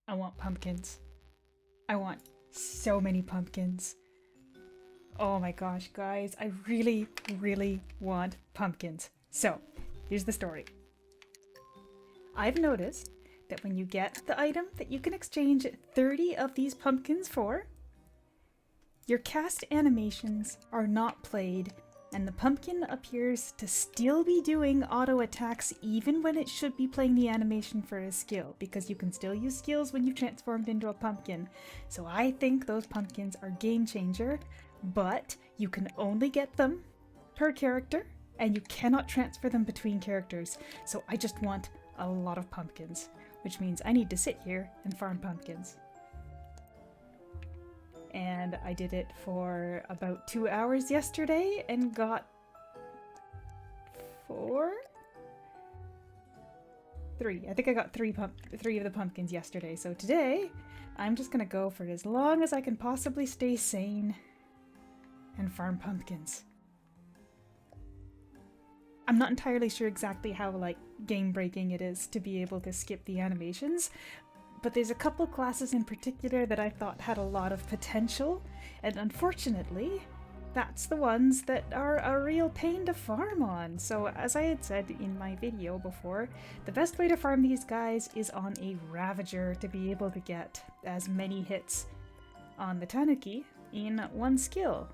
I want pumpkins. I want so many pumpkins. Oh my gosh, guys, I really, really want pumpkins. So, here's the story. I've noticed that when you get the item that you can exchange 30 of these pumpkins for, your cast animations are not played, and the pumpkin appears to still be doing auto attacks even when it should be playing the animation for a skill, because you can still use skills when you've transformed into a pumpkin. So I think those pumpkins are game changer, but you can only get them per character, and you cannot transfer them between characters. So I just want a lot of pumpkins, which means I need to sit here and farm pumpkins. And I did it for about 2 hours yesterday and got 3. I think I got three of the pumpkins yesterday. So today, I'm just gonna go for as long as I can possibly stay sane and farm pumpkins. I'm not entirely sure exactly how game breaking it is to be able to skip the animations, but there's a couple classes in particular that I thought had a lot of potential, and unfortunately, that's the ones that are a real pain to farm on. So as I had said in my video before, the best way to farm these guys is on a Ravager to be able to get as many hits on the Tanuki in one skill.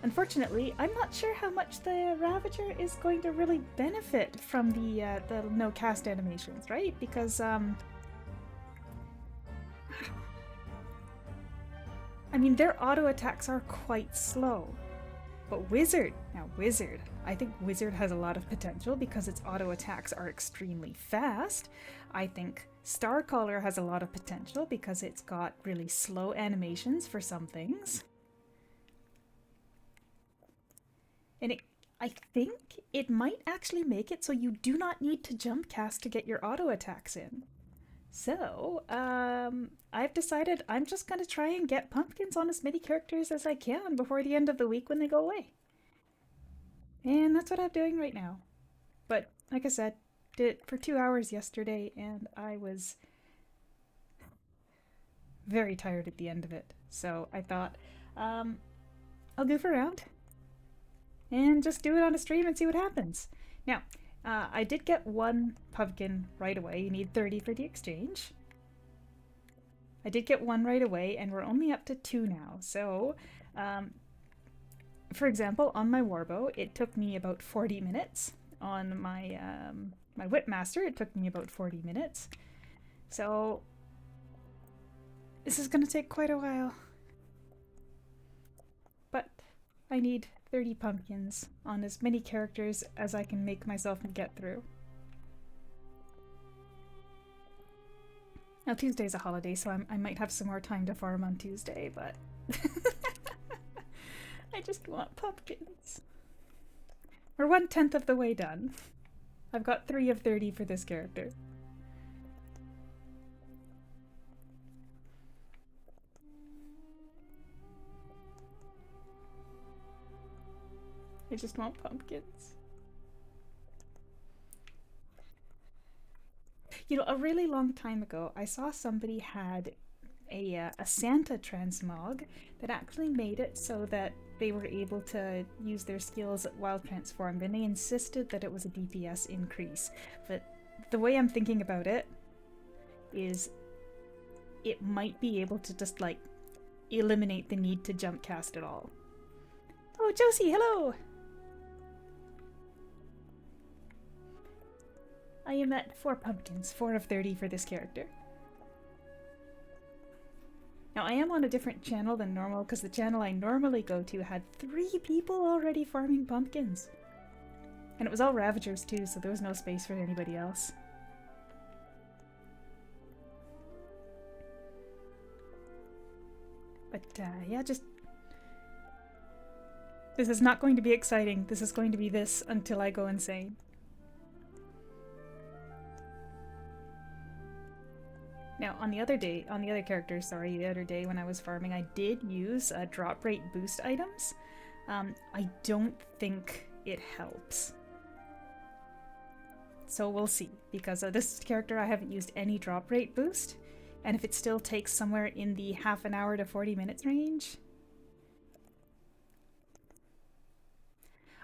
Unfortunately, I'm not sure how much the Ravager is going to really benefit from the no cast animations, right? Because I mean, their auto attacks are quite slow. But Wizard, I think Wizard has a lot of potential because its auto attacks are extremely fast. I think Starcaller has a lot of potential because it's got really slow animations for some things. And I think it might actually make it so you do not need to jump cast to get your auto attacks in. So, I've decided I'm just gonna try and get pumpkins on as many characters as I can before the end of the week when they go away. And that's what I'm doing right now. But, like I said, did it for 2 hours yesterday and I was very tired at the end of it. So I thought, I'll goof around and just do it on a stream and see what happens. Now, I did get 1 pumpkin right away. You need 30 for the exchange. I did get 1 right away, and we're only up to 2 now. So, for example, on my Warbow, it took me about 40 minutes. On my my Whipmaster, it took me about 40 minutes. So, this is going to take quite a while. But I need 30 pumpkins on as many characters as I can make myself get through. Now Tuesday's a holiday, so I might have some more time to farm on Tuesday, but I just want pumpkins. We're 1/10 of the way done. I've got 3 of 30 for this character. I just want pumpkins. You know, a really long time ago, I saw somebody had a Santa transmog that actually made it so that they were able to use their skills while transformed, and they insisted that it was a DPS increase. But the way I'm thinking about it is it might be able to just eliminate the need to jump cast at all. Oh, Josie, hello! I am at 4 pumpkins, 4 of 30 for this character. Now, I am on a different channel than normal because the channel I normally go to had 3 people already farming pumpkins. And it was all Ravagers too, so there was no space for anybody else. But yeah, just... This is not going to be exciting. This is going to be this until I go insane. Now, on the other day when I was farming, I did use drop rate boost items. I don't think it helps. So we'll see, because this character I haven't used any drop rate boost. And if it still takes somewhere in the half an hour to 40 minutes range.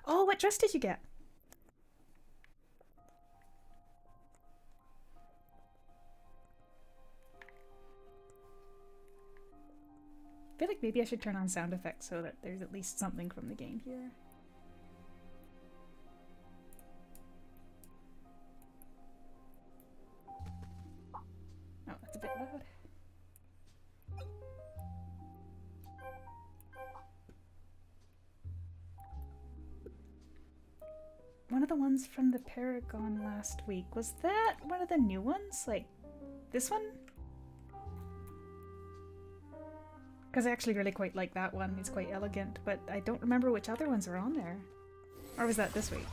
Oh, what dress did you get? I feel like maybe I should turn on sound effects so that there's at least something from the game here. Oh, that's a bit loud. One of the ones from the Paragon last week, was that one of the new ones? Like, this one? Because I actually really quite like that one. It's quite elegant, but I don't remember which other ones are on there. Or was that this week?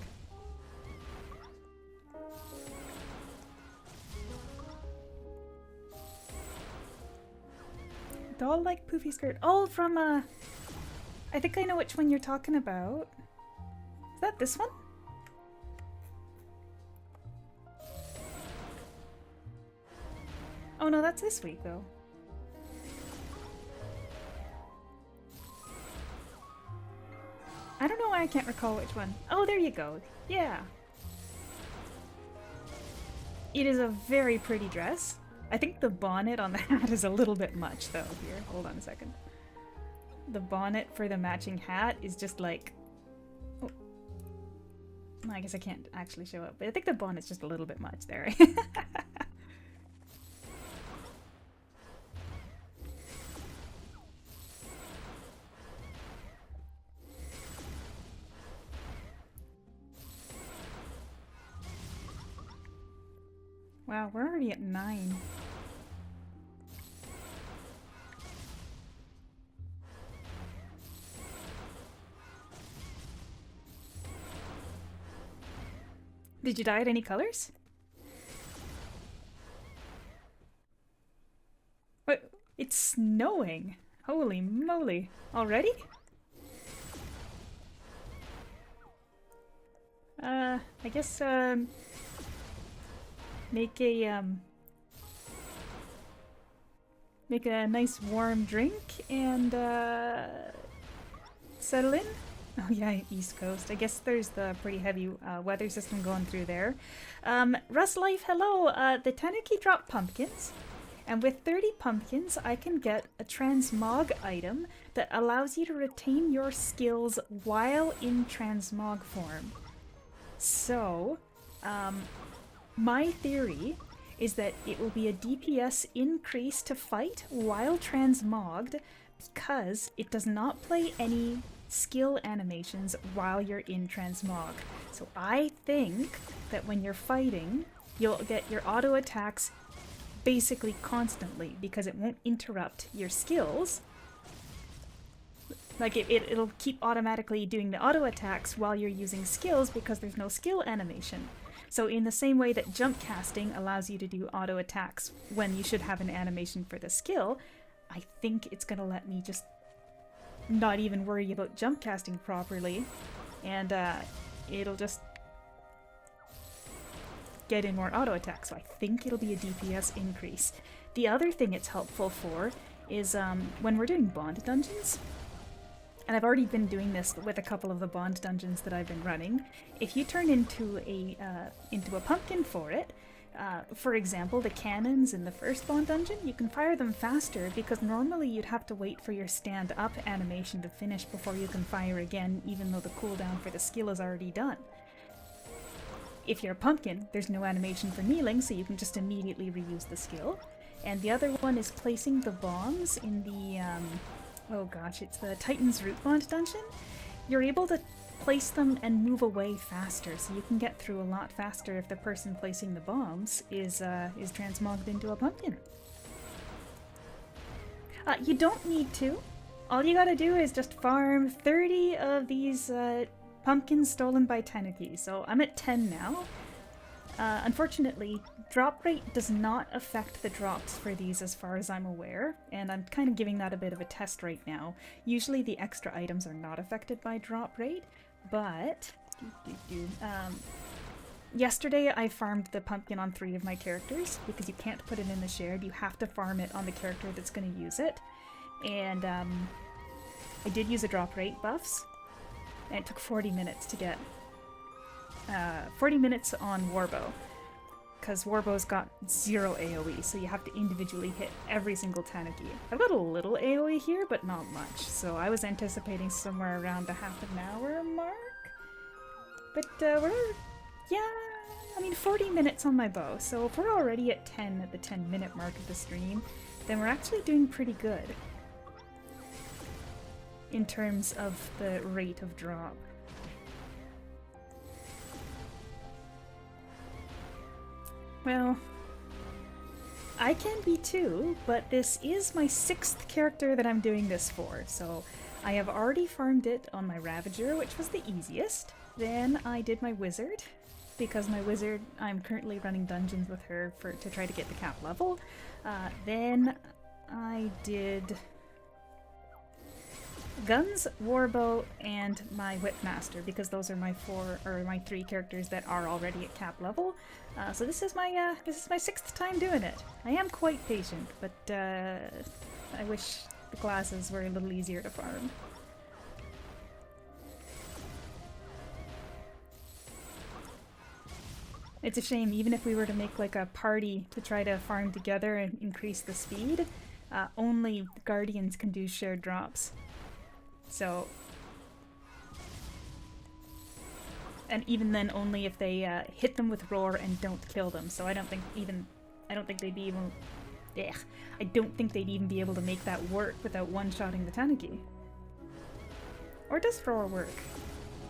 Doll like poofy skirt. Oh, from I think I know which one you're talking about. Is that this one? Oh no, that's this week though. I don't know why I can't recall which one. Oh, there you go. Yeah. It is a very pretty dress. I think the bonnet on the hat is a little bit much though. Here, hold on a second. The bonnet for the matching hat is just like... Oh. I guess I can't actually show up, but I think the bonnet's just a little bit much there. Wow, we're already at 9. Did you dye it any colors? What? It's snowing. Holy moly. Already? I guess, make a nice warm drink and settle in. Oh yeah, East Coast. I guess there's the pretty heavy weather system going through there. Russ Life, hello. The Tanuki dropped pumpkins, and with 30 pumpkins I can get a transmog item that allows you to retain your skills while in transmog form. So, my theory is that it will be a DPS increase to fight while transmogged because it does not play any skill animations while you're in transmog. So I think that when you're fighting, you'll get your auto attacks basically constantly because it won't interrupt your skills. Like it'll keep automatically doing the auto attacks while you're using skills because there's no skill animation. So in the same way that jump casting allows you to do auto attacks when you should have an animation for the skill, I think it's gonna let me just not even worry about jump casting properly, and it'll just get in more auto attacks. So I think it'll be a DPS increase. The other thing it's helpful for is when we're doing bond dungeons, and I've already been doing this with a couple of the bond dungeons that I've been running. If you turn into a pumpkin for it, for example, the cannons in the first bond dungeon, you can fire them faster because normally you'd have to wait for your stand-up animation to finish before you can fire again, even though the cooldown for the skill is already done. If you're a pumpkin, there's no animation for kneeling, so you can just immediately reuse the skill. And the other one is placing the bombs in the, oh gosh, it's the Titan's Root Bond dungeon. You're able to place them and move away faster, so you can get through a lot faster if the person placing the bombs is transmogged into a pumpkin. You don't need to. All you gotta do is just farm 30 of these pumpkins stolen by Tanuki. So I'm at 10 now. Unfortunately, drop rate does not affect the drops for these as far as I'm aware, and I'm kind of giving that a bit of a test right now. Usually the extra items are not affected by drop rate, but yesterday I farmed the pumpkin on 3 of my characters because you can't put it in the shared. You have to farm it on the character that's going to use it. And I did use a drop rate buffs, and it took 40 minutes to get 40 minutes on Warbow, because Warbow's got 0 AoE, so you have to individually hit every single Tanuki. I've got a little AoE here, but not much, so I was anticipating somewhere around the half an hour mark. But yeah, I mean 40 minutes on my bow, so if we're already at 10 at the 10-minute mark of the stream, then we're actually doing pretty good in terms of the rate of drop. Well, I can be too, but this is my 6th character that I'm doing this for, so I have already farmed it on my Ravager, which was the easiest. Then I did my Wizard, because my Wizard, I'm currently running dungeons with her to try to get the cap level. Then I did Guns, Warbow, and my Whipmaster, because those are my 3 characters that are already at cap level. So this is my 6th time doing it. I am quite patient, but I wish the classes were a little easier to farm. It's a shame, even if we were to make like a party to try to farm together and increase the speed, only Guardians can do shared drops. So, and even then only if they hit them with roar and don't kill them. So I don't think they'd be even, I don't think they'd even be able to make that work without one-shotting the Tanuki. Or does roar work?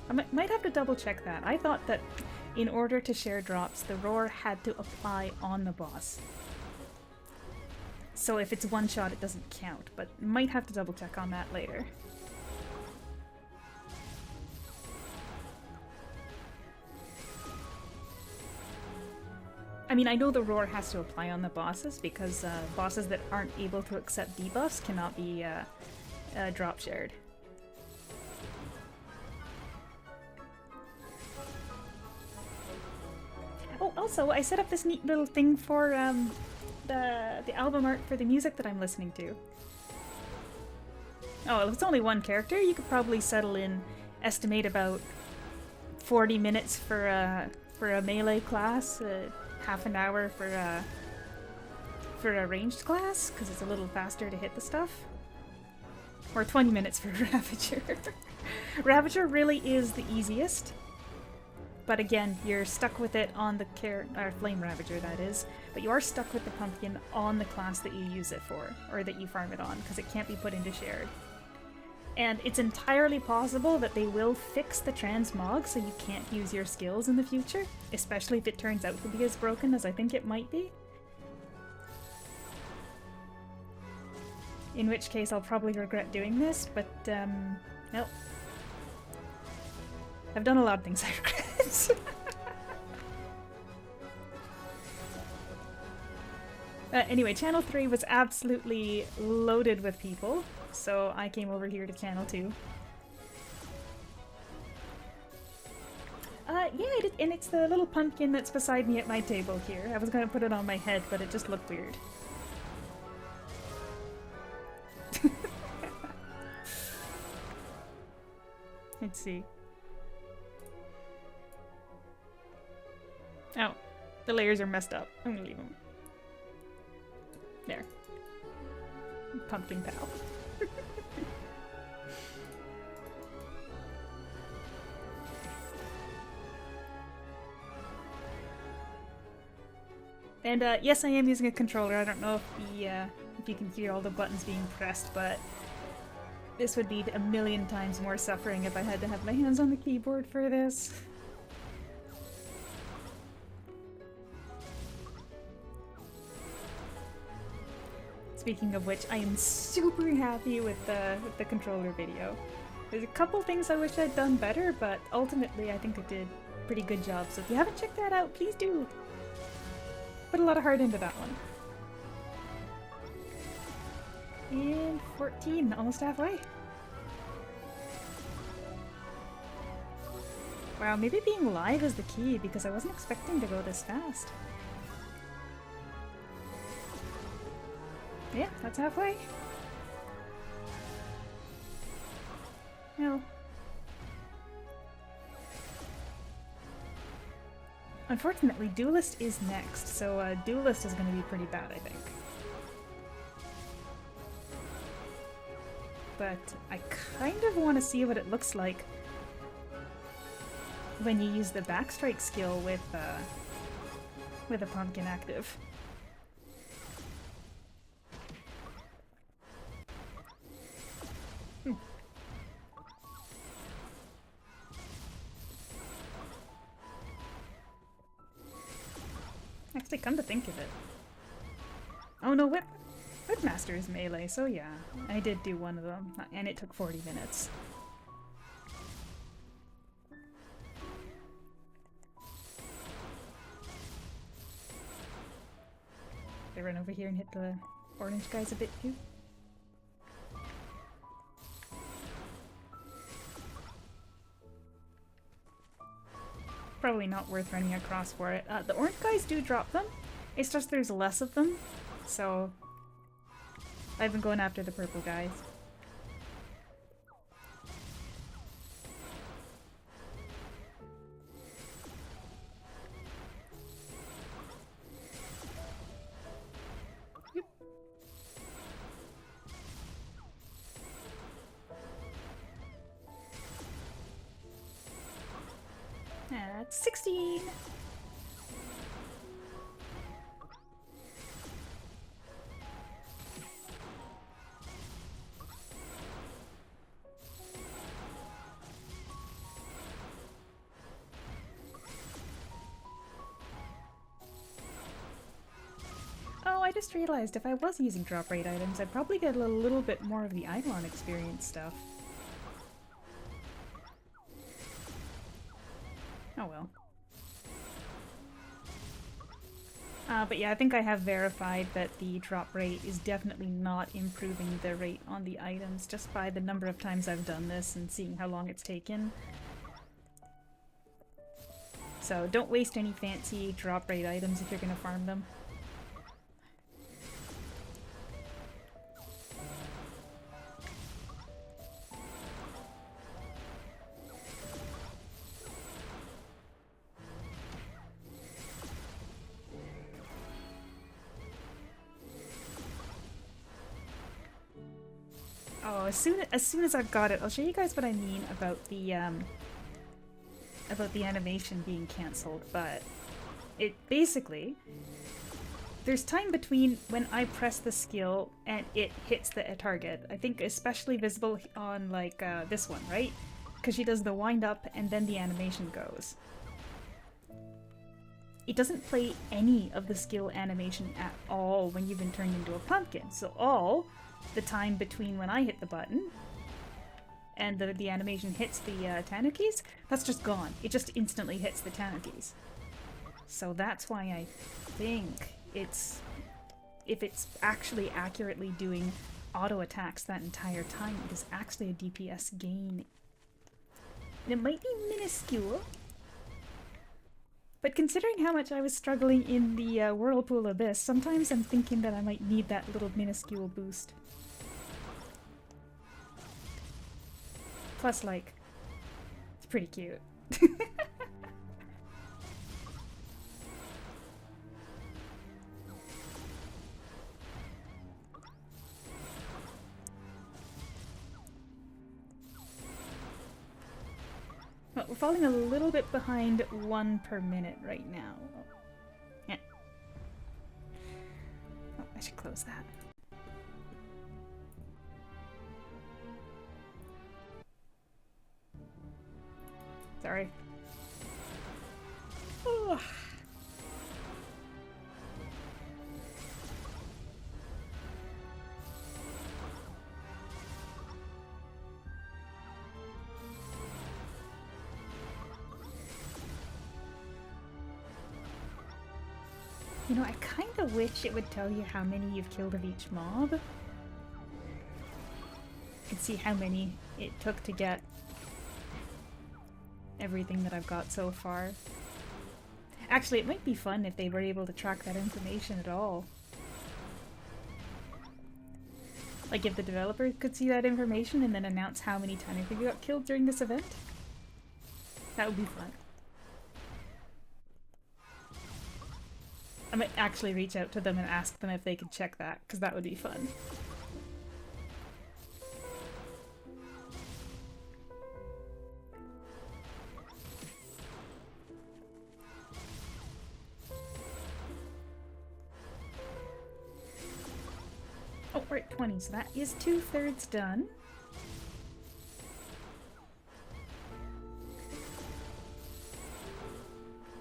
I might have to double check that. I thought that in order to share drops, the roar had to apply on the boss. So if it's one shot, it doesn't count, but might have to double check on that later. I mean, I know the roar has to apply on the bosses because bosses that aren't able to accept debuffs cannot be drop shared. Oh, also, I set up this neat little thing for the album art for the music that I'm listening to. Oh, if it's only one character, you could probably estimate about 40 minutes for a melee class, half an hour for a ranged class, because it's a little faster to hit the stuff. Or 20 minutes for Ravager. Ravager really is the easiest. But again, you're stuck with it on the Flame Ravager, that is. But you are stuck with the pumpkin on the class that you use it for, or that you farm it on, because it can't be put into shared. And it's entirely possible that they will fix the transmog so you can't use your skills in the future, especially if it turns out to be as broken as I think it might be. In which case I'll probably regret doing this, but nope. I've done a lot of things I regret. Anyway, Channel 3 was absolutely loaded with people, so I came over here to Channel 2. Yeah, and it's the little pumpkin that's beside me at my table here. I was gonna put it on my head, but it just looked weird. Let's see. Oh, the layers are messed up. I'm gonna leave them. There. Pumpkin pal. And yes, I am using a controller. I don't know if you can hear all the buttons being pressed, but this would be a million times more suffering if I had to have my hands on the keyboard for this. Speaking of which, I am super happy with the controller video. There's a couple things I wish I'd done better, but ultimately I think I did a pretty good job. So if you haven't checked that out, please do. Put a lot of heart into that one. And 14, almost halfway. Wow, maybe being live is the key because I wasn't expecting to go this fast. Yeah, that's halfway. Well. Unfortunately, Duelist is next, so Duelist is going to be pretty bad, I think. But I kind of want to see what it looks like when you use the backstrike skill with a pumpkin active. Actually, come to think of it. Oh no, Whipmaster is melee, so yeah. I did do one of them, and it took 40 minutes. They run over here and hit the orange guys a bit too. Probably not worth running across for it. The orange guys do drop them. It's just there's less of them, so I've been going after the purple guys. Yep. That's 16! Oh, I just realized if I was using drop rate items, I'd probably get a little bit more of the Eidolon experience stuff. Oh well. But yeah, I think I have verified that the drop rate is definitely not improving the rate on the items just by the number of times I've done this and seeing how long it's taken. So don't waste any fancy drop rate items if you're gonna farm them. Oh, as soon as I've got it, I'll show you guys what I mean about the animation being cancelled. But it basically, there's time between when I press the skill and it hits the target. I think especially visible on like this one, right? Because she does the wind up and then the animation goes. It doesn't play any of the skill animation at all when you've been turned into a pumpkin. So all the time between when I hit the button and the animation hits the Tanukis, that's just gone. It just instantly hits the Tanukis. So that's why I think it's... if it's actually accurately doing auto attacks that entire time, it is actually a DPS gain. And it might be minuscule, but considering how much I was struggling in the Whirlpool Abyss, sometimes I'm thinking that I might need that little minuscule boost. Plus, like, it's pretty cute. Well, we're falling a little bit behind 1 per minute right now. Yeah. Oh, I should close that. Sorry. Oh. You know, I kind of wish it would tell you how many you've killed of each mob. You can see how many it took to get everything that I've got so far. Actually, it might be fun if they were able to track that information at all. Like if the developer could see that information and then announce how many tiny things got killed during this event. That would be fun. I might actually reach out to them and ask them if they could check that, because that would be fun. Oh, we're at 20, so that is 2/3 done.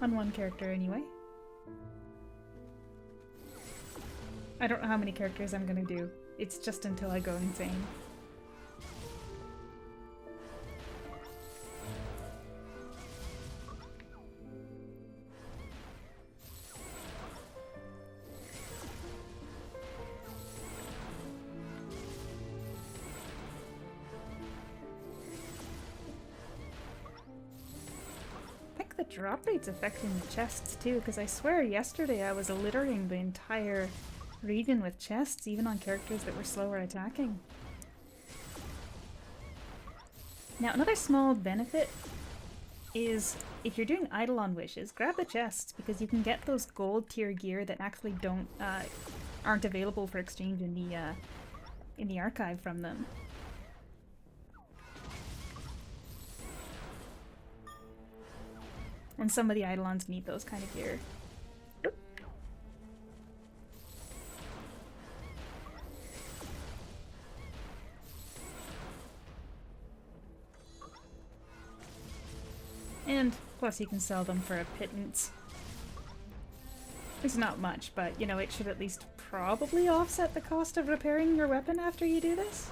On one character, anyway. I don't know how many characters I'm gonna do. It's just until I go insane. Drop rate's affecting the chests too, because I swear yesterday I was littering the entire region with chests, even on characters that were slower attacking. Now, another small benefit is if you're doing Eidolon wishes, grab the chests, because you can get those gold tier gear that actually aren't available for exchange in the archive from them. And some of the Eidolons need those kind of gear. Oop. And plus you can sell them for a pittance. It's not much, but you know, it should at least probably offset the cost of repairing your weapon after you do this.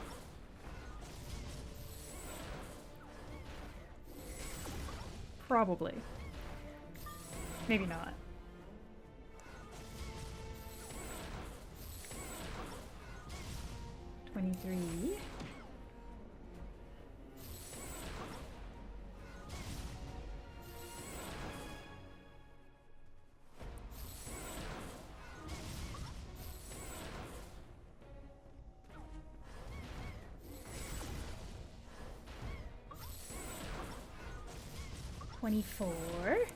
Probably. Maybe not. $23. $24.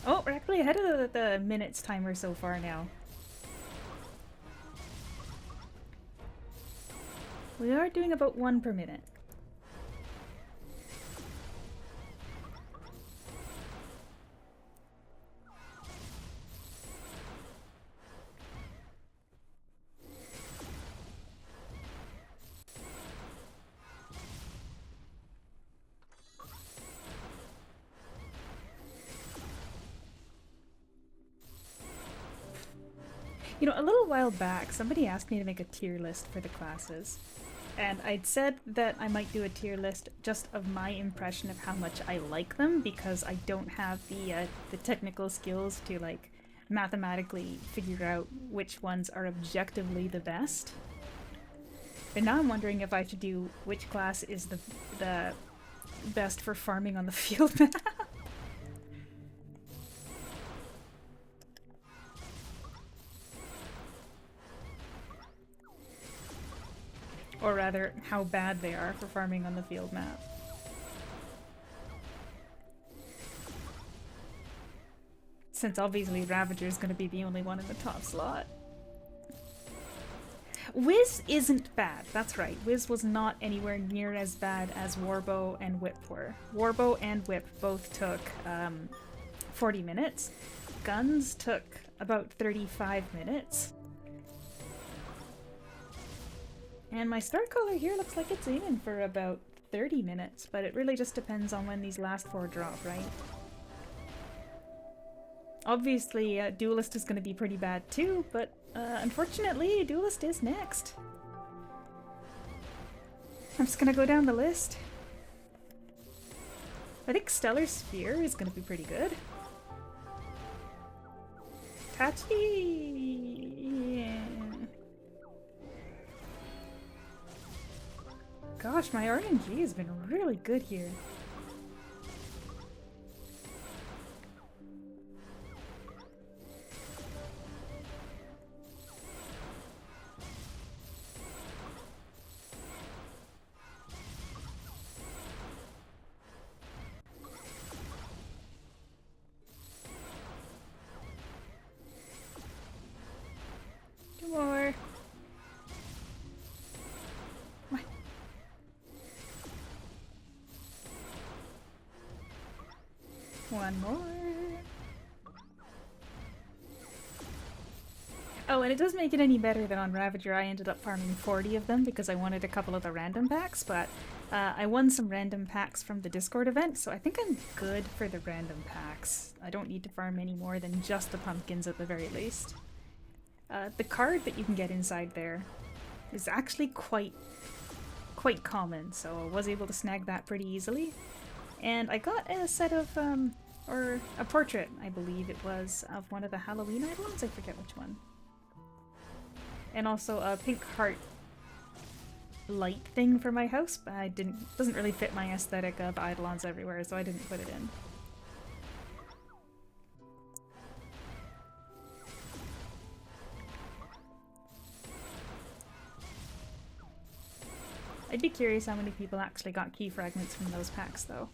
Oh, we're actually ahead of the minutes timer so far now. We are doing about 1 per minute. You know, a little while back, somebody asked me to make a tier list for the classes. And I'd said that I might do a tier list just of my impression of how much I like them, because I don't have the technical skills to, like, mathematically figure out which ones are objectively the best. But now I'm wondering if I should do which class is the best for farming on the field map. Or rather, how bad they are for farming on the field map. Since obviously Ravager is going to be the only one in the top slot. Wiz isn't bad, that's right. Wiz was not anywhere near as bad as Warbow and Whip were. Warbow and Whip both took 40 minutes. Guns took about 35 minutes. And my start color here looks like it's aiming for about 30 minutes, but it really just depends on when these last 4 drop, right? Obviously, Duelist is going to be pretty bad too, but unfortunately, Duelist is next. I'm just going to go down the list. I think Stellar Sphere is going to be pretty good. Tachi! Yeah. Gosh, my RNG has been really good here. One more. Oh, and it doesn't make it any better that on Ravager I ended up farming 40 of them because I wanted a couple of the random packs, but I won some random packs from the Discord event, so I think I'm good for the random packs. I don't need to farm any more than just the pumpkins at the very least. The card that you can get inside there is actually quite common, so I was able to snag that pretty easily. And I got a set of, or a portrait, I believe it was, of one of the Halloween Eidolons, I forget which one. And also a pink heart light thing for my house, but doesn't really fit my aesthetic of Eidolons everywhere, so I didn't put it in. I'd be curious how many people actually got key fragments from those packs, though.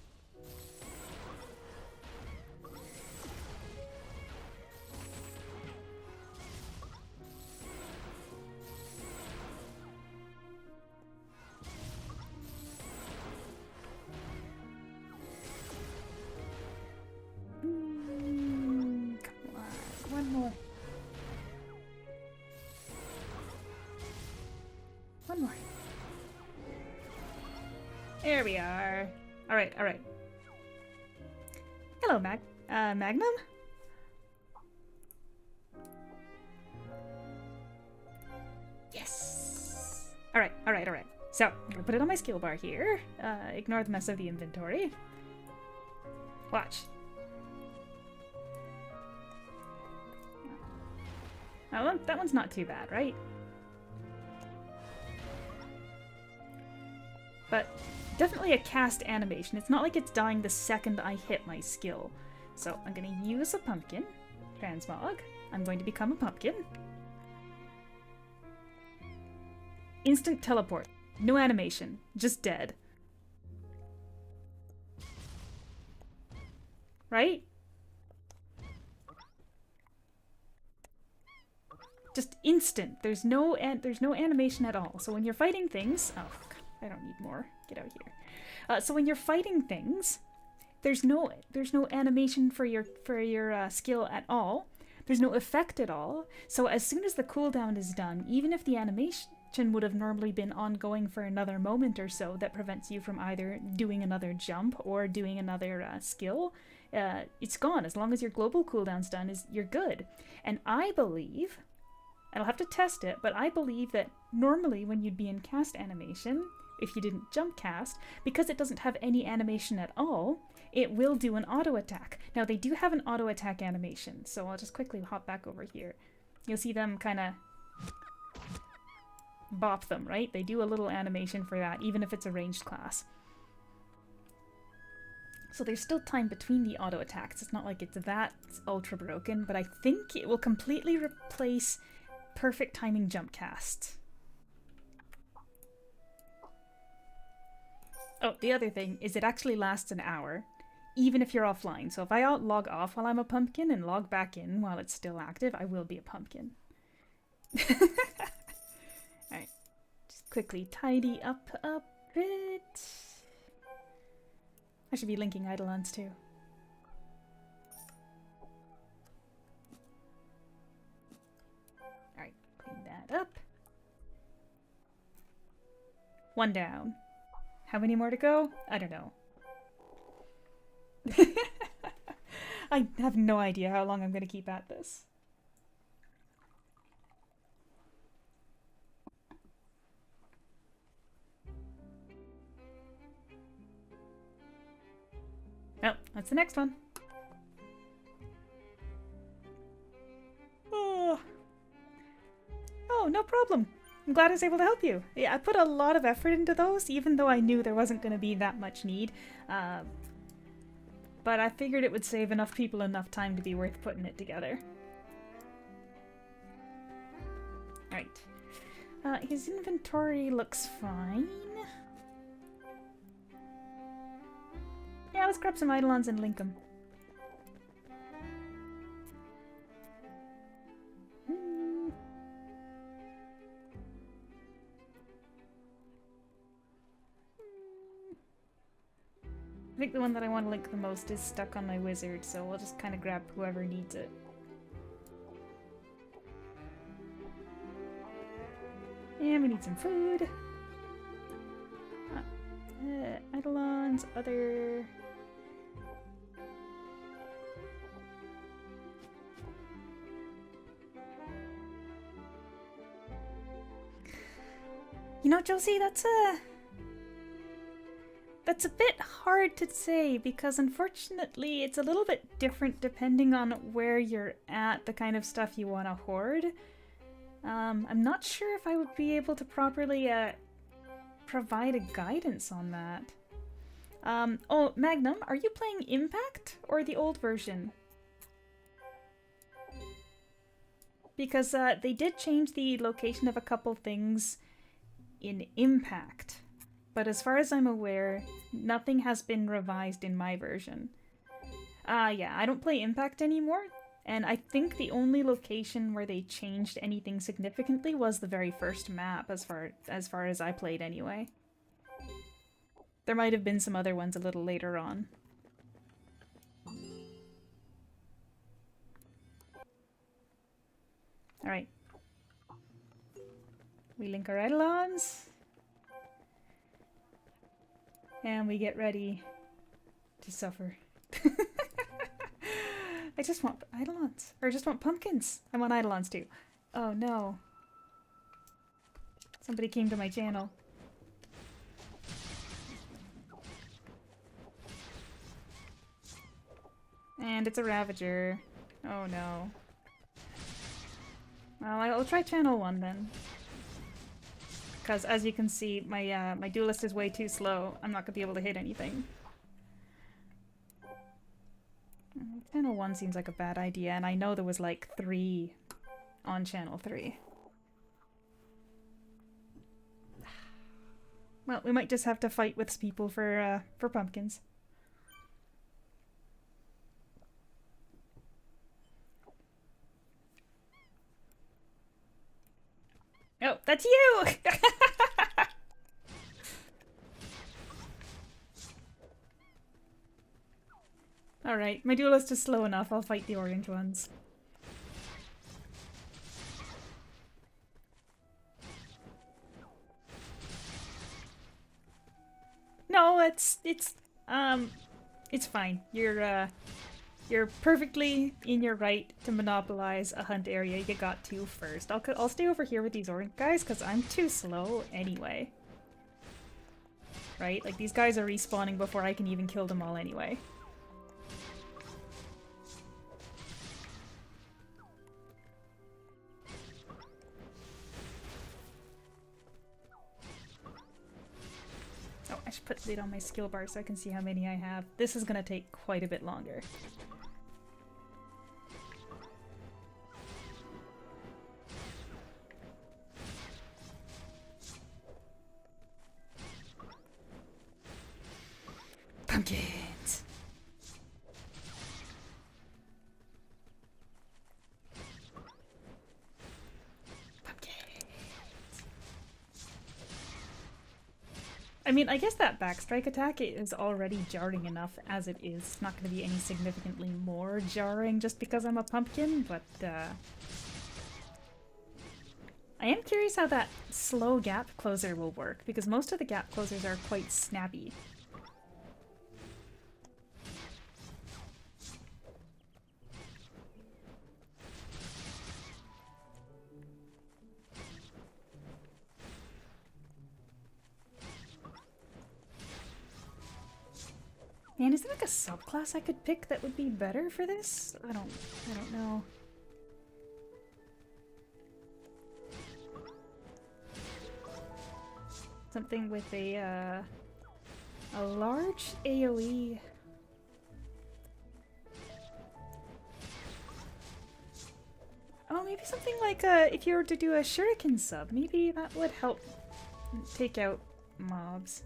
Come on, one more. One more. There we are. Alright, alright. Hello, Magnum? Yes! Alright, alright, alright. So, I'm gonna put it on my skill bar here. Ignore the mess of the inventory. Watch. Oh, that one's not too bad, right? But definitely a cast animation. It's not like it's dying the second I hit my skill. So I'm going to use a pumpkin. Transmog. I'm going to become a pumpkin. Instant teleport. No animation. Just dead. Right? Just instant. There's no animation at all. So when you're fighting things... Oh, I don't need more. Get out here. So when you're fighting things, there's no animation for your skill at all. There's no effect at all. So as soon as the cooldown is done, even if the animation would have normally been ongoing for another moment or so that prevents you from either doing another jump or doing another skill, it's gone. As long as your global cooldown's done, you're good. And I believe, I'll have to test it, but I believe that normally when you'd be in cast animation, if you didn't jump cast, because it doesn't have any animation at all, it will do an auto attack. Now they do have an auto attack animation, so I'll just quickly hop back over here. You'll see them kind of bop them, right? They do a little animation for that, even if it's a ranged class. So there's still time between the auto attacks. It's not like it's that ultra broken, but I think it will completely replace perfect timing jump cast. Oh, the other thing is it actually lasts an hour, even if you're offline. So if I log off while I'm a pumpkin and log back in while it's still active, I will be a pumpkin. Alright, just quickly tidy up a bit. I should be linking Eidolons too. Alright, clean that up. One down. How many more to go? I don't know. I have no idea how long I'm going to keep at this. Oh, that's the next one. Oh, no problem. I'm glad I was able to help you. Yeah, I put a lot of effort into those, even though I knew there wasn't going to be that much need. But I figured it would save enough people enough time to be worth putting it together. Alright. His inventory looks fine. Yeah, let's grab some Eidolons and link them. I think the one that I want to link the most is stuck on my wizard, so we'll just kind of grab whoever needs it. And we need some food. Eidolons, other... You know, Josie, that's a bit hard to say because unfortunately it's a little bit different depending on where you're at, the kind of stuff you want to hoard. I'm not sure if I would be able to properly provide a guidance on that. Oh, Magnum, are you playing Impact or the old version? Because they did change the location of a couple things in Impact. But as far as I'm aware, nothing has been revised in my version. Yeah, I don't play Impact anymore, and I think the only location where they changed anything significantly was the very first map, as far as I played anyway. There might have been some other ones a little later on. Alright. We link our Eidolons. And we get ready to suffer. I just want Eidolons. Or I just want pumpkins. I want Eidolons too. Oh no. Somebody came to my channel. And it's a Ravager. Oh no. Well, I'll try channel 1 then. Because as you can see, my my duelist is way too slow. I'm not gonna be able to hit anything. Channel 1 seems like a bad idea, and I know there was like 3 on channel 3. Well, we might just have to fight with people for pumpkins. Oh, that's you! Alright, my duelist is slow enough. I'll fight the orange ones. No, it's fine. You're perfectly in your right to monopolize a hunt area you got to first. I'll stay over here with these orange guys because I'm too slow anyway. Right? Like, these guys are respawning before I can even kill them all anyway. Oh, I should put it on my skill bar so I can see how many I have. This is gonna take quite a bit longer. Pumpkins! I mean, I guess that backstrike attack is already jarring enough as it is. It's not going to be any significantly more jarring just because I'm a pumpkin, but I am curious how that slow gap closer will work, because most of the gap closers are quite snappy. Man, is there like a subclass I could pick that would be better for this? I don't know. Something with a large AoE. Oh, maybe something like if you were to do a shuriken sub, maybe that would help take out mobs.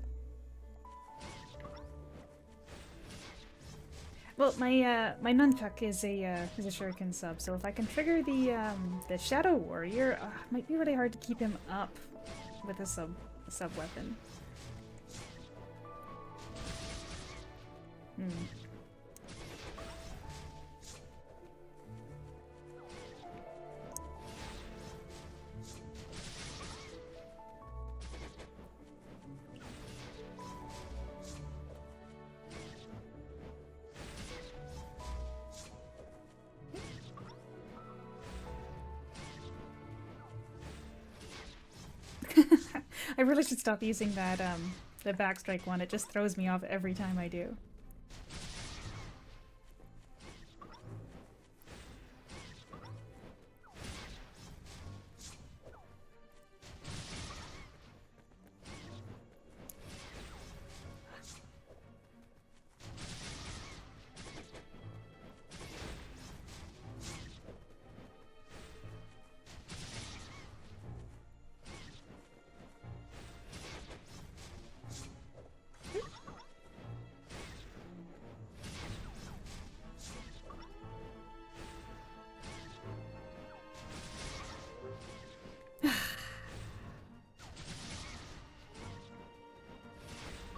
Well, my nunchuck is a shuriken sub, so if I can trigger the Shadow Warrior, it might be really hard to keep him up with a sub weapon. Hmm. I really should stop using that, the backstrike one. It just throws me off every time I do.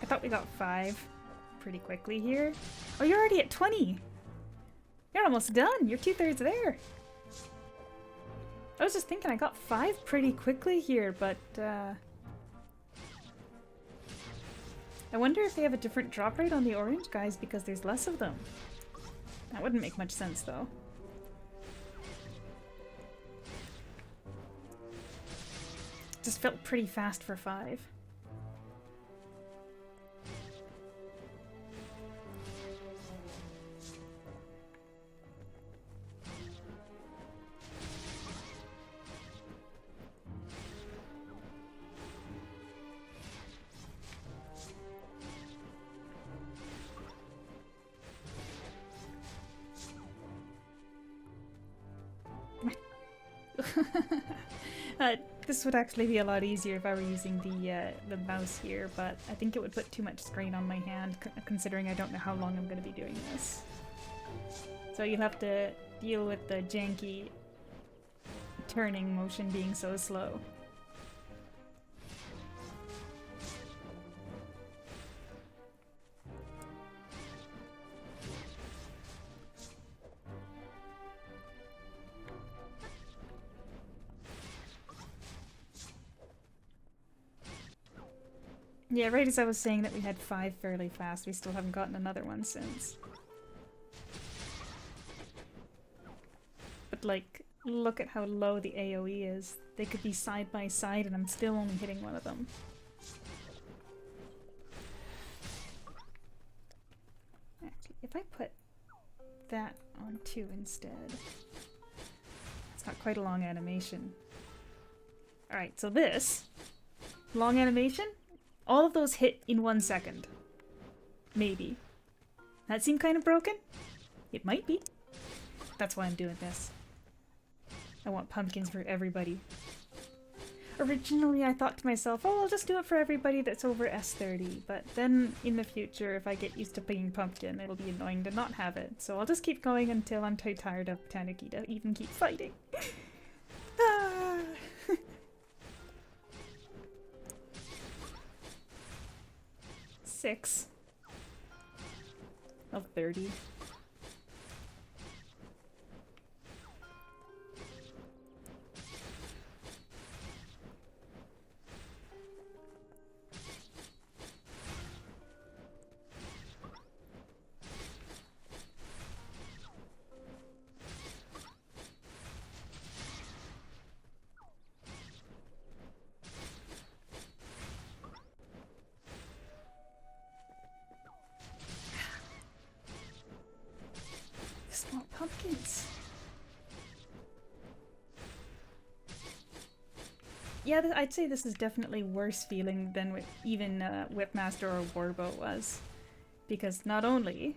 I thought we got 5 pretty quickly here. Oh, you're already at 20! You're almost done! You're 2/3 there! I was just thinking I got 5 pretty quickly here, but I wonder if they have a different drop rate on the orange guys because there's less of them. That wouldn't make much sense though. Just felt pretty fast for 5. This would actually be a lot easier if I were using the mouse here, but I think it would put too much strain on my hand, considering I don't know how long I'm going to be doing this. So you'll have to deal with the janky turning motion being so slow. Yeah, right as I was saying that we had 5 fairly fast, we still haven't gotten another one since. But like, look at how low the AoE is. They could be side by side and I'm still only hitting one of them. Actually, if I put that on 2 instead, it's not quite a long animation. Alright, so this long animation, all of those hit in 1 second. Maybe. That seem kind of broken? It might be. That's why I'm doing this. I want pumpkins for everybody. Originally I thought to myself, oh, I'll just do it for everybody that's over S30, but then in the future, if I get used to playing pumpkin, it'll be annoying to not have it. So I'll just keep going until I'm too tired of Tanuki to even keep fighting. Ah. 6 of 30. Small pumpkins. Yeah, I'd say this is definitely worse feeling than with even Whipmaster or Warbow was. Because not only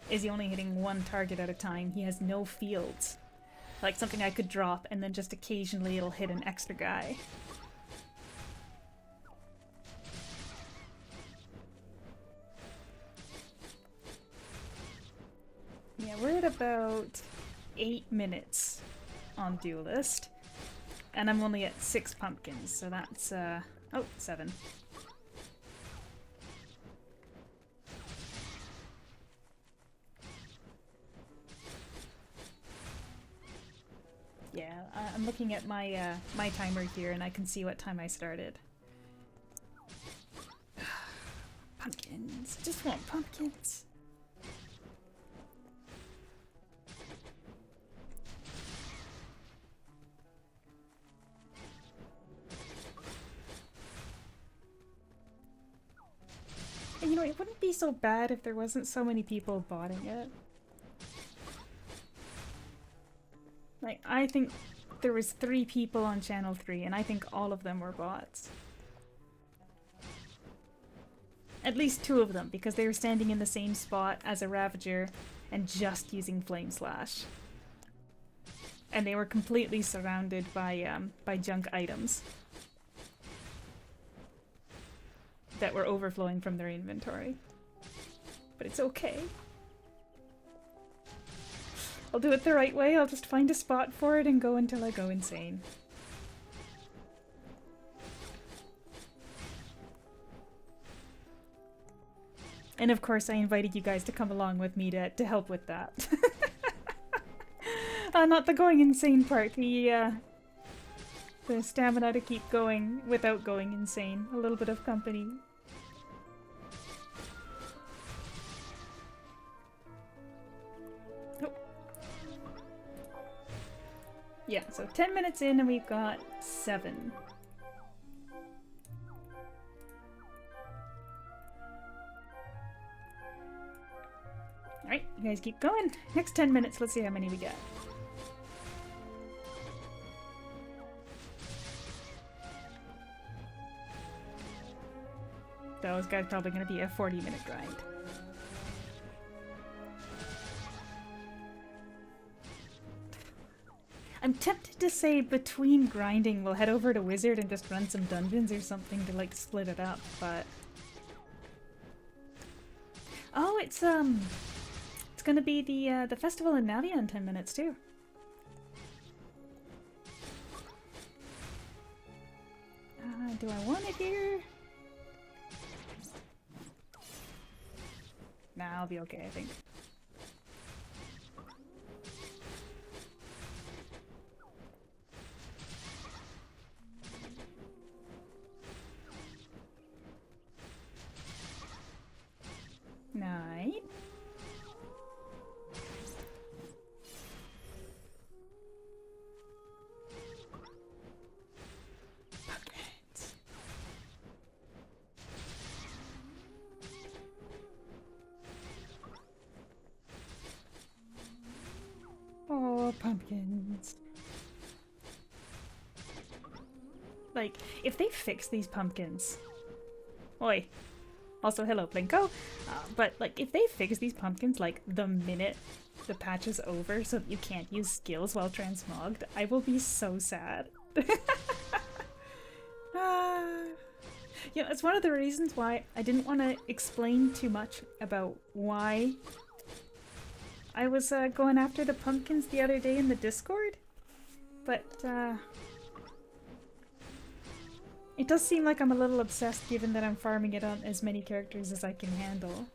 is he only hitting one target at a time, he has no fields. Like something I could drop and then just occasionally it'll hit an extra guy. Yeah, we're at about 8 minutes on Duelist. And I'm only at 6 pumpkins, so that's, oh, 7. Yeah, I'm looking at my my timer here, and I can see what time I started. Pumpkins. I just want pumpkins. And you know, it wouldn't be so bad if there wasn't so many people botting it. Like, I think there was 3 people on channel 3, and I think all of them were bots. At least 2 of them, because they were standing in the same spot as a Ravager and just using Flame Slash. And they were completely surrounded by junk items that were overflowing from their inventory. But it's okay. I'll do it the right way. I'll just find a spot for it and go until I go insane. And of course I invited you guys to come along with me to help with that. Not the going insane part, the stamina to keep going without going insane. A little bit of company. Oh. Yeah, so 10 minutes in and we've got 7. Alright, you guys keep going. Next 10 minutes, let's see how many we get. Those guys probably going to be a 40-minute grind. I'm tempted to say between grinding we'll head over to Wizard and just run some dungeons or something to like split it up, but... Oh, it's gonna be the festival in Navia in 10 minutes too. Do I want it here? Nah, I'll be okay, I think. Night. Pumpkins. Oh, pumpkins. Like, if they fix these pumpkins... Oi. Also, hello, Plinko. But, like, if they fix these pumpkins, like, the minute the patch is over so that you can't use skills while transmogged, I will be so sad. You know, it's one of the reasons why I didn't want to explain too much about why I was going after the pumpkins the other day in the Discord. But, it does seem like I'm a little obsessed given that I'm farming it on as many characters as I can handle.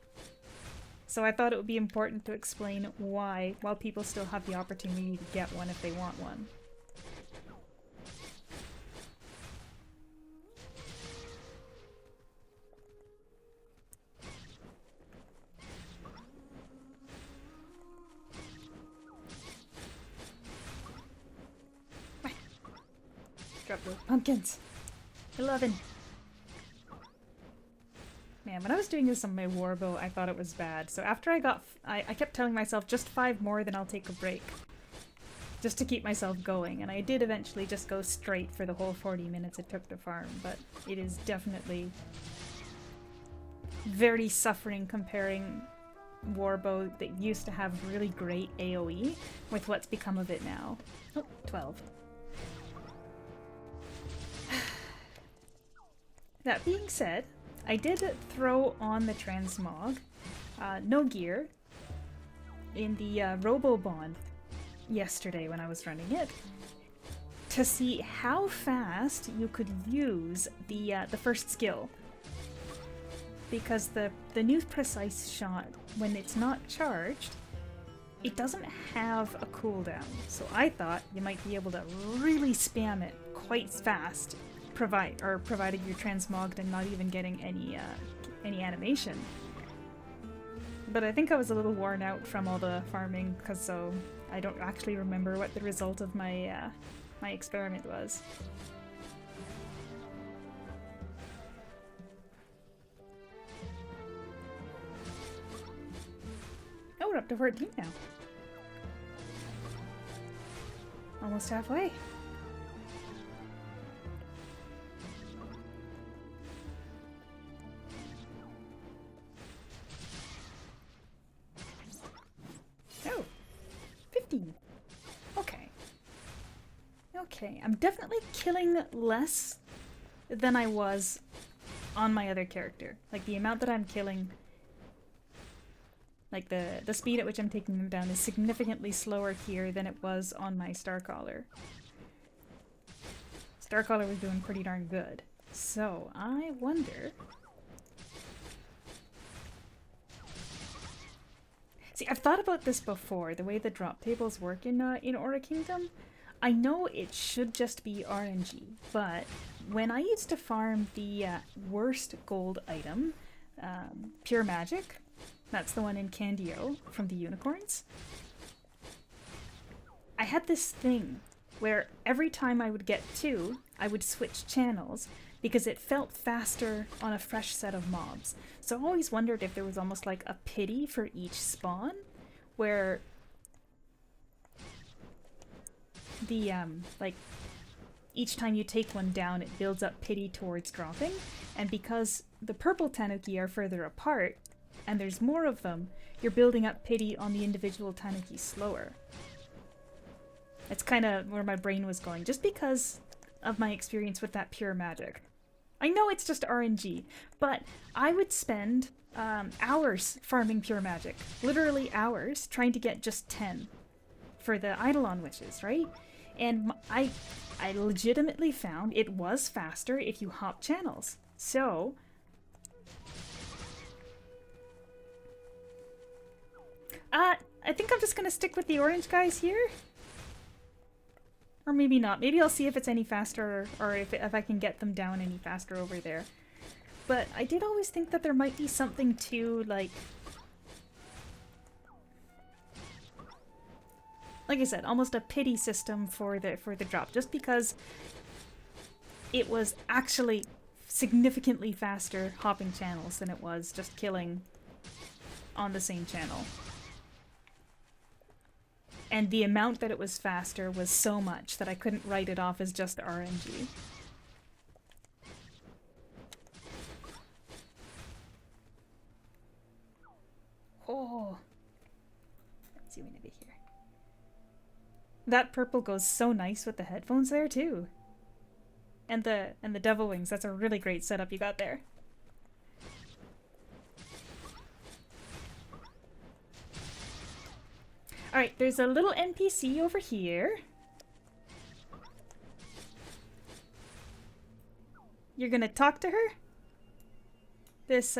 So I thought it would be important to explain why, while people still have the opportunity to get one if they want one. Drop the pumpkins. 11. Man, when I was doing this on my warbow, I thought it was bad. So after I kept telling myself, just 5 more, then I'll take a break. Just to keep myself going. And I did eventually just go straight for the whole 40 minutes it took to farm. But it is definitely very suffering comparing warbow that used to have really great AoE with what's become of it now. Oh, 12. That being said, I did throw on the transmog, no gear, in the Robo Bond yesterday when I was running it, to see how fast you could use the first skill. Because the new precise shot, when it's not charged, it doesn't have a cooldown, so I thought you might be able to really spam it quite fast, provided you're transmogged and not even getting any animation. But I think I was a little worn out from all the farming, because so I don't actually remember what the result of my my experiment was. Oh, we're up to 14 now. Almost halfway. Oh, 15. Okay. Okay, I'm definitely killing less than I was on my other character. Like, the amount that I'm killing, like the speed at which I'm taking them down is significantly slower here than it was on my Starcaller. Starcaller was doing pretty darn good. So, I wonder... See, I've thought about this before, the way the drop tables work in Aura Kingdom. I know it should just be RNG, but when I used to farm the worst gold item, Pure Magic, that's the one in Candio from the unicorns, I had this thing where every time I would get 2, I would switch channels because it felt faster on a fresh set of mobs. So I always wondered if there was almost like a pity for each spawn, where the, like, each time you take one down, it builds up pity towards dropping, and because the purple Tanuki are further apart, and there's more of them, you're building up pity on the individual Tanuki slower. That's kind of where my brain was going, just because of my experience with that Pure Magic. I know it's just RNG, but I would spend hours farming Pure Magic. Literally hours, trying to get just 10 for the Eidolon Wishes, right? And I legitimately found it was faster if you hop channels. So... I think I'm just gonna stick with the orange guys here. Or maybe not. Maybe I'll see if it's any faster, or if I can get them down any faster over there. But I did always think that there might be something to, like I said, almost a pity system for the drop, just because it was actually significantly faster hopping channels than it was just killing on the same channel. And the amount that it was faster was so much that I couldn't write it off as just RNG. Oh. Let's zoom in a bit here. That purple goes so nice with the headphones there too. And the devil wings, that's a really great setup you got there. Alright, there's a little NPC over here. You're gonna talk to her? This,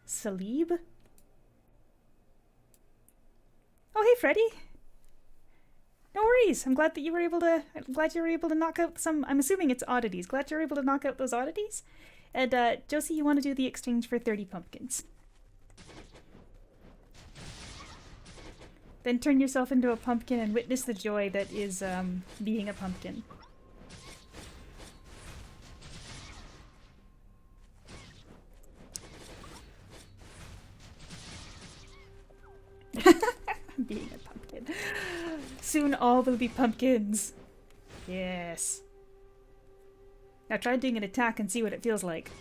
Salib? Oh, hey, Freddy! No worries. I'm glad that you were able to. I'm glad you were able to knock out some. I'm assuming it's oddities. Glad you were able to knock out those oddities. And Josie, you want to do the exchange for 30 pumpkins? Then turn yourself into a pumpkin and witness the joy that is being a pumpkin. Being a pumpkin. Soon all will be pumpkins. Yes. Now try doing an attack and see what it feels like.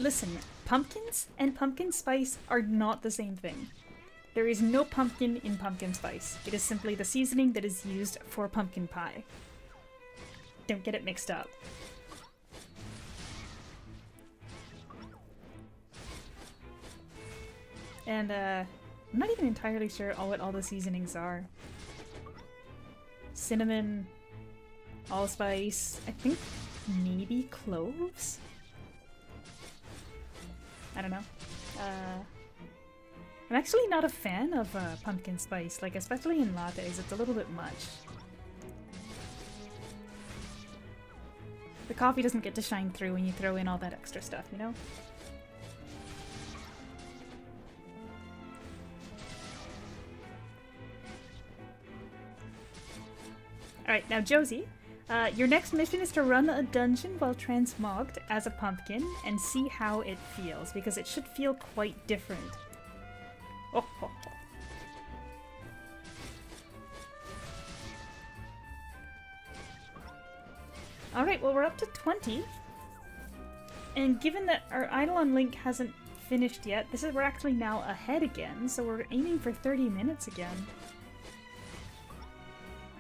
Listen, pumpkins and pumpkin spice are not the same thing. There is no pumpkin in pumpkin spice. It is simply the seasoning that is used for pumpkin pie. Don't get it mixed up. And I'm not even entirely sure what all the seasonings are. Cinnamon, allspice, I think maybe cloves? I don't know. I'm actually not a fan of pumpkin spice, like especially in lattes, it's a little bit much. The coffee doesn't get to shine through when you throw in all that extra stuff, you know? Alright, now Josie, your next mission is to run a dungeon while transmogged as a pumpkin and see how it feels, because it should feel quite different. Oh, oh, oh. Alright, well we're up to 20. And given that our Eidolon Link hasn't finished yet, we're actually now ahead again, so we're aiming for 30 minutes again.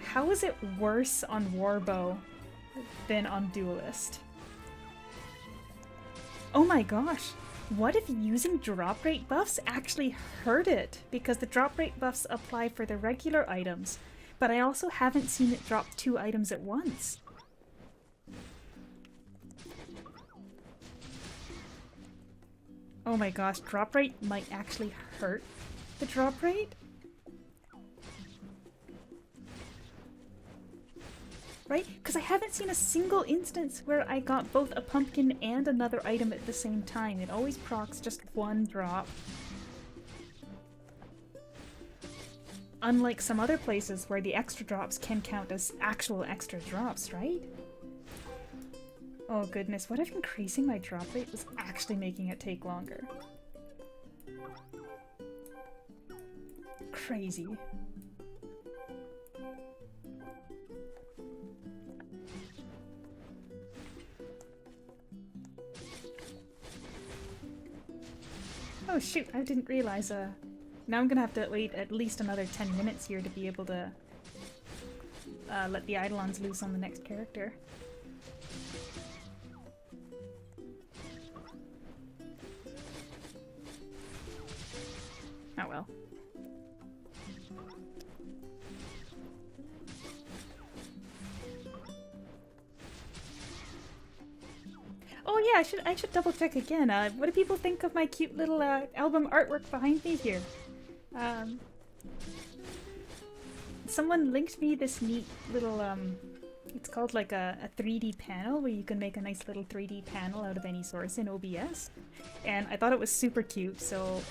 How is it worse on Warbow than on Duelist? Oh my gosh! What if using drop rate buffs actually hurt it? Because the drop rate buffs apply for the regular items, but I also haven't seen it drop 2 items at once. Oh my gosh, drop rate might actually hurt the drop rate? Right? Because I haven't seen a single instance where I got both a pumpkin and another item at the same time. It always procs just 1 drop. Unlike some other places where the extra drops can count as actual extra drops, right? Oh goodness, what if increasing my drop rate was actually making it take longer? Crazy. Oh shoot, I didn't realize, now I'm gonna have to wait at least another 10 minutes here to be able to let the Eidolons loose on the next character. Oh well. Oh yeah, I should double check again. What do people think of my cute little album artwork behind me here? Someone linked me this neat little it's called like a 3D panel where you can make a nice little 3D panel out of any source in OBS. And I thought it was super cute, so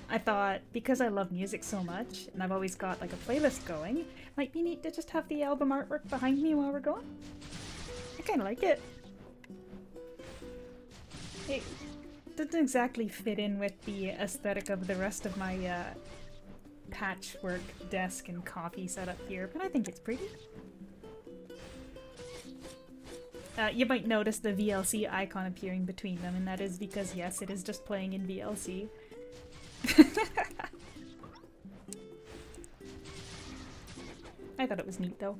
I thought because I love music so much and I've always got like a playlist going, it might be neat to just have the album artwork behind me while we're going. I kinda like it. It doesn't exactly fit in with the aesthetic of the rest of my patchwork desk and coffee setup here, but I think it's pretty. You might notice the VLC icon appearing between them, and that is because, yes, it is just playing in VLC. I thought it was neat, though.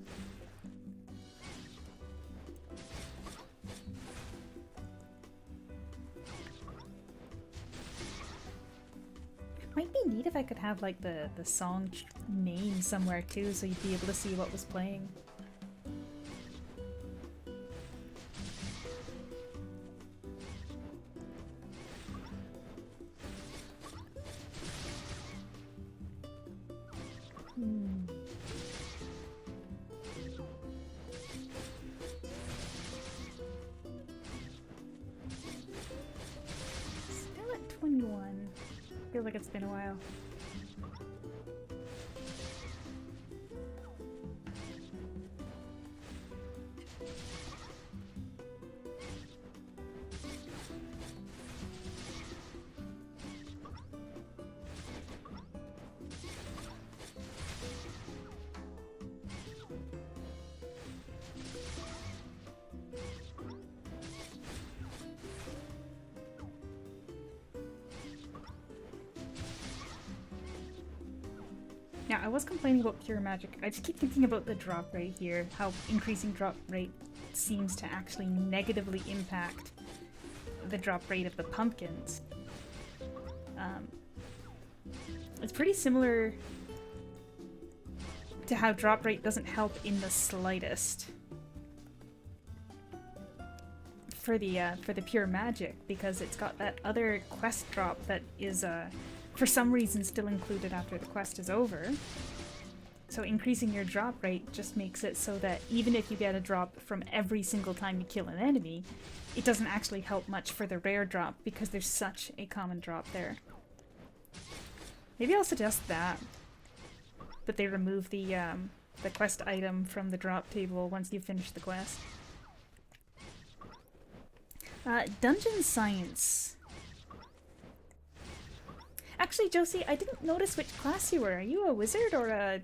Might be neat if I could have like the song name somewhere too, so you'd be able to see what was playing. Still at 21. Feels like it's been a while. Yeah, I was complaining about pure magic. I just keep thinking about the drop rate here, how increasing drop rate seems to actually negatively impact the drop rate of the pumpkins. It's pretty similar to how drop rate doesn't help in the slightest for the pure magic, because it's got that other quest drop that is for some reason still included after the quest is over. So increasing your drop rate just makes it so that even if you get a drop from every single time you kill an enemy, it doesn't actually help much for the rare drop because there's such a common drop there. Maybe I'll suggest that they remove the quest item from the drop table once you finish the quest. Dungeon Science. Actually, Josie, I didn't notice which class you were. Are you a wizard or a...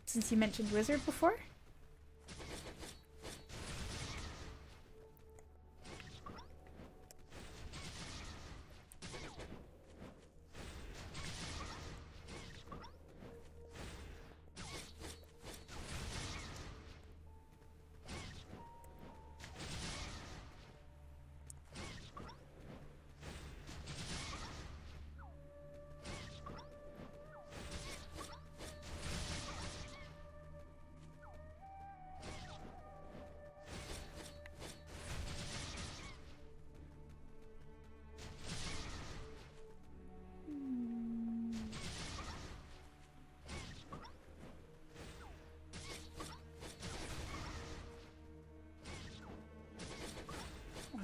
since you mentioned wizard before?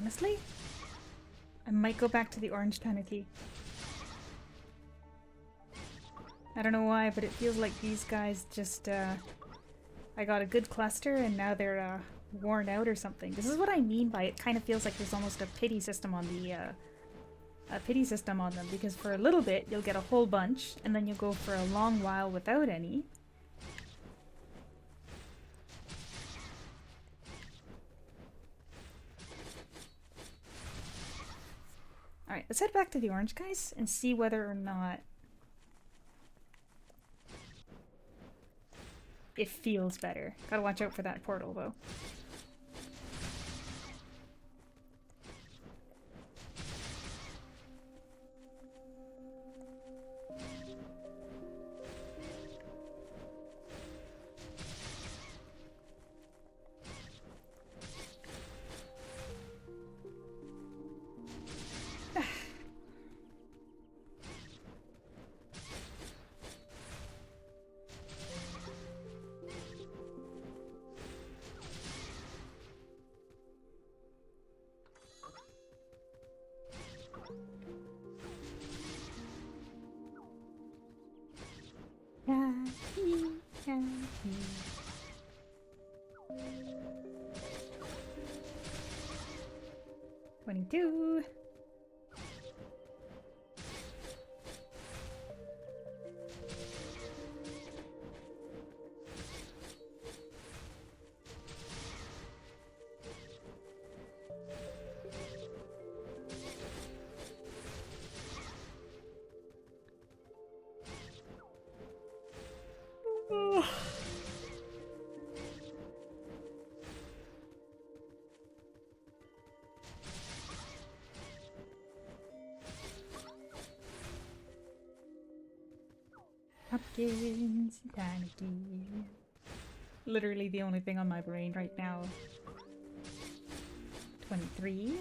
Honestly, I might go back to the orange Tanuki. I don't know why, but it feels like these guys just, I got a good cluster and now they're, worn out or something. This is what I mean by it kind of feels like there's almost a pity system on the, them, because for a little bit you'll get a whole bunch and then you'll go for a long while without any. Alright, let's head back to the orange guys and see whether or not it feels better. Gotta watch out for that portal though. $22. Pumpkins and Tanuki. Literally the only thing on my brain right now. 23.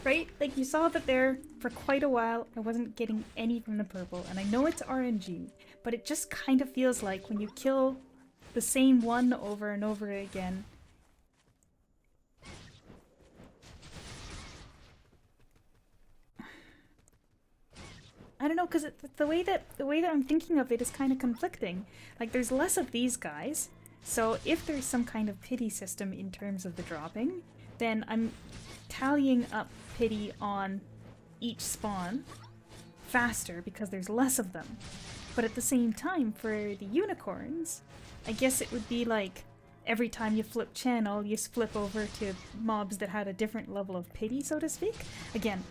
Right? Like, you saw that there for quite a while I wasn't getting any from the purple, and I know it's RNG, but it just kind of feels like when you kill the same one over and over again, I don't know, because the way that I'm thinking of it is kind of conflicting. Like, there's less of these guys, so if there's some kind of pity system in terms of the dropping, then I'm tallying up pity on each spawn faster because there's less of them. But at the same time, for the unicorns, I guess it would be like every time you flip channel, you flip over to mobs that had a different level of pity, so to speak. Again,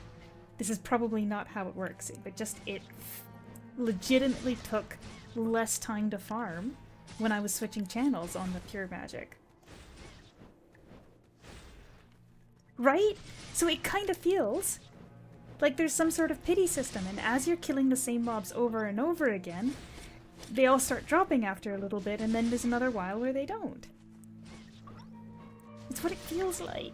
this is probably not how it works, but just it legitimately took less time to farm when I was switching channels on the pure magic. Right? So it kind of feels like there's some sort of pity system, and as you're killing the same mobs over and over again, they all start dropping after a little bit, and then there's another while where they don't. It's what it feels like.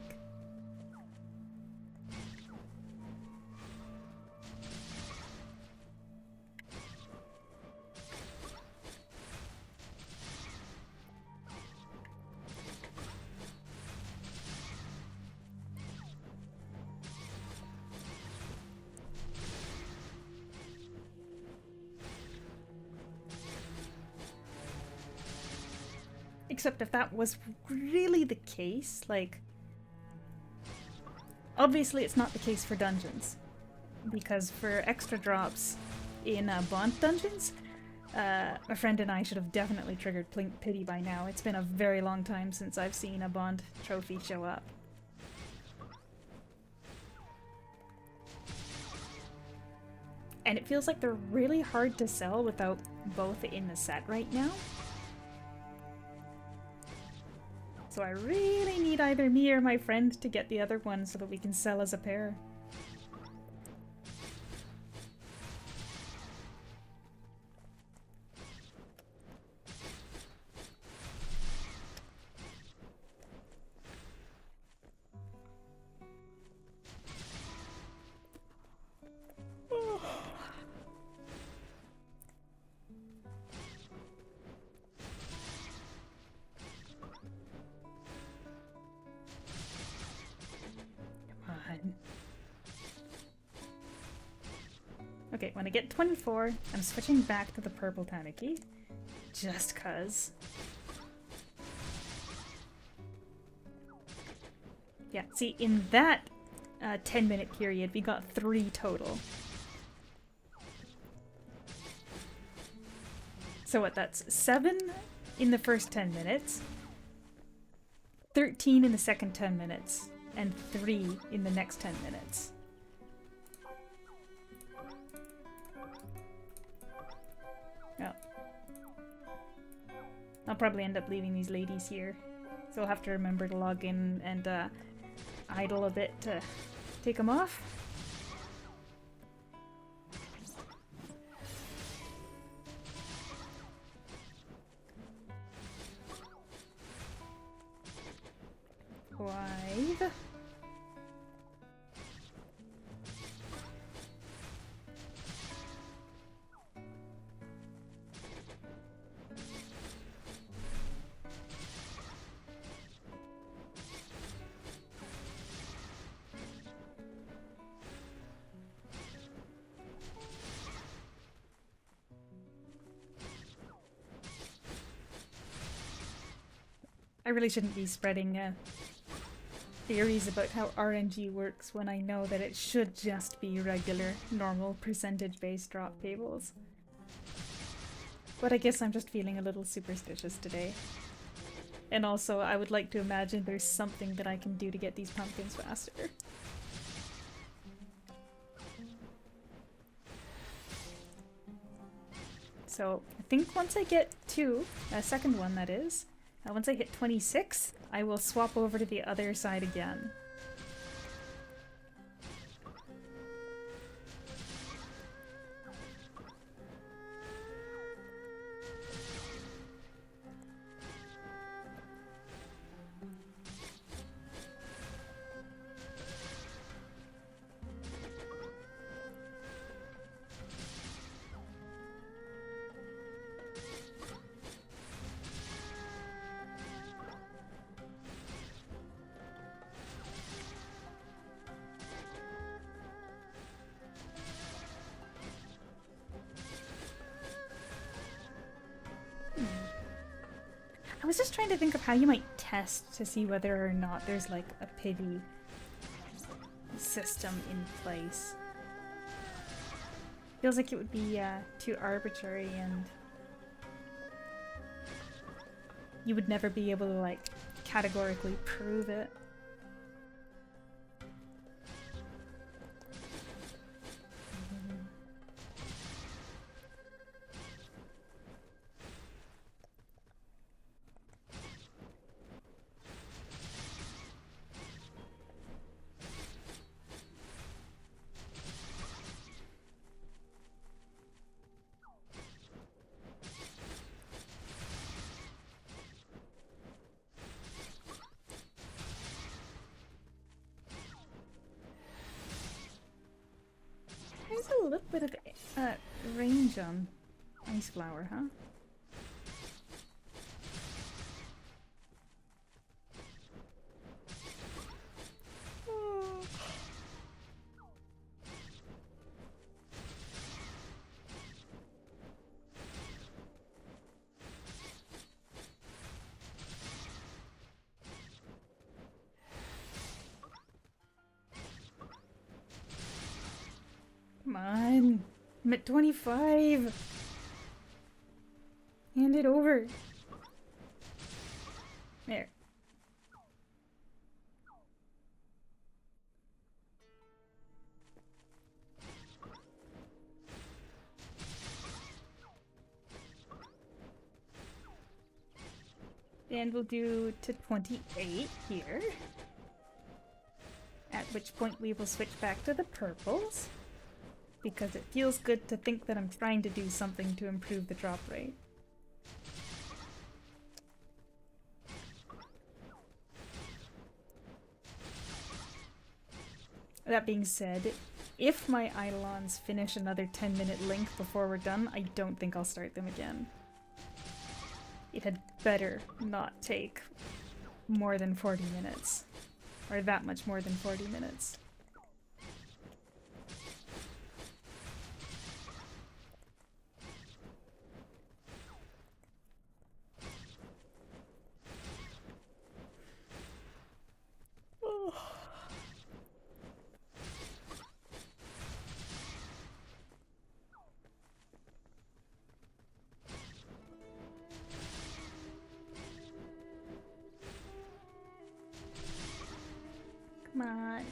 Except if that was really the case, like... Obviously it's not the case for dungeons. Because for extra drops in Bond dungeons, a friend and I should have definitely triggered Pity by now. It's been a very long time since I've seen a Bond trophy show up. And it feels like they're really hard to sell without both in the set right now. So I really need either me or my friend to get the other one so that we can sell as a pair. Okay, when I get 24, I'm switching back to the purple Tanuki. Just cuz. Yeah, see, in that 10-minute period, we got 3 total. So what, that's 7 in the first 10 minutes, 13 in the second 10 minutes, and 3 in the next 10 minutes. Oh. I'll probably end up leaving these ladies here, so I'll have to remember to log in and idle a bit to take them off. Five. I really shouldn't be spreading theories about how RNG works when I know that it should just be regular, normal, percentage-based drop tables. But I guess I'm just feeling a little superstitious today. And also, I would like to imagine there's something that I can do to get these pumpkins faster. So, I think once I get to, a second one that is, once I hit 26, I will swap over to the other side again. I was just trying to think of how you might test to see whether or not there's like a pity system in place. Feels like it would be too arbitrary and you would never be able to like categorically prove it. bit of range on Ice Flower, huh? Come on. I'm at 25. Hand it over. There. And we'll do to 28 here. At which point we will switch back to the purples. Because it feels good to think that I'm trying to do something to improve the drop rate. That being said, if my Eidolons finish another 10-minute link before we're done, I don't think I'll start them again. It had better not take more than 40 minutes. Or that much more than 40 minutes. Come on.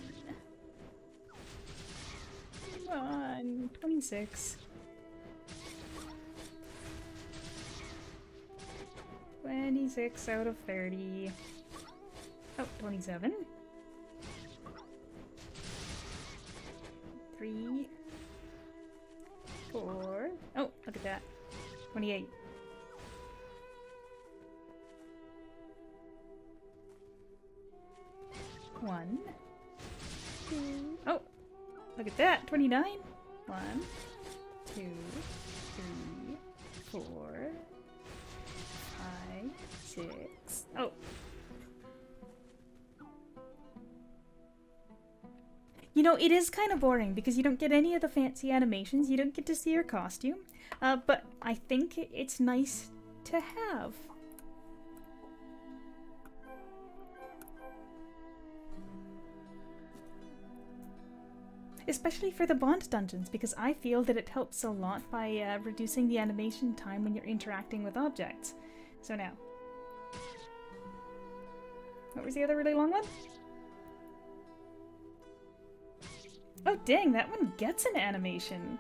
Come on. 26. 26 out of 30. Oh, 27. 3. 4. Oh, look at that. 28. One, two, oh, look at that, 29. 1, 2, 3, 4, 5, 6. Oh. You know, it is kind of boring because you don't get any of the fancy animations, you don't get to see your costume, but I think it's nice to have. Especially for the Bond dungeons, because I feel that it helps a lot by reducing the animation time when you're interacting with objects. So now. What was the other really long one? Oh dang, that one gets an animation.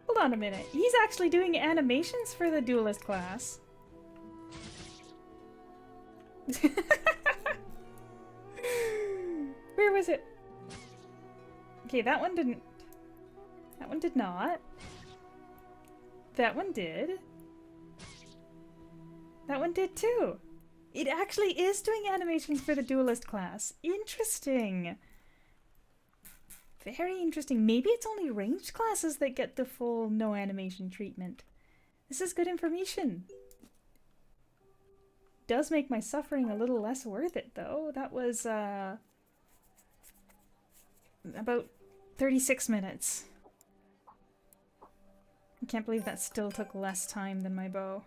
Hold on a minute, he's actually doing animations for the duelist class. Where was it? Okay, that one didn't. That one did not. That one did. That one did too. It actually is doing animations for the duelist class. Interesting. Very interesting. Maybe it's only ranged classes that get the full no animation treatment. This is good information. Does make my suffering a little less worth it though. That was about 36 minutes. I can't believe that still took less time than my bow.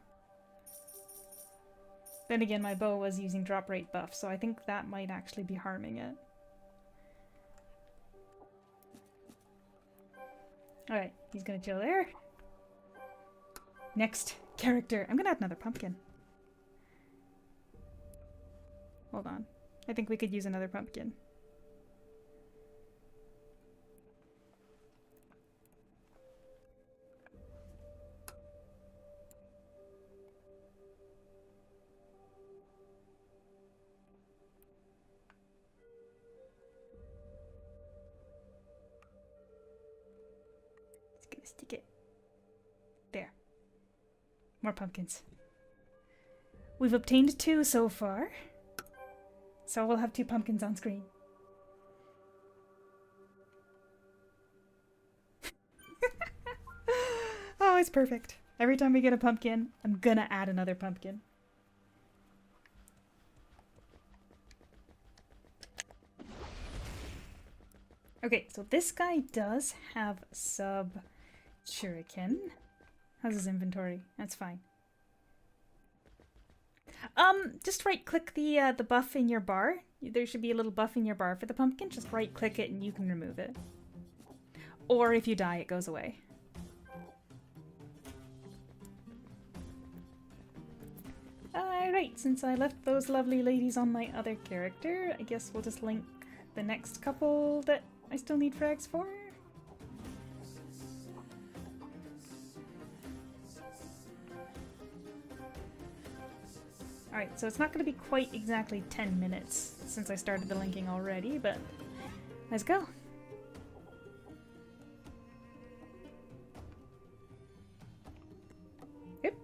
Then again, my bow was using drop rate buff, so I think that might actually be harming it. Alright, he's gonna chill there. Next character. I'm gonna add another pumpkin. Hold on. I think we could use another pumpkin. Just gonna stick it there. More pumpkins. We've obtained 2 so far. So we'll have 2 pumpkins on screen. is perfect. Every time we get a pumpkin, I'm gonna add another pumpkin. Okay, so this guy does have sub shuriken. How's his inventory? That's fine. Just right click the buff in your bar. There should be a little buff in your bar for the pumpkin. Just right click it and you can remove it. Or if you die, it goes away. Alright, since I left those lovely ladies on my other character, I guess we'll just link the next couple that I still need frags for. Alright, so it's not going to be quite exactly 10 minutes since I started the linking already, but let's go. Yep.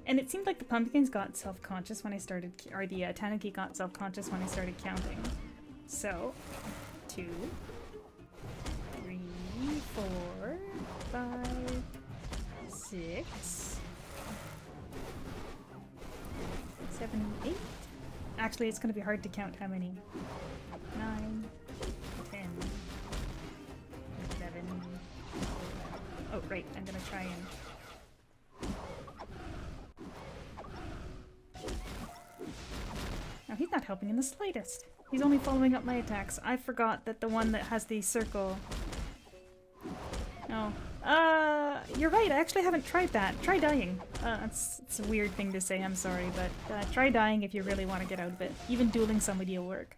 And it seemed like the pumpkins got self-conscious when I started, or the tanuki got self-conscious when I started counting. So, 2, 3, 4, 5, 6, 7, 8. Actually, it's going to be hard to count how many. 9, 10, 11. Oh, right, I'm going to try and... Now, he's not helping in the slightest. He's only following up my attacks. I forgot that the one that has the circle... No. You're right, I actually haven't tried that. Try dying. It's a weird thing to say, I'm sorry, but try dying if you really want to get out of it. Even dueling somebody will work.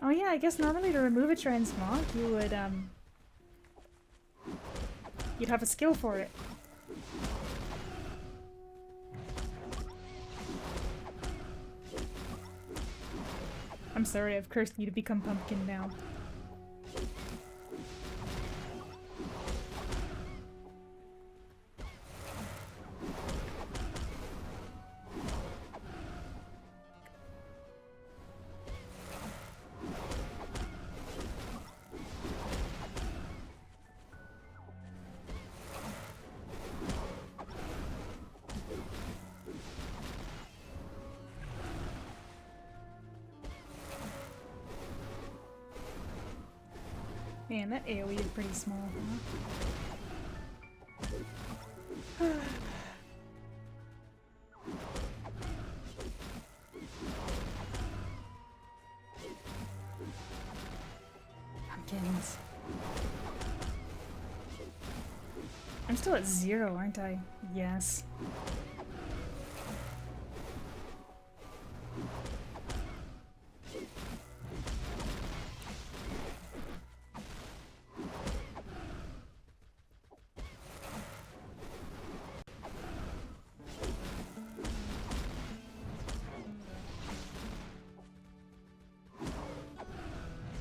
Oh yeah, I guess normally to remove a transmog, you would, you'd have a skill for it. I'm sorry, I've cursed you to become pumpkin now. Man, that AoE is pretty small, huh? Pumpkins. I'm still at 0, aren't I? Yes.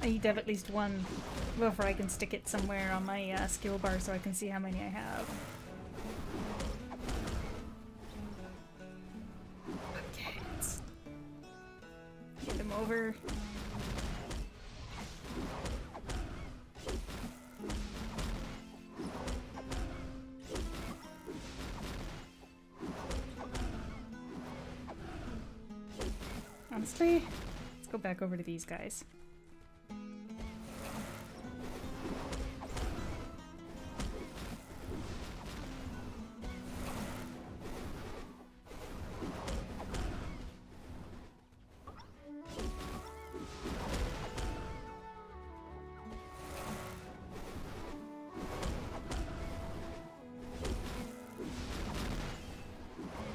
I need to have at least one before I can stick it somewhere on my skill bar so I can see how many I have. Okay, let's get them over. Honestly, let's go back over to these guys.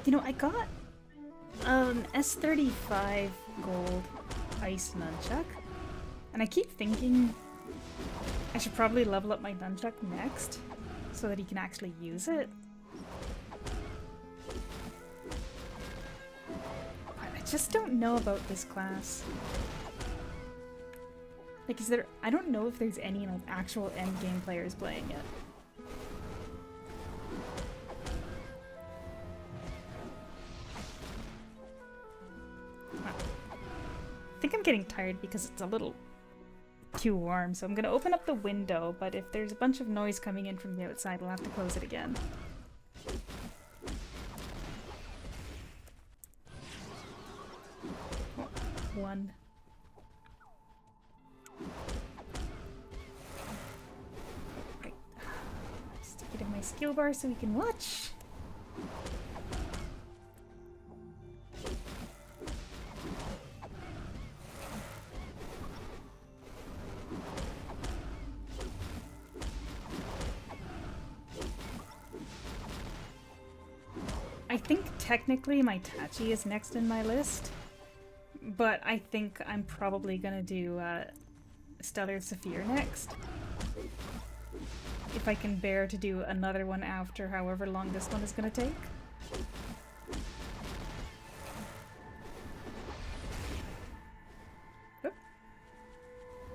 You know, I got an S35 gold ice nunchuck, and I keep thinking I should probably level up my nunchuck next so that he can actually use it. But I just don't know about this class. Like, is there... I don't know if there's any, like, actual endgame players playing it. I think I'm getting tired because it's a little too warm, so I'm gonna open up the window, but if there's a bunch of noise coming in from the outside, we'll have to close it again. Oh, one. Right. Stick it in my skill bar so we can watch. I think technically my Tachi is next in my list, but I think I'm probably gonna do Stellar Saphir next. If I can bear to do another one after however long this one is gonna take. Oop.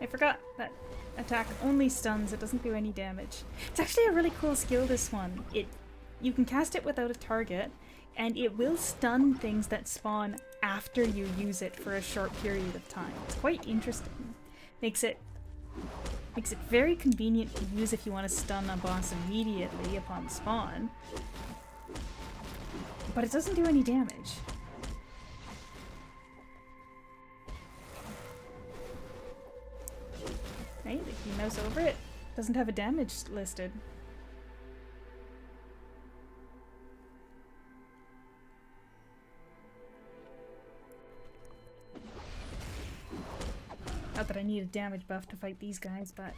I forgot that attack only stuns, it doesn't do any damage. It's actually a really cool skill, this one. You can cast it without a target, and it will stun things that spawn after you use it for a short period of time. It's quite interesting. Makes it very convenient to use if you want to stun a boss immediately upon spawn. But it doesn't do any damage. Right? If you mouse over it, it doesn't have a damage listed. Not that I need a damage buff to fight these guys, but...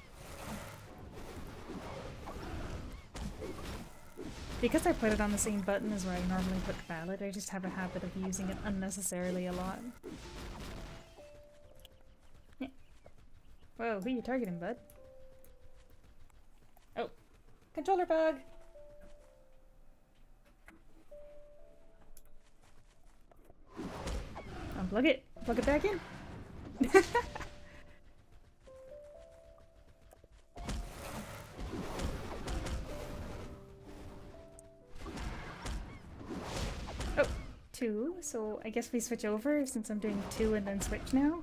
because I put it on the same button as where I normally put Valid, I just have a habit of using it unnecessarily a lot. Yeah. Whoa, who are you targeting, bud? Oh. Controller bug! Unplug it. Plug it back in. Oh, 2. So I guess we switch over since I'm doing 2 and then switch now.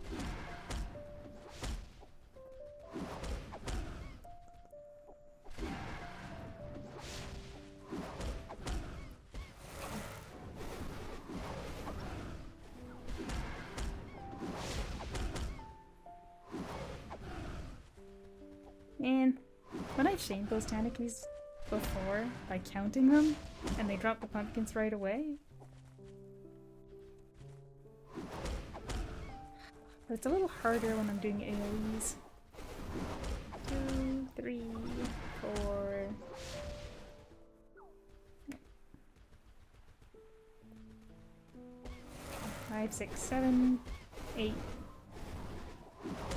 And when I've shamed those Tanakis before by counting them, and they drop the pumpkins right away. But it's a little harder when I'm doing AoEs. 2, 3, 4... 5, 6, 7, 8,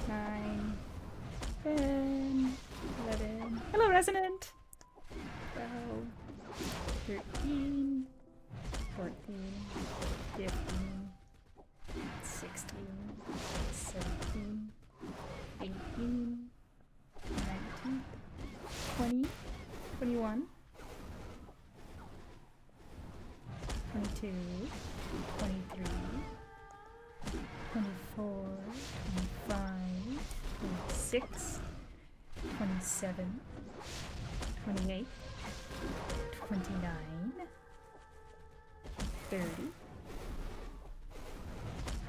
9, 10, 11. Hello, Resonant! 12, 13, 14, 15, 16, 17, 18, 19, 20, 21, 22, 23, 24, 25, 26, 27, 28, 29, 30,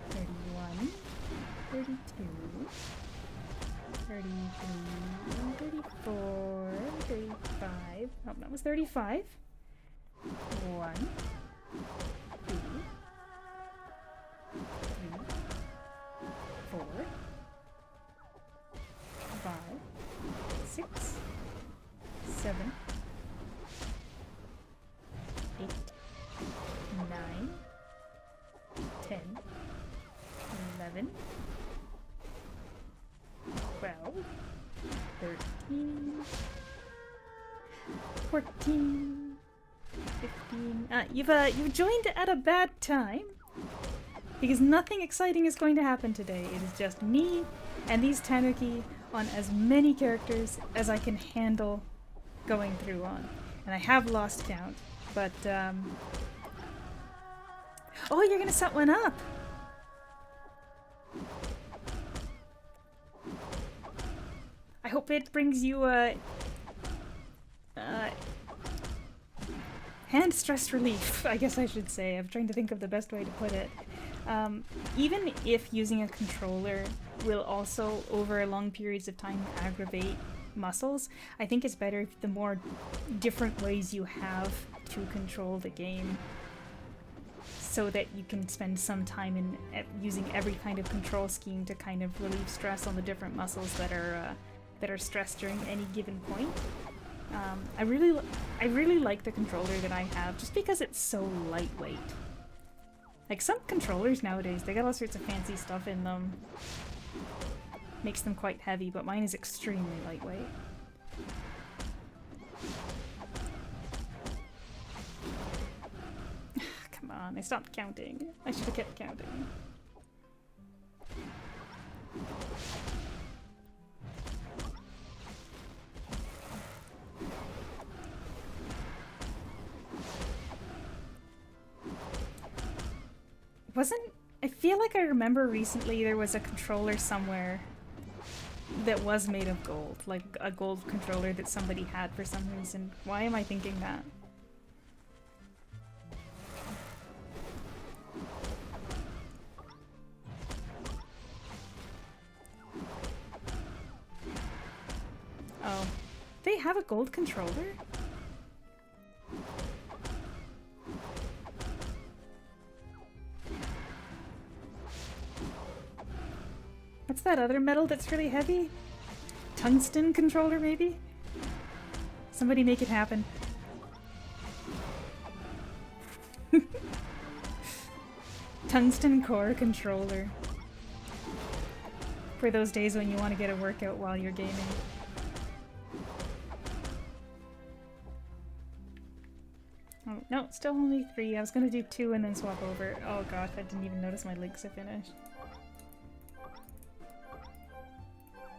31, 32, 33, 34, 35. Oh, that was 35. 1, 2, 3, 4, 5, 6, 7, 8, 9, 10, 11, 12, 13, 14, 15. You've joined at a bad time because nothing exciting is going to happen today. It is just me and these Tanuki on as many characters as I can handle going through on. And I have lost count, but oh, you're gonna set one up. hope it brings you hand stress relief, I guess I should say. I'm trying to think of the best way to put it. Even if using a controller will also, over long periods of time, aggravate muscles, I think it's better if the more different ways you have to control the game, so that you can spend some time in using every kind of control scheme to kind of relieve stress on the different muscles that are stressed during any given point. I really like the controller that I have just because it's so lightweight. Like some controllers nowadays, they got all sorts of fancy stuff in them. Makes them quite heavy, but mine is extremely lightweight. Come on, I stopped counting. I should have kept counting. I feel like I remember recently there was a controller somewhere that was made of gold, like a gold controller that somebody had for some reason. Why am I thinking that? Oh, they have a gold controller? What's that other metal that's really heavy? Tungsten controller, maybe? Somebody make it happen. Tungsten core controller. For those days when you want to get a workout while you're gaming. Oh, no, still only 3. I was gonna do 2 and then swap over. Oh gosh, I didn't even notice my links had finished.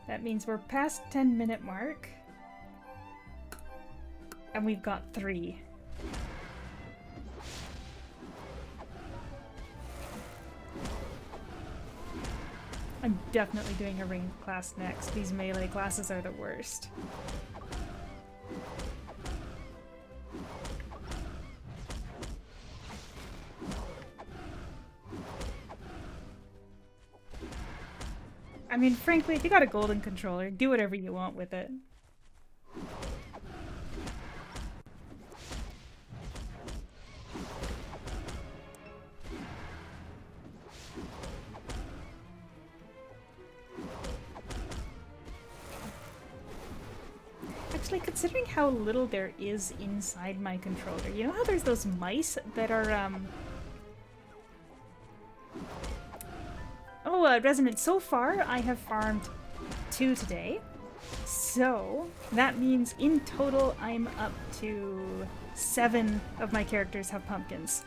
That means we're past 10-minute mark. And we've got 3. I'm definitely doing a ranged class next. These melee classes are the worst. I mean, frankly, if you got a golden controller, do whatever you want with it. Actually, considering how little there is inside my controller, you know how there's those mice that are, Oh, Resonant, so far I have farmed 2 today. So, that means in total I'm up to 7 of my characters have pumpkins.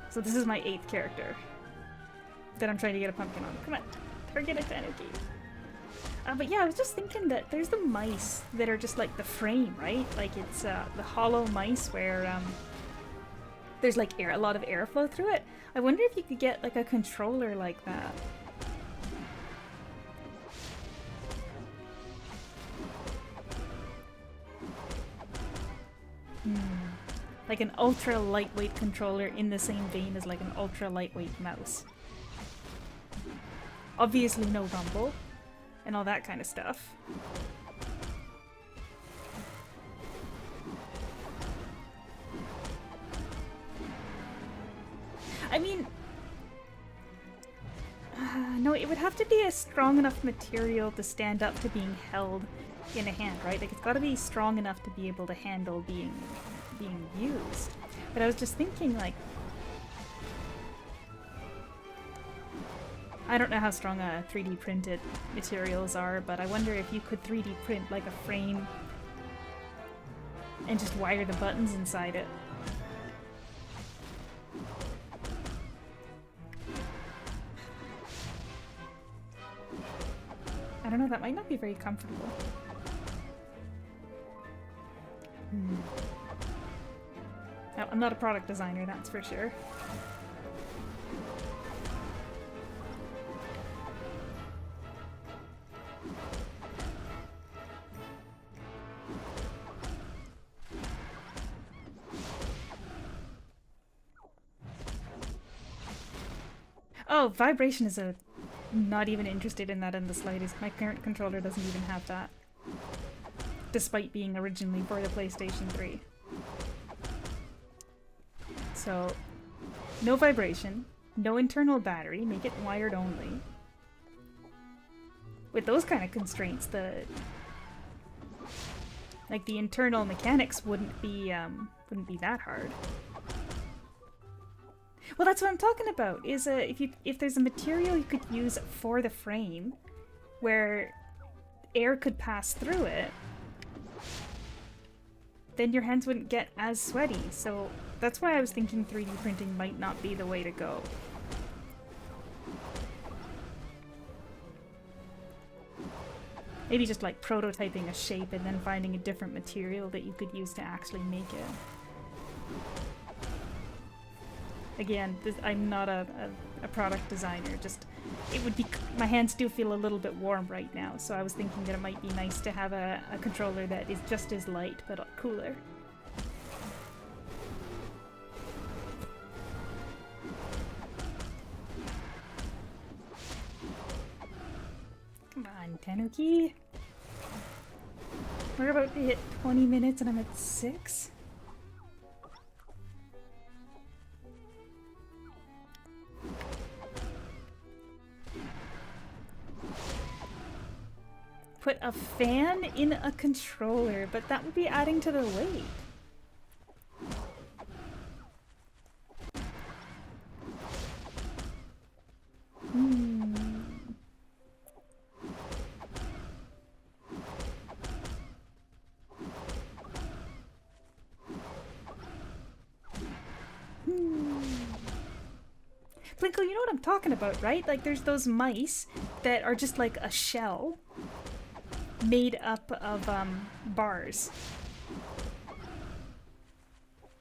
So this is my 8th character that I'm trying to get a pumpkin on. Come on, target identity. But yeah, I was just thinking that there's the mice that are just like the frame, right? Like it's the hollow mice where there's like a lot of airflow through it. I wonder if you could get like a controller like that. Like an ultra lightweight controller in the same vein as like an ultra lightweight mouse. Obviously no rumble and all that kind of stuff. I mean, no, it would have to be a strong enough material to stand up to being held in a hand, right? Like it's got to be strong enough to be able to handle being used. But I was just thinking, like, I don't know how strong 3D printed materials are, but I wonder if you could 3D print like a frame and just wire the buttons inside it. I don't know, that might not be very comfortable. No, I'm not a product designer, that's for sure. Oh, vibration is a... Not even interested in that in the slightest. My current controller doesn't even have that. Despite being originally for the PlayStation 3. So, no vibration, no internal battery, make it wired only. With those kind of constraints, the internal mechanics wouldn't be that hard. Well, that's what I'm talking about. Is if there's a material you could use for the frame, where air could pass through it, then your hands wouldn't get as sweaty. So that's why I was thinking 3D printing might not be the way to go. Maybe just like prototyping a shape and then finding a different material that you could use to actually make it. Again, I'm not a product designer, just it would be... My hands do feel a little bit warm right now, so I was thinking that it might be nice to have a controller that is just as light, but cooler. Come on, Tanuki. We're about to hit 20 minutes and I'm at 6. Put a fan in a controller, but that would be adding to the weight. Plinko, you know what I'm talking about, right? Like, there's those mice that are just like a shell made up of bars,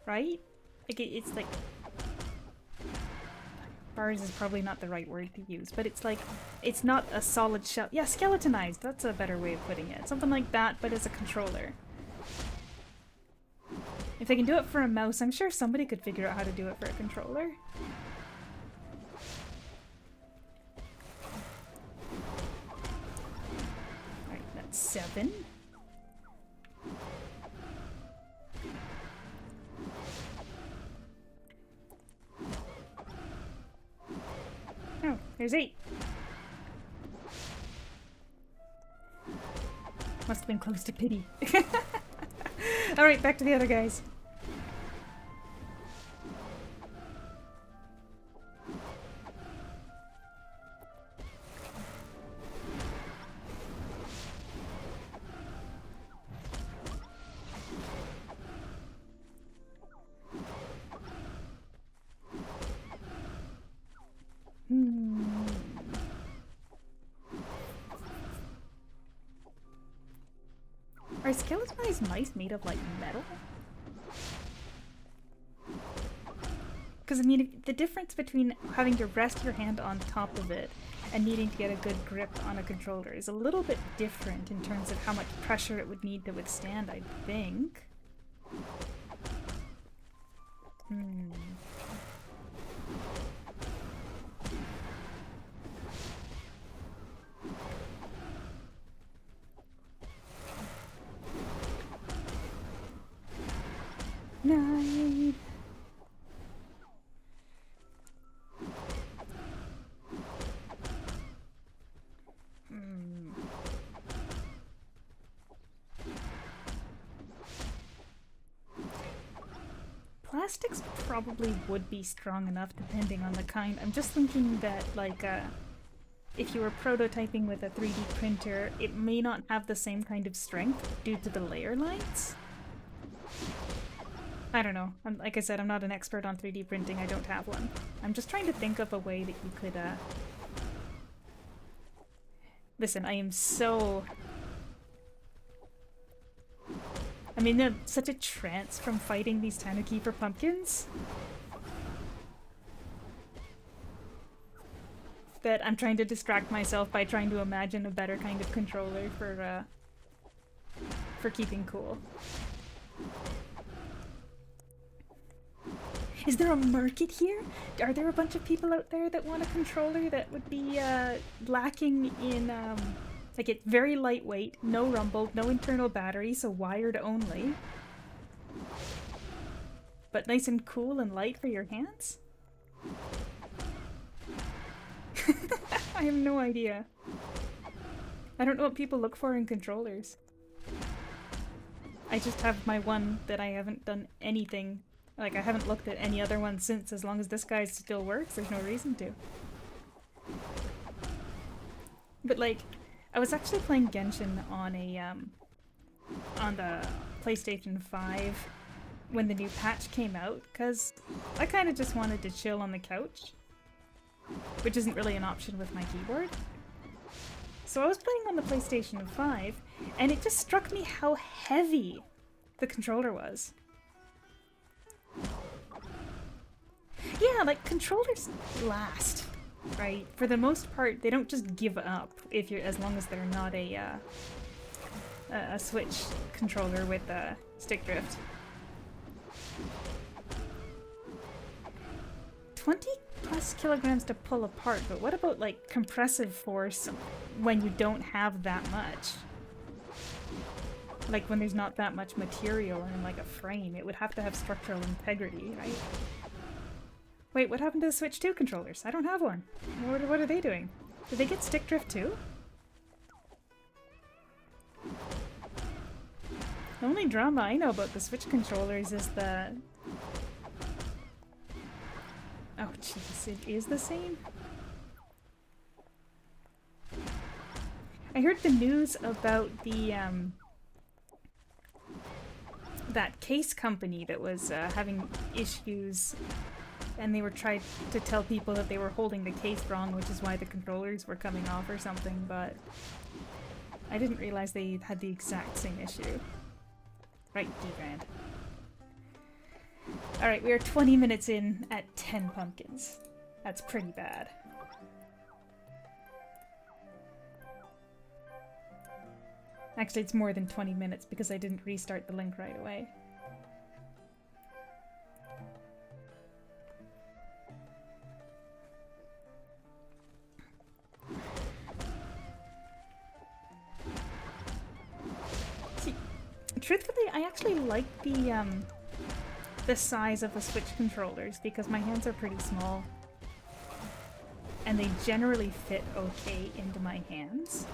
right? Like it's like, bars is probably not the right word to use, but it's like, it's not a solid shell. Yeah, skeletonized, that's a better way of putting it. Something like that, but as a controller. If they can do it for a mouse, I'm sure somebody could figure out how to do it for a controller. Alright, that's 7. Oh, there's 8. Must have been close to pity. Alright, back to the other guys. Are skeletonized mice made of, like, metal? Because, I mean, the difference between having to rest your hand on top of it and needing to get a good grip on a controller is a little bit different in terms of how much pressure it would need to withstand, I think. Night. Plastics probably would be strong enough depending on the kind. I'm just thinking that, like, if you were prototyping with a 3D printer, it may not have the same kind of strength due to the layer lines. I don't know. Like I said, I'm not an expert on 3D printing. I don't have one. I'm just trying to think of a way that you could, Listen, I am so... I'm in such a trance from fighting these Tanuki for pumpkins that I'm trying to distract myself by trying to imagine a better kind of controller for keeping cool. Is there a market here? Are there a bunch of people out there that want a controller that would be lacking in, like it's very lightweight, no rumble, no internal battery, so wired only, but nice and cool and light for your hands? I have no idea. I don't know what people look for in controllers. I just have my one that I haven't done anything. Like, I haven't looked at any other one since. As long as this guy still works, there's no reason to. But like, I was actually playing Genshin on a on the PlayStation 5 when the new patch came out, because I kind of just wanted to chill on the couch, which isn't really an option with my keyboard. So I was playing on the PlayStation 5, and it just struck me how heavy the controller was. Yeah, like, controllers last, right? For the most part, they don't just give up if you're, as long as they're not a Switch controller with stick drift. 20 plus kilograms to pull apart, but what about like compressive force when you don't have that much? Like when there's not that much material in like a frame, it would have to have structural integrity, right? Wait, what happened to the Switch 2 controllers? I don't have one. What are they doing? Did they get stick drift too? The only drama I know about the Switch controllers is the... Oh jeez, it is the same? I heard the news about the, that case company that was having issues, and they were trying to tell people that they were holding the case wrong, which is why the controllers were coming off or something, but I didn't realize they had the exact same issue. Right, D-Grand. Alright, we are 20 minutes in at 10 pumpkins. That's pretty bad. Actually, it's more than 20 minutes because I didn't restart the link right away. See, truthfully, I actually like the size of the Switch controllers because my hands are pretty small and they generally fit okay into my hands.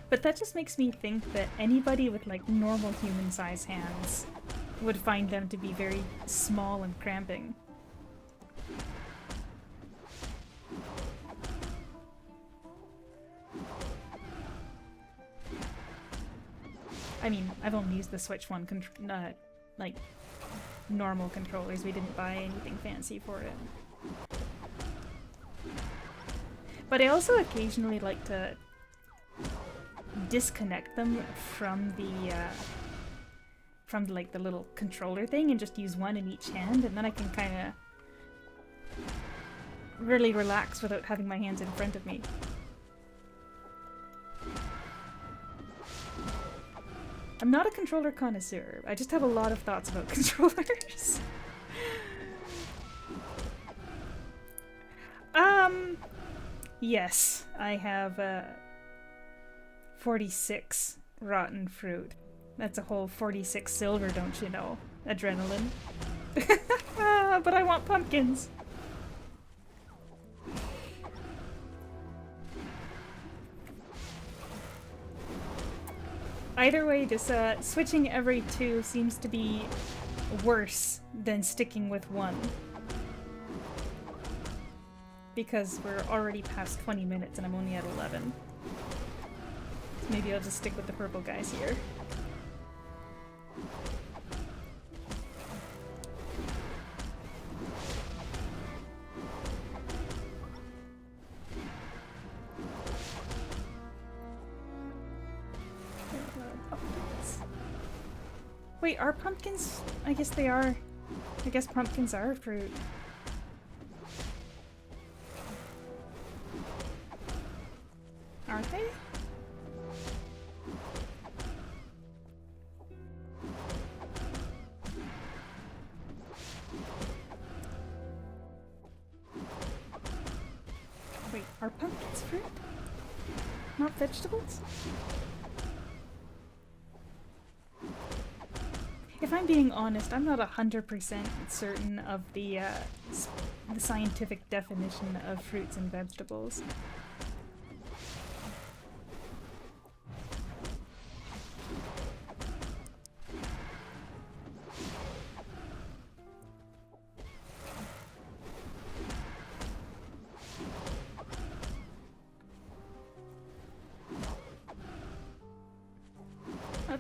But that just makes me think that anybody with like normal human-sized hands would find them to be very small and cramping. I mean, I've only used the Switch one, like, normal controllers. We didn't buy anything fancy for it. But I also occasionally like to disconnect them from like the little controller thing and just use one in each hand, and then I can kind of really relax without having my hands in front of me. I'm not a controller connoisseur. I just have a lot of thoughts about controllers. Yes, I have 46 rotten fruit. That's a whole 46 silver, don't you know? Adrenaline. But I want pumpkins. Either way, this switching every 2 seems to be worse than sticking with 1. Because we're already past 20 minutes and I'm only at 11. So maybe I'll just stick with the purple guys here. Wait, are pumpkins? I guess they are. I guess pumpkins are fruit. Aren't they? Are pumpkins fruit? Not vegetables? If I'm being honest, I'm not 100% certain of the scientific definition of fruits and vegetables.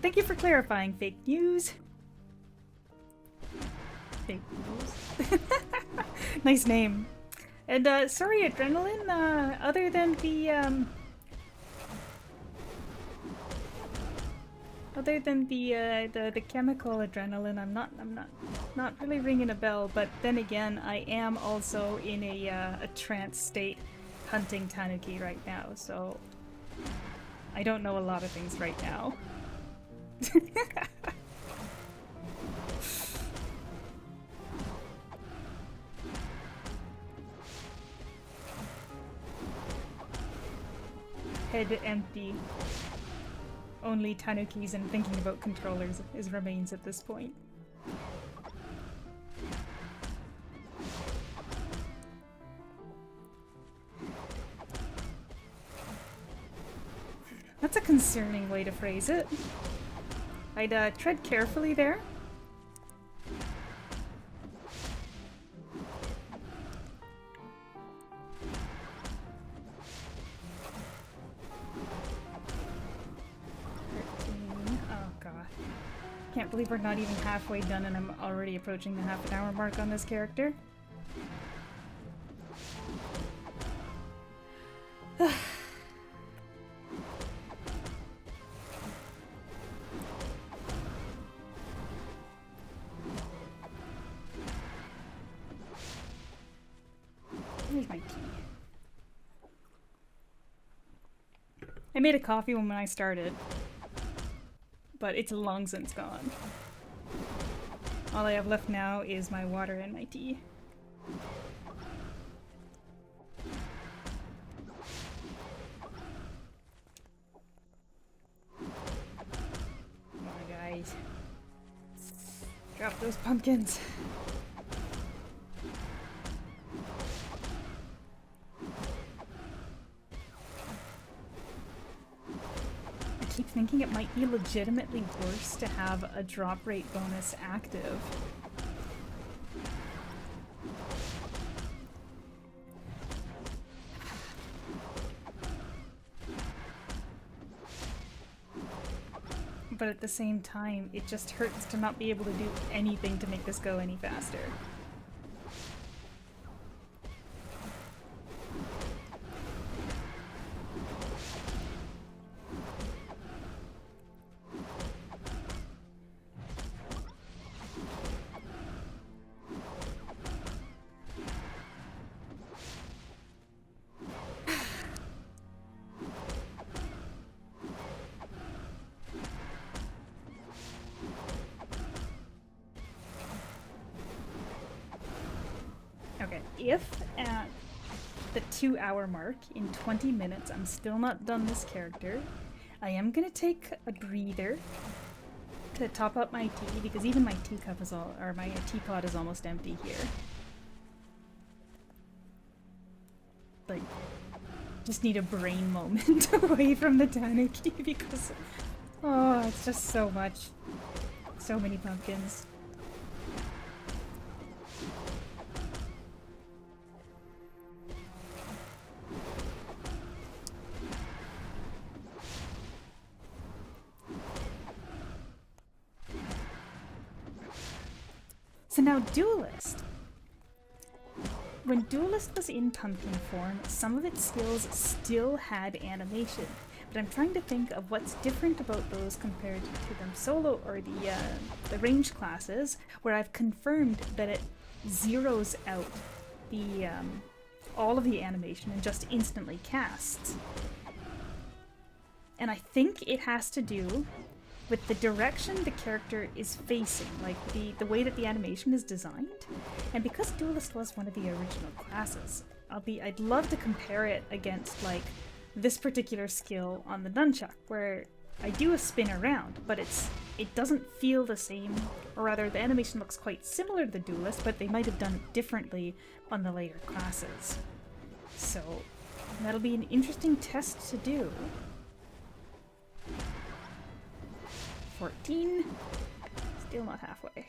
Thank you for clarifying, fake news. Fake news. Nice name. And sorry, Adrenaline. Other than the chemical adrenaline, I'm not really ringing a bell. But then again, I am also in a trance state, hunting tanuki right now. So I don't know a lot of things right now. Head empty. Only tanukis and thinking about controllers is remains at this point. That's a concerning way to phrase it. I'd tread carefully there. Can't believe we're not even halfway done and I'm already approaching the half-an-hour mark on this character. Here's my tea. I made a coffee when I started, but it's long since gone. All I have left now is my water and my tea. Come on, guys. Drop those pumpkins. I keep thinking it might be legitimately worse to have a drop rate bonus active. But at the same time, it just hurts to not be able to do anything to make this go any faster. If at the 2-hour mark in 20 minutes I'm still not done this character, I am gonna take a breather to top up my tea because even my teacup is my teapot is almost empty here. Like, just need a brain moment away from the tanuki because, oh, it's just so much. So many pumpkins. So now Duelist. When Duelist was in pumpkin form, some of its skills still had animation, but I'm trying to think of what's different about those compared to them solo or the range classes, where I've confirmed that it zeroes out the all of the animation and just instantly casts. And I think it has to do with the direction the character is facing, like the way that the animation is designed. And because Duelist was one of the original classes, I'd love to compare it against like this particular skill on the nunchuck, where I do a spin around, but it doesn't feel the same, or rather the animation looks quite similar to the Duelist, but they might have done it differently on the later classes. So that'll be an interesting test to do. 14. Still not halfway.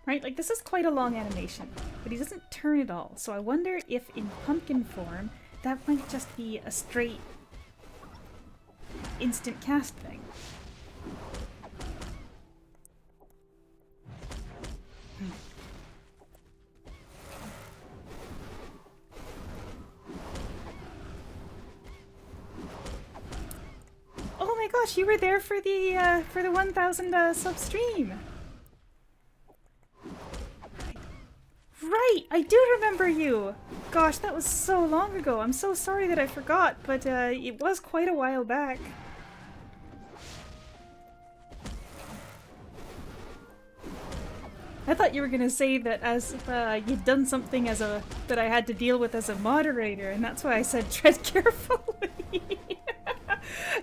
Right, like this is quite a long animation, but he doesn't turn at all, so I wonder if in pumpkin form that might just be a straight instant cast thing. Oh my gosh, you were there for the 1000 sub stream. Right, I do remember you. Gosh, that was so long ago. I'm so sorry that I forgot, but it was quite a while back. I thought you were gonna say that as you'd done something that I had to deal with as a moderator, and that's why I said tread carefully.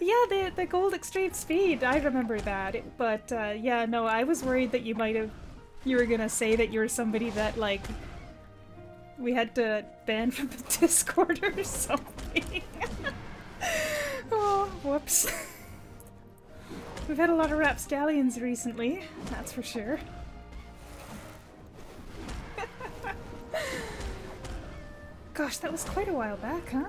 Yeah, the gold extreme speed. I remember that. But yeah, no, I was worried that you were gonna say that you were somebody that like we had to ban from the Discord or something. Oh, whoops. We've had a lot of rapscallions recently, that's for sure. Gosh, that was quite a while back, huh?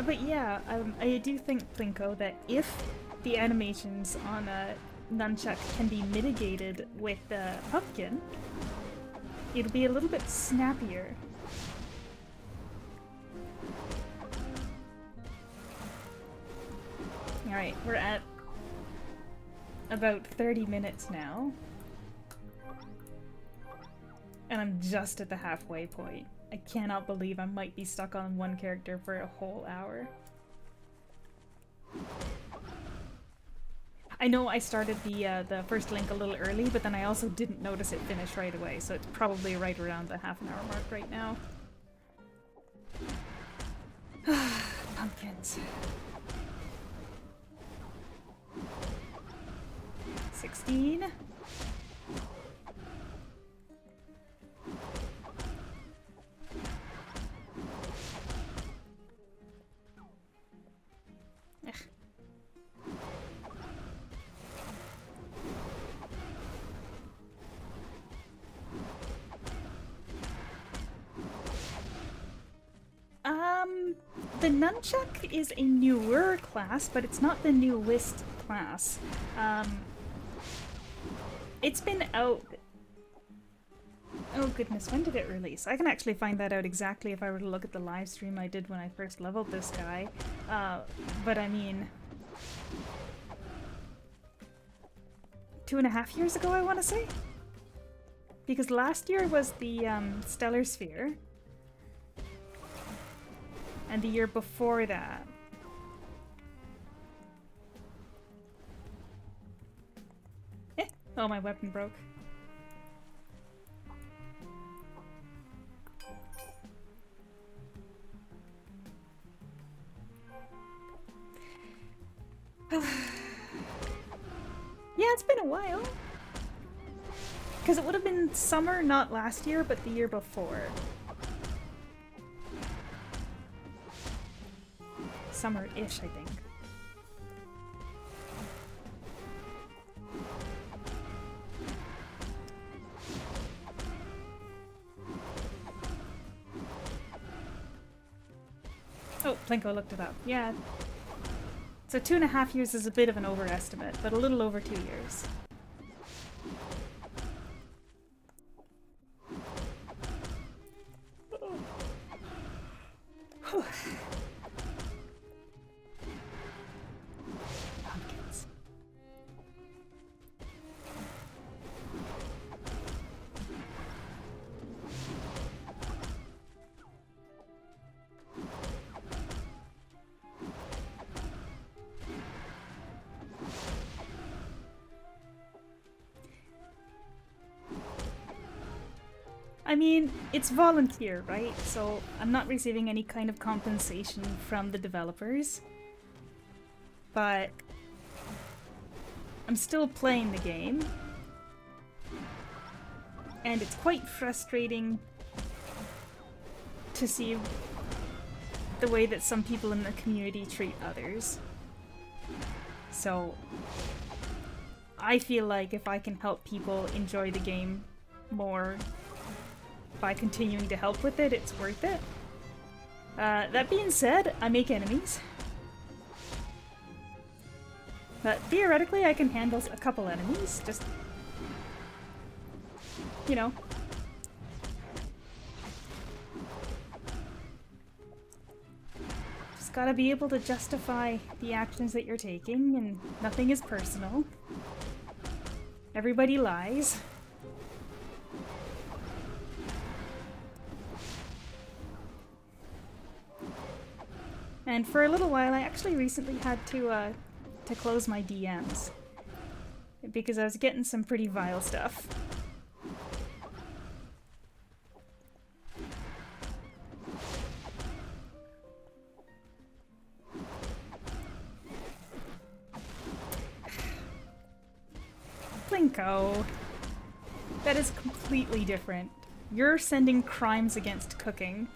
But yeah, I do think, Plinko, that if the animations on a nunchuck can be mitigated with pumpkin, it'll be a little bit snappier. Alright, we're at about 30 minutes now. And I'm just at the halfway point. I cannot believe I might be stuck on one character for a whole hour. I know I started the first link a little early, but then I also didn't notice it finish right away, so it's probably right around the half-an-hour mark right now. Pumpkins. 16. The nunchuck is a newer class, but it's not the newest class. It's been out... Oh goodness, when did it release? I can actually find that out exactly if I were to look at the live stream I did when I first leveled this guy. But I mean... 2.5 years ago, I want to say? Because last year was the Stellar Sphere. And the year before that. Oh, my weapon broke. Yeah, it's been a while. Because it would have been summer, not last year, but the year before. Summer-ish, I think. Oh, Plinko looked it up. Yeah. So 2.5 years is a bit of an overestimate, but a little over 2 years. I mean, it's volunteer, right? So I'm not receiving any kind of compensation from the developers. But I'm still playing the game. And it's quite frustrating to see the way that some people in the community treat others. So I feel like if I can help people enjoy the game more by continuing to help with it, it's worth it. That being said, I make enemies. But theoretically, I can handle a couple enemies, just, you know. Just gotta be able to justify the actions that you're taking, and nothing is personal. Everybody lies. And for a little while, I actually recently had to close my DMs because I was getting some pretty vile stuff. Plinko. That is completely different. You're sending crimes against cooking.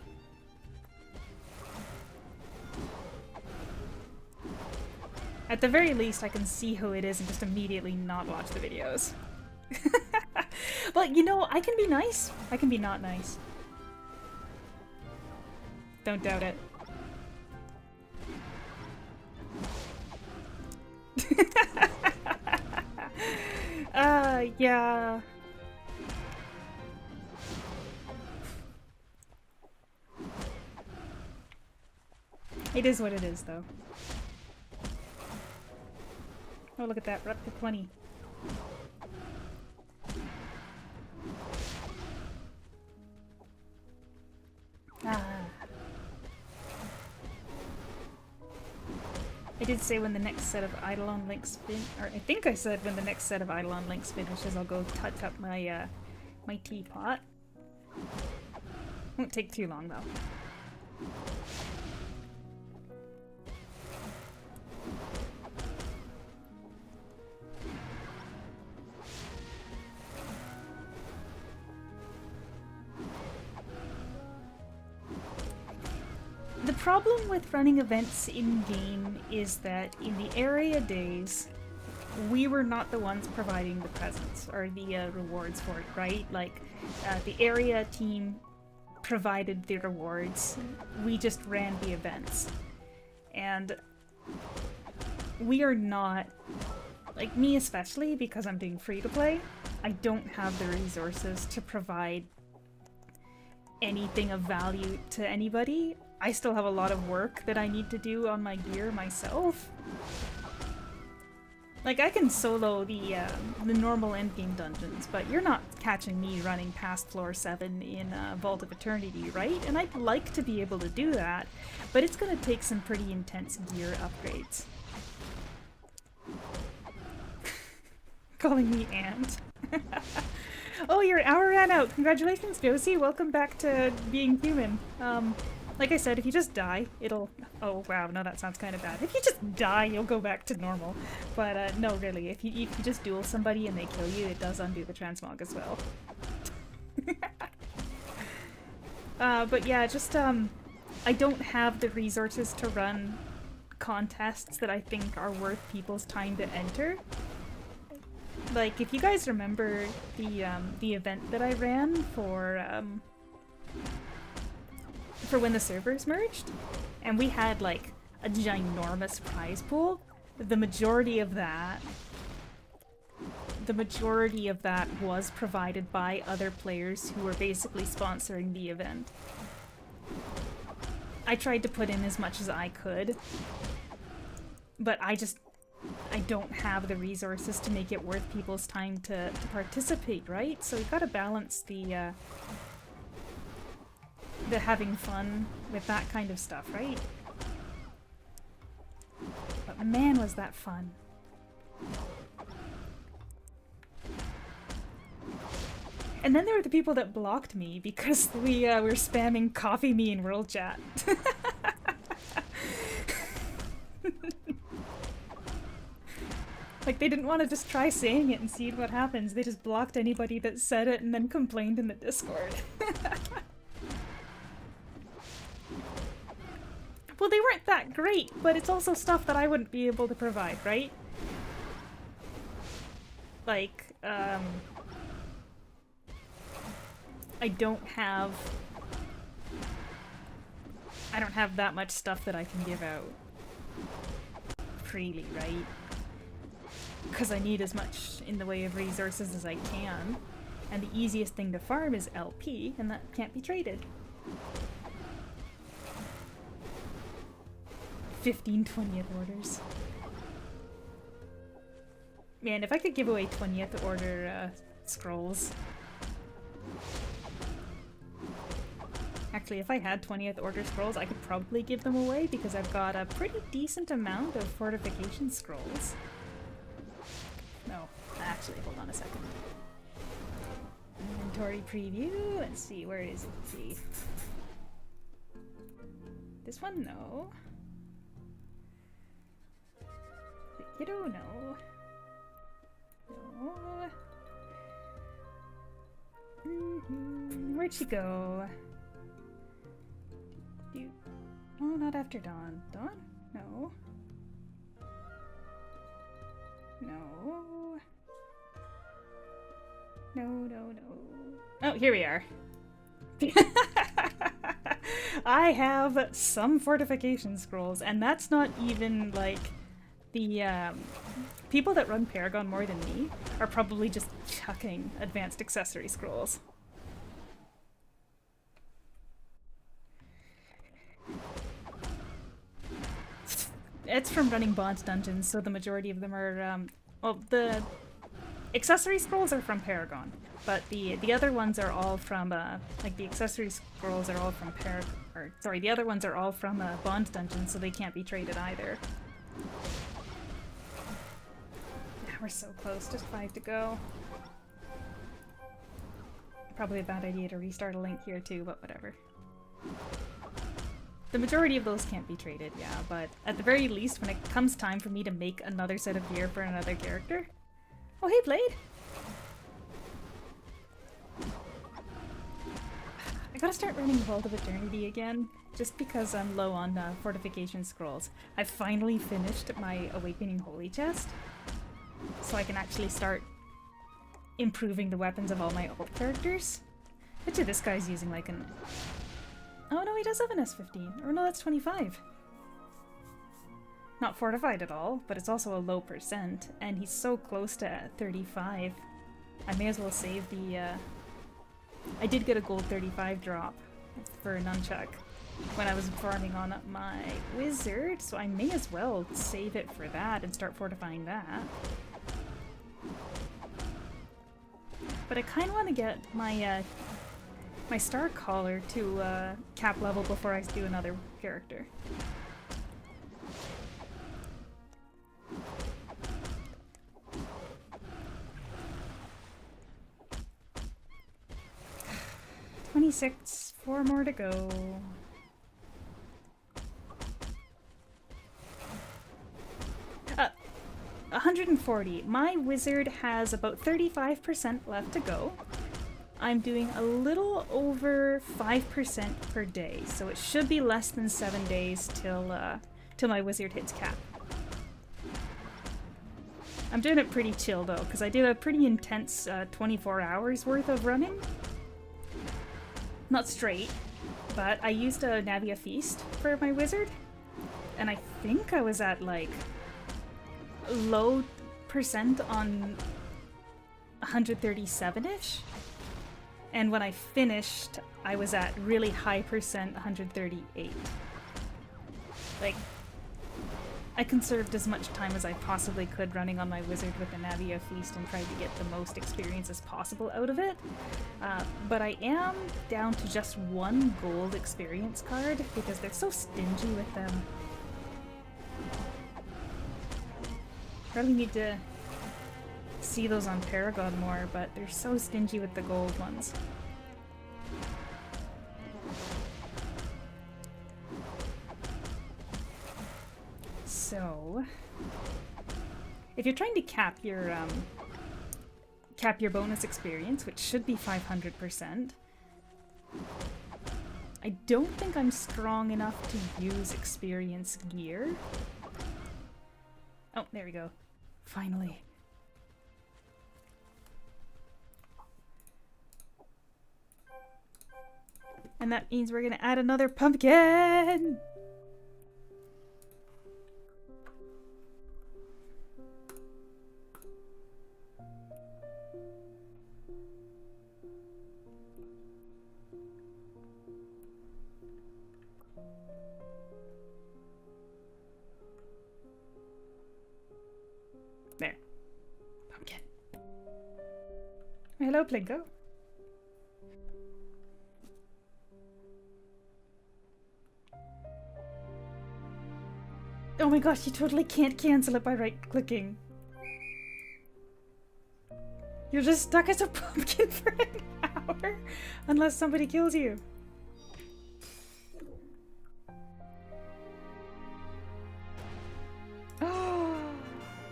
At the very least, I can see who it is and just immediately not watch the videos. But, you know, I can be nice. I can be not nice. Don't doubt it. Yeah. It is what it is, though. Oh, look at that. We're up to 20. I did say when the next set of Eidolon links or I think I said when the next set of Eidolon links finishes, I'll go touch up my my teapot. Won't take too long though. The problem with running events in-game is that in the area days, we were not the ones providing the presents or the rewards for it, right? Like, the area team provided the rewards. We just ran the events. And we are not, like me especially, because I'm doing free-to-play, I don't have the resources to provide anything of value to anybody. I still have a lot of work that I need to do on my gear myself. Like, I can solo the normal endgame dungeons, but you're not catching me running past floor 7 in Vault of Eternity, right? And I'd like to be able to do that, but it's gonna take some pretty intense gear upgrades. Calling me Ant. Oh, your hour ran out! Congratulations, Josie! Welcome back to being human. Like I said, if you just die, it'll... Oh, wow, no, that sounds kind of bad. If you just die, you'll go back to normal. But, no, really, if you just duel somebody and they kill you, it does undo the transmog as well. But yeah, just, I don't have the resources to run contests that I think are worth people's time to enter. Like, if you guys remember the event that I ran for when the servers merged, and we had like a ginormous prize pool, the majority of that was provided by other players who were basically sponsoring the event. I tried to put in as much as I could, but I don't have the resources to make it worth people's time to participate, right? So you gotta balance the having fun with that kind of stuff, right? But man, was that fun. And then there were the people that blocked me because we were spamming coffee me in world chat. Like, they didn't want to just try saying it and see what happens. They just blocked anybody that said it and then complained in the Discord. Well, they weren't that great, but it's also stuff that I wouldn't be able to provide, right? Like, I don't have that much stuff that I can give out freely, right? Because I need as much in the way of resources as I can, and the easiest thing to farm is LP, and that can't be traded. 15 20th orders. Man, if I could give away 20th order scrolls. Actually, if I had 20th order scrolls, I could probably give them away because I've got a pretty decent amount of fortification scrolls. No, actually, hold on a second. Inventory preview. Let's see, where is it? Let's see. This one, no. The kiddo, no. No. Where'd she go? Oh, not after dawn. Dawn? No. No. No. Oh, here we are. I have some fortification scrolls, and that's not even like the people that run Paragon more than me are probably just chucking advanced accessory scrolls. It's from running Bond dungeons, so the majority of them are, well, the accessory scrolls are from Paragon, but the other ones are all from, like the accessory scrolls are all from the other ones are all from Bond dungeons, so they can't be traded either. We're so close, just 5 to go. Probably a bad idea to restart a link here too, but whatever. The majority of those can't be traded, yeah, but at the very least, when it comes time for me to make another set of gear for another character... Oh, hey, Blade! I gotta start running Vault of Eternity again, just because I'm low on fortification scrolls. I finally finished my Awakening Holy Chest, so I can actually start improving the weapons of all my alt characters. Bet you this guy's using like an... Oh no, he does have an S15. Or no, that's 25. Not fortified at all, but it's also a low percent, and he's so close to 35. I may as well save the... I did get a gold 35 drop for a nunchuck when I was farming on my wizard, so I may as well save it for that and start fortifying that. But I kind of want to get my my Star Caller to cap level before I do another character. $26, 4 more to go. 140. My wizard has about 35% left to go. I'm doing a little over 5% per day, so it should be less than 7 days till my wizard hits cap. I'm doing it pretty chill though, because I did a pretty intense 24 hours worth of running. Not straight, but I used a Navia Feast for my wizard, and I think I was at like low percent on 137-ish, and when I finished I was at really high percent 138. Like, I conserved as much time as I possibly could running on my wizard with the Navia Feast and tried to get the most experience as possible out of it. But I am down to just 1 gold experience card because they're so stingy with them. Probably need to see those on Paragon more, but they're so stingy with the gold ones. So, if you're trying to cap your bonus experience, which should be 500%, I don't think I'm strong enough to use experience gear. Oh, there we go. Finally. And that means we're gonna add another pumpkin! There. Pumpkin. Hello, Plinko. Oh my gosh, you totally can't cancel it by right-clicking. You're just stuck as a pumpkin for an hour, unless somebody kills you.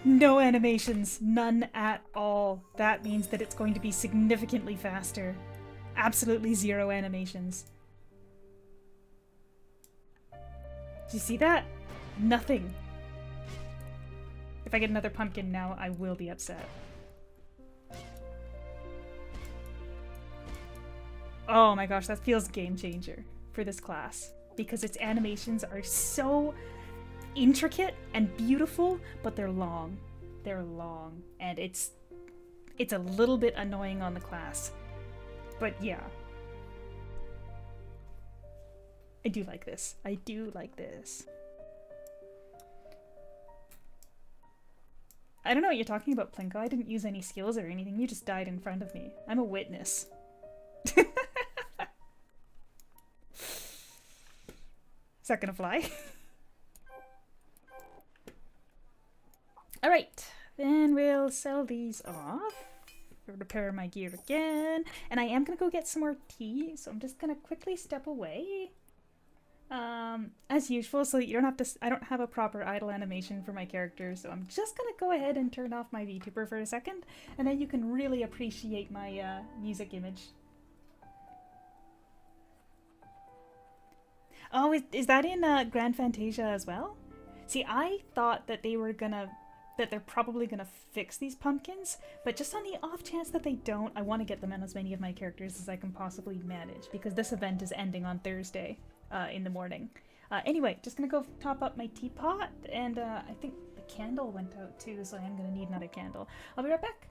No animations, none at all. That means that it's going to be significantly faster. Absolutely zero animations. Do you see that? Nothing. If I get another pumpkin now, I will be upset. Oh my gosh, that feels game changer for this class. Because its animations are so intricate and beautiful, but they're long. They're long. And it's a little bit annoying on the class. But yeah. I do like this. I do like this. I don't know what you're talking about, Plinko. I didn't use any skills or anything. You just died in front of me. I'm a witness. Is that gonna fly? Alright, then we'll sell these off. Repair my gear again. And I am gonna go get some more tea, so I'm just gonna quickly step away. As usual, so that you don't have to, I don't have a proper idle animation for my character, so I'm just gonna go ahead and turn off my VTuber for a second, and then you can really appreciate my music image. Oh, is that in Grand Fantasia as well? See, I thought that they're probably gonna fix these pumpkins, but just on the off chance that they don't, I want to get them on as many of my characters as I can possibly manage, because this event is ending on Thursday in the morning. Anyway, just gonna go top up my teapot, and I think the candle went out too, so I am gonna need another candle. I'll be right back.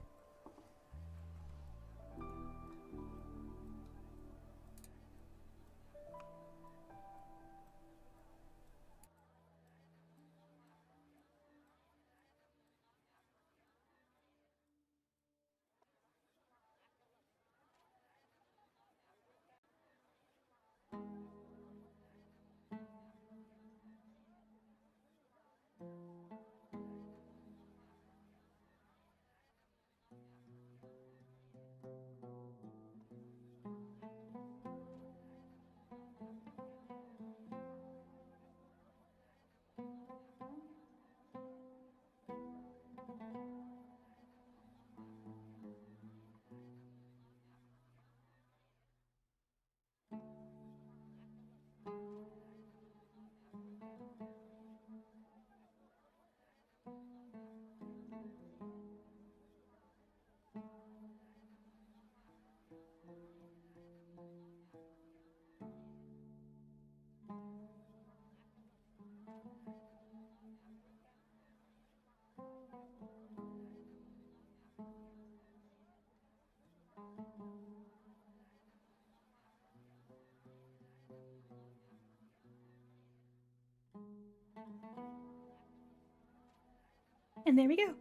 And there we go.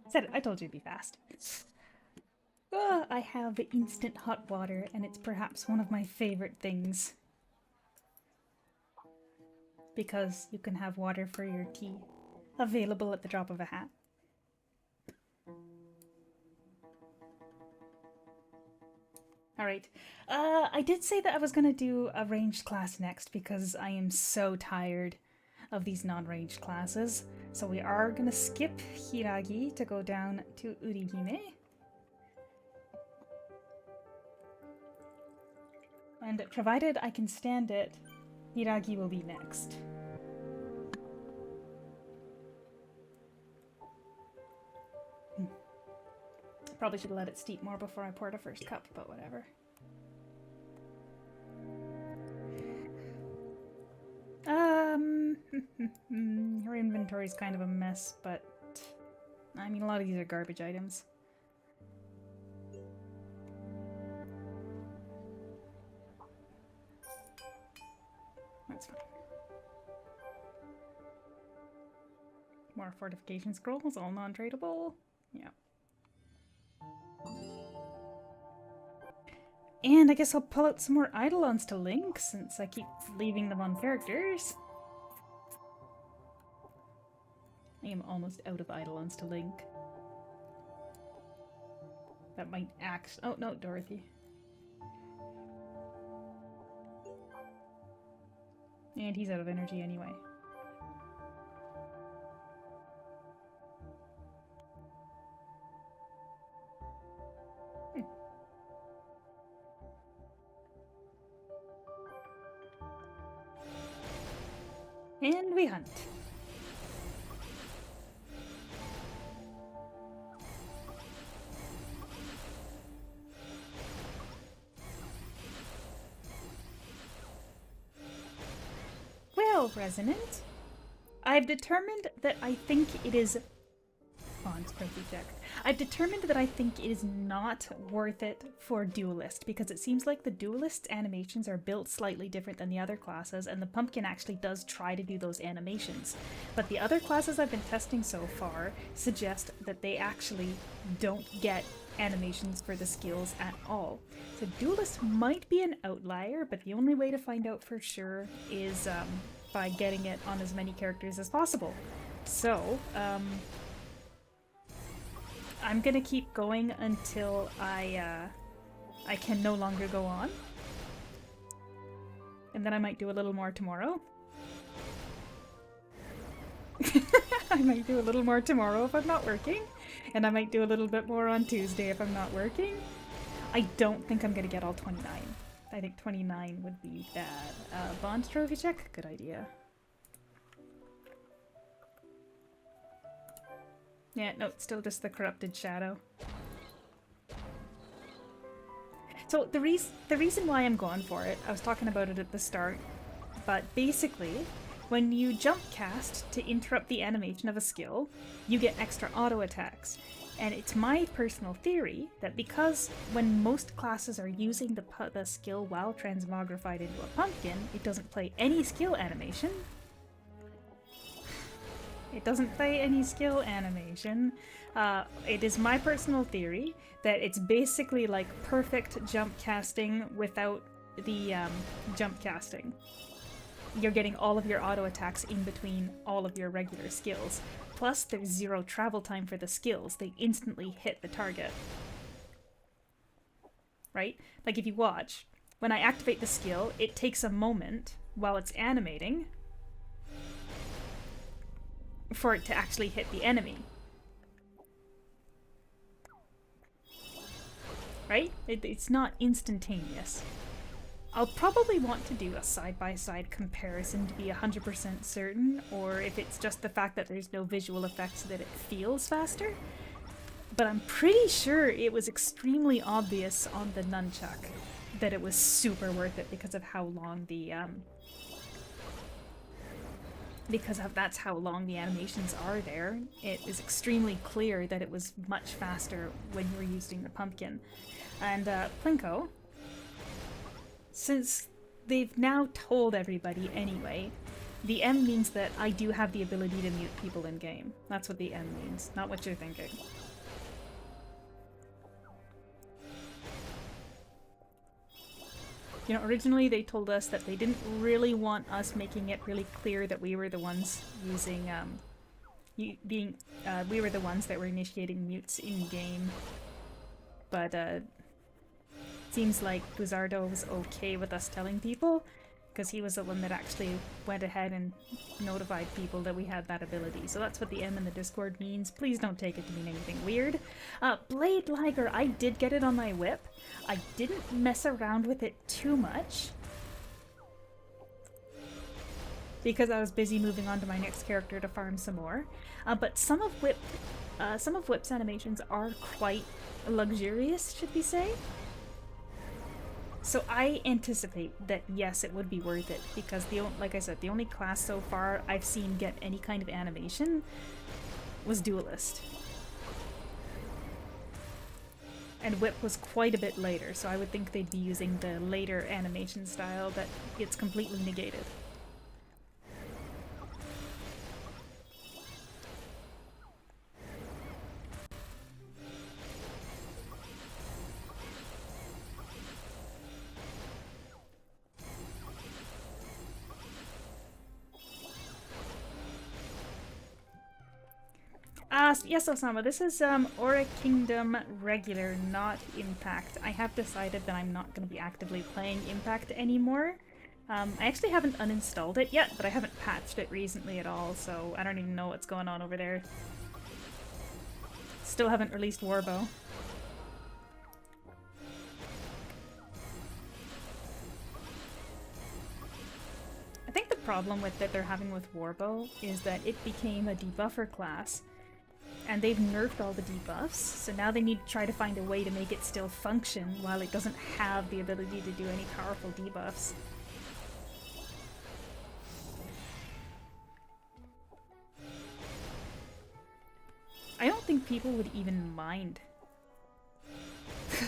Said it, I told you it'd be fast. I have instant hot water, and it's perhaps one of my favorite things. Because you can have water for your tea available at the drop of a hat. Alright. I did say that I was gonna do a ranged class next because I am so tired of these non-ranged classes. So we are gonna skip Hiragi to go down to Urihime. And provided I can stand it, Hiragi will be next. Probably should have let it steep more before I poured a first cup, but whatever. Her inventory's kind of a mess, but I mean, a lot of these are garbage items. That's fine. More fortification scrolls, all non-tradable. Yeah. And I guess I'll pull out some more Eidolons to link, since I keep leaving them on characters. I am almost out of Eidolons to link. That might act— oh no, Dorothy. And he's out of energy anyway. And we hunt. Well, Resonant, I've determined that I think it is— Bond's trophy check. I've determined that I think it is not worth it for Duelist, because it seems like the Duelist's animations are built slightly different than the other classes, and the Pumpkin actually does try to do those animations. But the other classes I've been testing so far suggest that they actually don't get animations for the skills at all. So Duelist might be an outlier, but the only way to find out for sure is by getting it on as many characters as possible. So, I'm gonna keep going until I can no longer go on. And then I might do a little more tomorrow. I might do a little more tomorrow if I'm not working. And I might do a little bit more on Tuesday if I'm not working. I don't think I'm gonna get all 29. I think 29 would be bad. Bond trophy check? Good idea. Yeah, no, it's still just the corrupted shadow. So the reason why I'm going for it, I was talking about it at the start, but basically, when you jump cast to interrupt the animation of a skill, you get extra auto attacks. And it's my personal theory that because when most classes are using the skill while transmogrified into a pumpkin, it doesn't play any skill animation. It doesn't play any skill animation. It is my personal theory that it's basically like perfect jump casting without the jump casting. You're getting all of your auto attacks in between all of your regular skills. Plus, there's zero travel time for the skills. They instantly hit the target. Right? Like if you watch, when I activate the skill, it takes a moment while it's animating for it to actually hit the enemy. Right? It's not instantaneous. I'll probably want to do a side-by-side comparison to be 100% certain, or if it's just the fact that there's no visual effects that it feels faster. But I'm pretty sure it was extremely obvious on the nunchuck that it was super worth it because of how long the that's how long the animations are there. It is extremely clear that it was much faster when you were using the pumpkin. And Plinko, since they've now told everybody anyway, the M means that I do have the ability to mute people in game. That's what the M means, not what you're thinking. You know, originally they told us that they didn't really want us making it really clear that we were the ones using, we were the ones that were initiating mutes in game. But, Seems like Buzardo was okay with us telling people, because he was the one that actually went ahead and notified people that we had that ability. So that's what the M in the Discord means. Please don't take it to mean anything weird. Blade Liger, I did get it on my whip. I didn't mess around with it too much, because I was busy moving on to my next character to farm some more. But some of Whip's animations are quite luxurious, should we say? So I anticipate that yes, it would be worth it, because like I said, the only class so far I've seen get any kind of animation was Duelist. And Whip was quite a bit later, so I would think they'd be using the later animation style that gets completely negated. Yes, Osama, this is Aura Kingdom regular, not Impact. I have decided that I'm not going to be actively playing Impact anymore. I actually haven't uninstalled it yet, but I haven't patched it recently at all, so I don't even know what's going on over there. Still haven't released Warbow. I think the problem that they're having with Warbow is that it became a debuffer class, and they've nerfed all the debuffs, so now they need to try to find a way to make it still function while it doesn't have the ability to do any powerful debuffs. I don't think people would even mind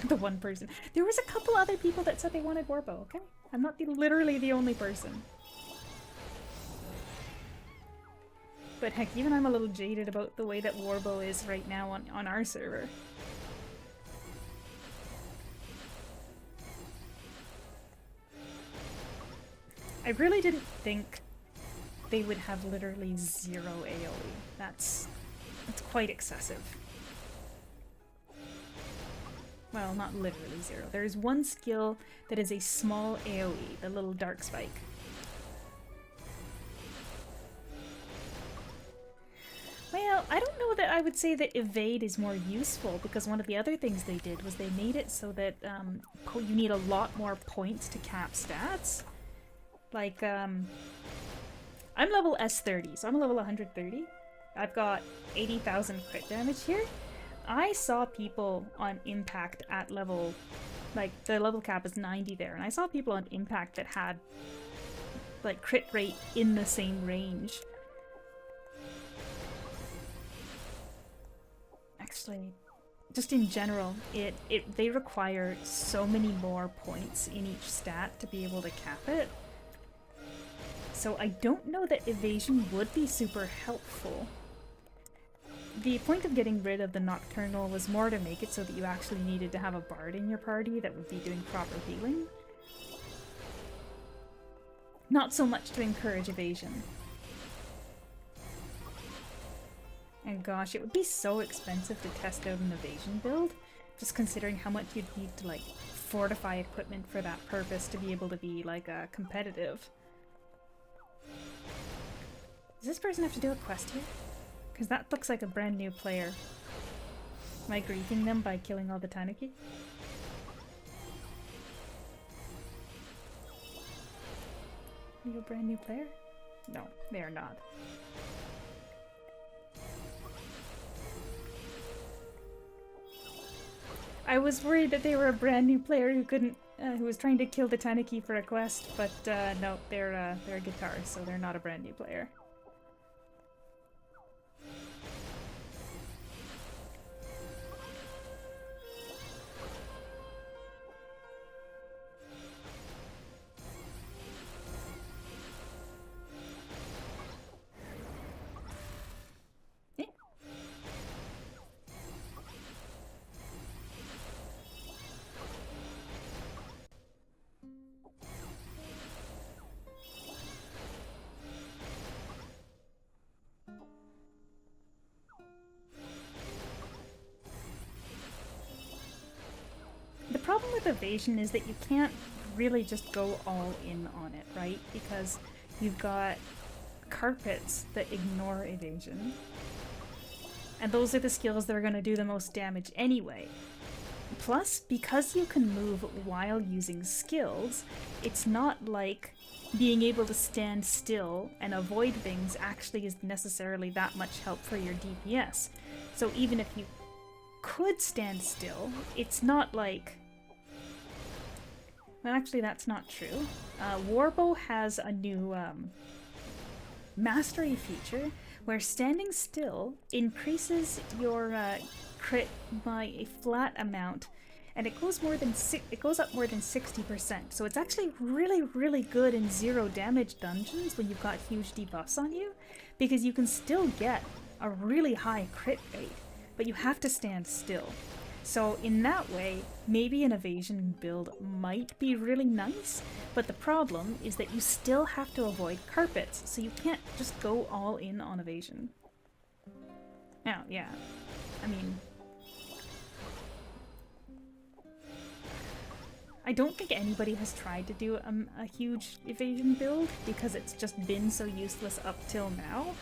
the one person. There was a couple other people that said they wanted Warbow, okay? I'm not literally the only person. But heck, even I'm a little jaded about the way that Warbow is right now on our server. I really didn't think they would have literally 0 AoE. That's quite excessive. Well, not literally 0. There is one skill that is a small AoE, the little dark spike. Well, I don't know that I would say that evade is more useful, because one of the other things they did was they made it so that you need a lot more points to cap stats. Like, I'm level S30, so I'm level 130. I've got 80,000 crit damage here. I saw people on Impact at level, like, the level cap is 90 there, and I saw people on Impact that had, like, crit rate in the same range. Actually, just in general, they require so many more points in each stat to be able to cap it. So I don't know that evasion would be super helpful. The point of getting rid of the Nocturnal was more to make it so that you actually needed to have a bard in your party that would be doing proper healing. Not so much to encourage evasion. And gosh, it would be so expensive to test out an evasion build, just considering how much you'd need to, like, fortify equipment for that purpose to be able to be, like, competitive. Does this person have to do a quest here? Because that looks like a brand new player. Am I griefing them by killing all the Tanuki? Are you a brand new player? No, they are not. I was worried that they were a brand new player who was trying to kill the Tanuki for a quest, but no, they're a guitar, so they're not a brand new player. with evasion is that you can't really just go all in on it, right? Because you've got carpets that ignore evasion. And those are the skills that are going to do the most damage anyway. Plus, because you can move while using skills, it's not like being able to stand still and avoid things actually is necessarily that much help for your DPS. So even if you could stand still, it's not like... Well, actually that's not true. Warbow has a new mastery feature where standing still increases your crit by a flat amount, and it goes up more than 60%. So it's actually really, really good in zero damage dungeons when you've got huge debuffs on you, because you can still get a really high crit rate, but you have to stand still. So in that way, maybe an evasion build might be really nice, but the problem is that you still have to avoid carpets, so you can't just go all in on evasion. Now, yeah, I mean... I don't think anybody has tried to do a huge evasion build, because it's just been so useless up till now,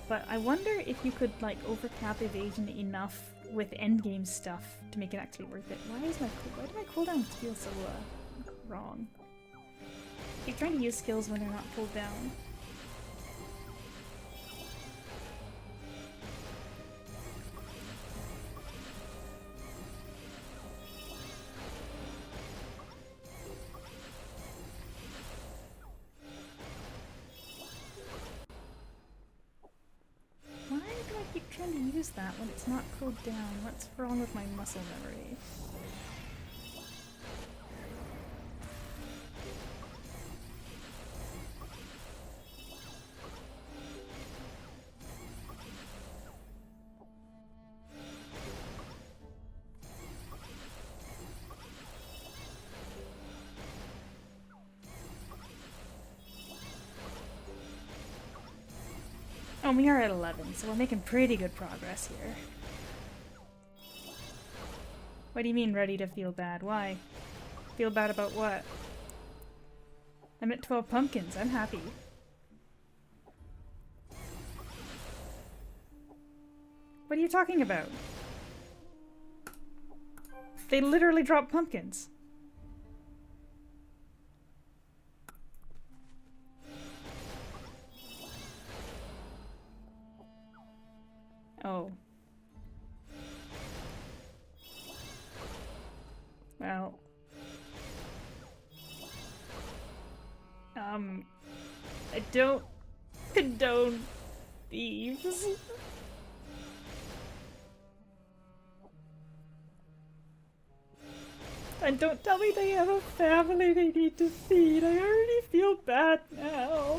but I wonder if you could, like, overcap evasion enough with endgame stuff to make it actually worth it. Why do my cooldowns feel so wrong? You're trying to use skills when they're not pulled down. Why do I keep trying to use that when it's not cooled down? What's wrong with my muscle memory? Oh, we are at 11, so we're making pretty good progress here. What do you mean, ready to feel bad? Why? Feel bad about what? I'm at 12 pumpkins. I'm happy. What are you talking about? They literally drop pumpkins. Oh. Well. I don't condone thieves. And don't tell me they have a family they need to feed. I already feel bad now.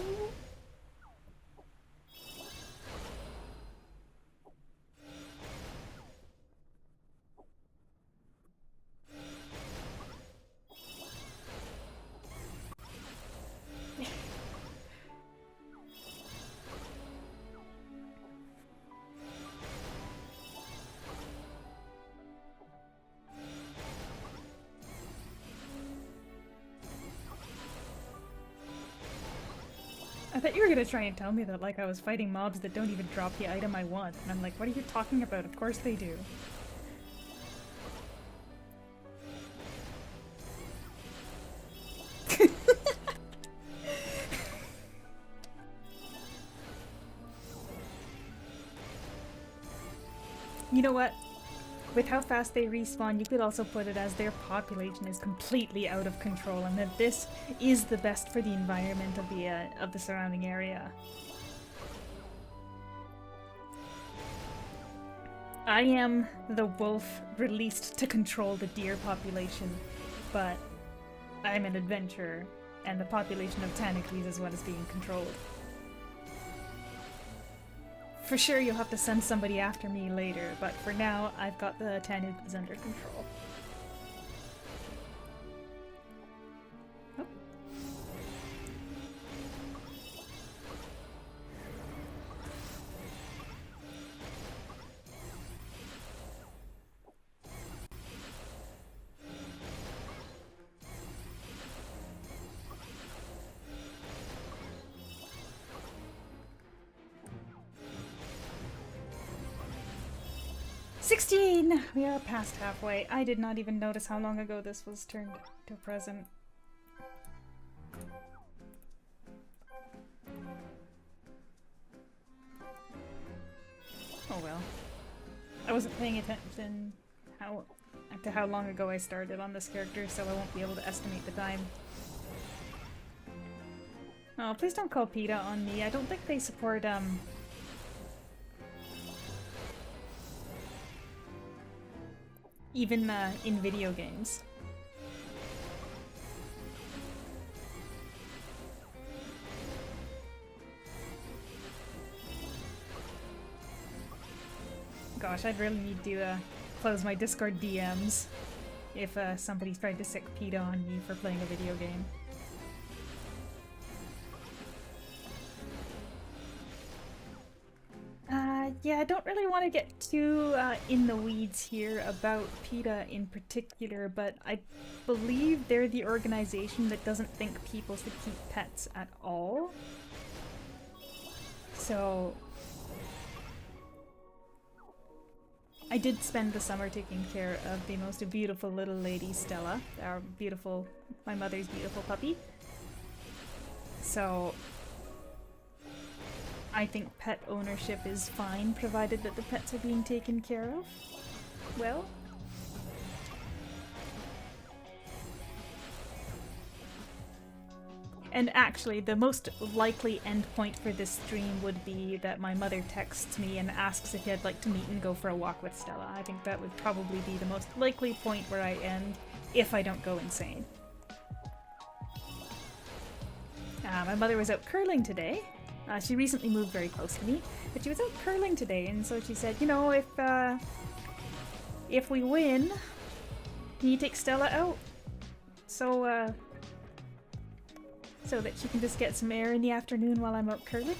I thought you were gonna try and tell me that like I was fighting mobs that don't even drop the item I want. And I'm like, what are you talking about? Of course they do. You know what? With how fast they respawn, you could also put it as their population is completely out of control, and that this is the best for the environment of the surrounding area. I am the wolf released to control the deer population, but I'm an adventurer, and the population of Tanaquis is what is being controlled. For sure you'll have to send somebody after me later, but for now, I've got the Tanuks under control. Oh. 16! We are past halfway. I did not even notice how long ago this was turned to present. Oh well. I wasn't paying attention to how long ago I started on this character, so I won't be able to estimate the time. Oh, please don't call PETA on me. I don't think they support, even, in video games. Gosh, I'd really need to, close my Discord DMs if, somebody's tried to sick PETA on me for playing a video game. Yeah, I don't really want to get too in the weeds here about PETA in particular, but I believe they're the organization that doesn't think people should keep pets at all. So I did spend the summer taking care of the most beautiful little lady, Stella, my mother's beautiful puppy. So I think pet ownership is fine, provided that the pets are being taken care of. Well. And actually, the most likely endpoint for this stream would be that my mother texts me and asks if I'd like to meet and go for a walk with Stella. I think that would probably be the most likely point where I end, if I don't go insane. My mother was out curling today. She recently moved very close to me, but she was out curling today, and so she said, you know, if we win, can you take Stella out? So that she can just get some air in the afternoon while I'm out curling.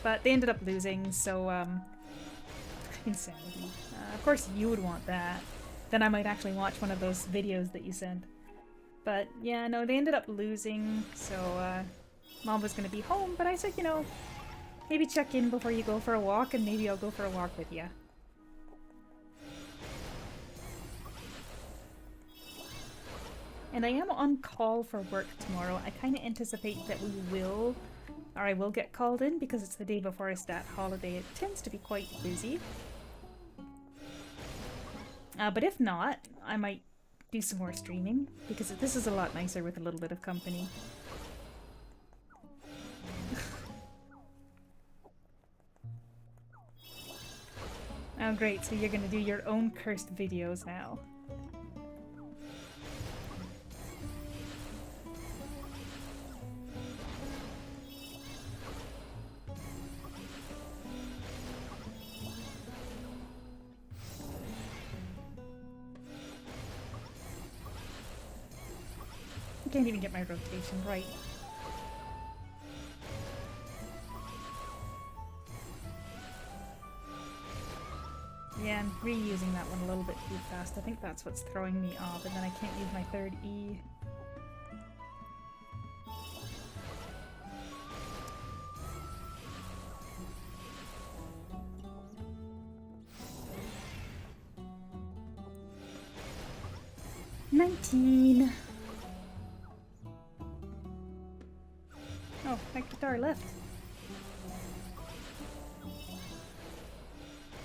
But they ended up losing, so, insanity. Of course you would want that. Then I might actually watch one of those videos that you sent. But, yeah, no, they ended up losing, so, Mom was gonna be home, but I said, you know, maybe check in before you go for a walk, and maybe I'll go for a walk with you. And I am on call for work tomorrow. I kind of anticipate that I will get called in because it's the day before a stat holiday. It tends to be quite busy. But if not, I might do some more streaming because this is a lot nicer with a little bit of company. Oh great, so you're gonna do your own cursed videos now. I can't even get my rotation right. Yeah, I'm reusing that one a little bit too fast. I think that's what's throwing me off, and then I can't use my third E. Oh, my guitar left.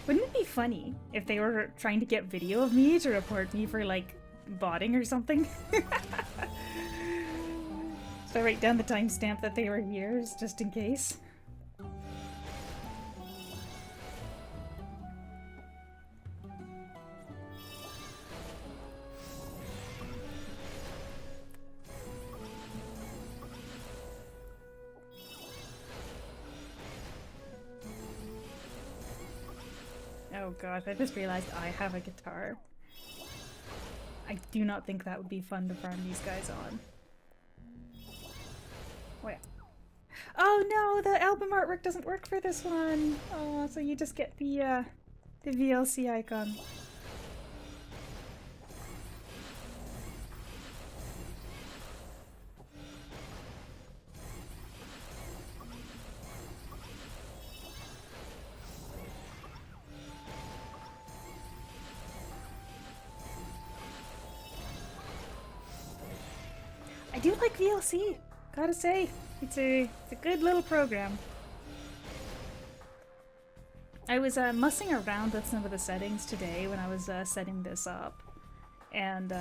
Wouldn't it be funny if they were trying to get video of me to report me for, like, botting or something? So I write down the timestamp that they were here, just in case. Oh god, I just realized I have a guitar. I do not think that would be fun to farm these guys on. Oh yeah. Oh no, the album artwork doesn't work for this one! Oh, so you just get the VLC icon. do like VLC, gotta say. It's a good little program. I was mussing around with some of the settings today when I was setting this up, and